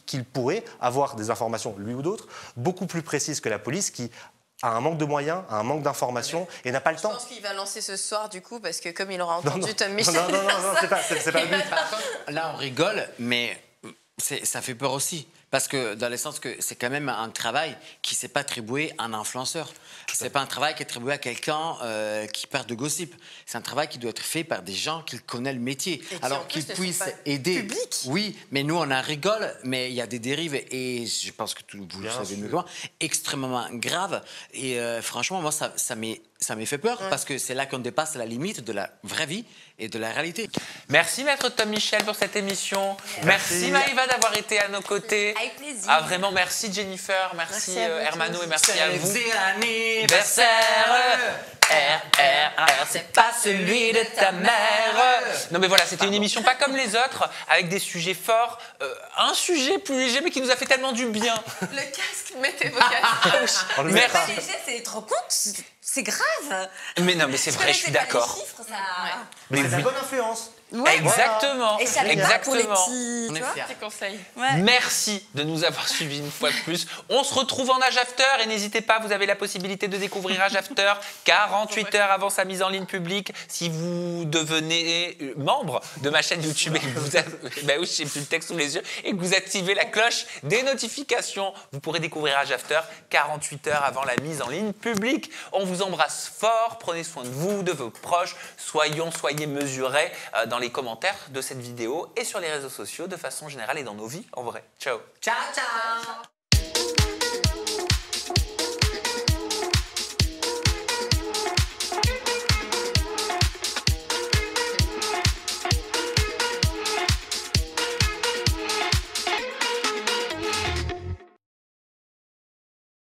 qu'il pourrait avoir des informations, lui ou d'autres, beaucoup plus précises que la police qui a un manque de moyens, a un manque d'informations et n'a pas le temps. Je pense qu'il va lancer ce soir du coup parce que comme il aura entendu Tom Michel... Non, c'est pas le but. Là, on rigole, mais ça fait peur aussi. Parce que dans le sens que c'est quand même un travail qui ne s'est pas attribué à un influenceur. Ce n'est pas un travail qui est attribué à quelqu'un qui parle de gossip. C'est un travail qui doit être fait par des gens qui connaissent le métier. Alors qu'ils puissent aider. Public. Oui, mais nous, on en rigole, mais il y a des dérives, et je pense que vous le savez mieux que moi, extrêmement graves. Et franchement, moi, ça m'est fait peur, parce que c'est là qu'on dépasse la limite de la vraie vie et de la réalité. Merci Maître Tom Michel pour cette émission. Merci Maëva d'avoir été à nos côtés. Avec plaisir. Ah vraiment, merci Jennifer, merci Hermano et merci à vous. C'est l'anniversaire. C'est pas celui de ta mère. Non mais voilà, c'était une émission pas comme les autres, avec des sujets forts, un sujet plus léger mais qui nous a fait tellement du bien. Le casque, mettez vos casques. C'est pas léger, c'est trop compte. C'est grave. Mais non, mais c'est vrai, je suis d'accord. Chiffres, ça... Mais c'est de la bonne influence. Ouais, exactement. Et ça exactement. pour les petits conseils. Ouais. Merci de nous avoir suivis une fois de plus. On se retrouve en Age After et n'hésitez pas, vous avez la possibilité de découvrir Age After 48 heures avant sa mise en ligne publique. Si vous devenez membre de ma chaîne YouTube et que vous je sais plus le texte sous les yeux, et que vous activez la cloche des notifications, vous pourrez découvrir Age After 48 heures avant la mise en ligne publique. On vous embrasse fort, prenez soin de vous, de vos proches, soyez mesurés dans les commentaires de cette vidéo et sur les réseaux sociaux de façon générale et dans nos vies en vrai. Ciao. Ciao, ciao.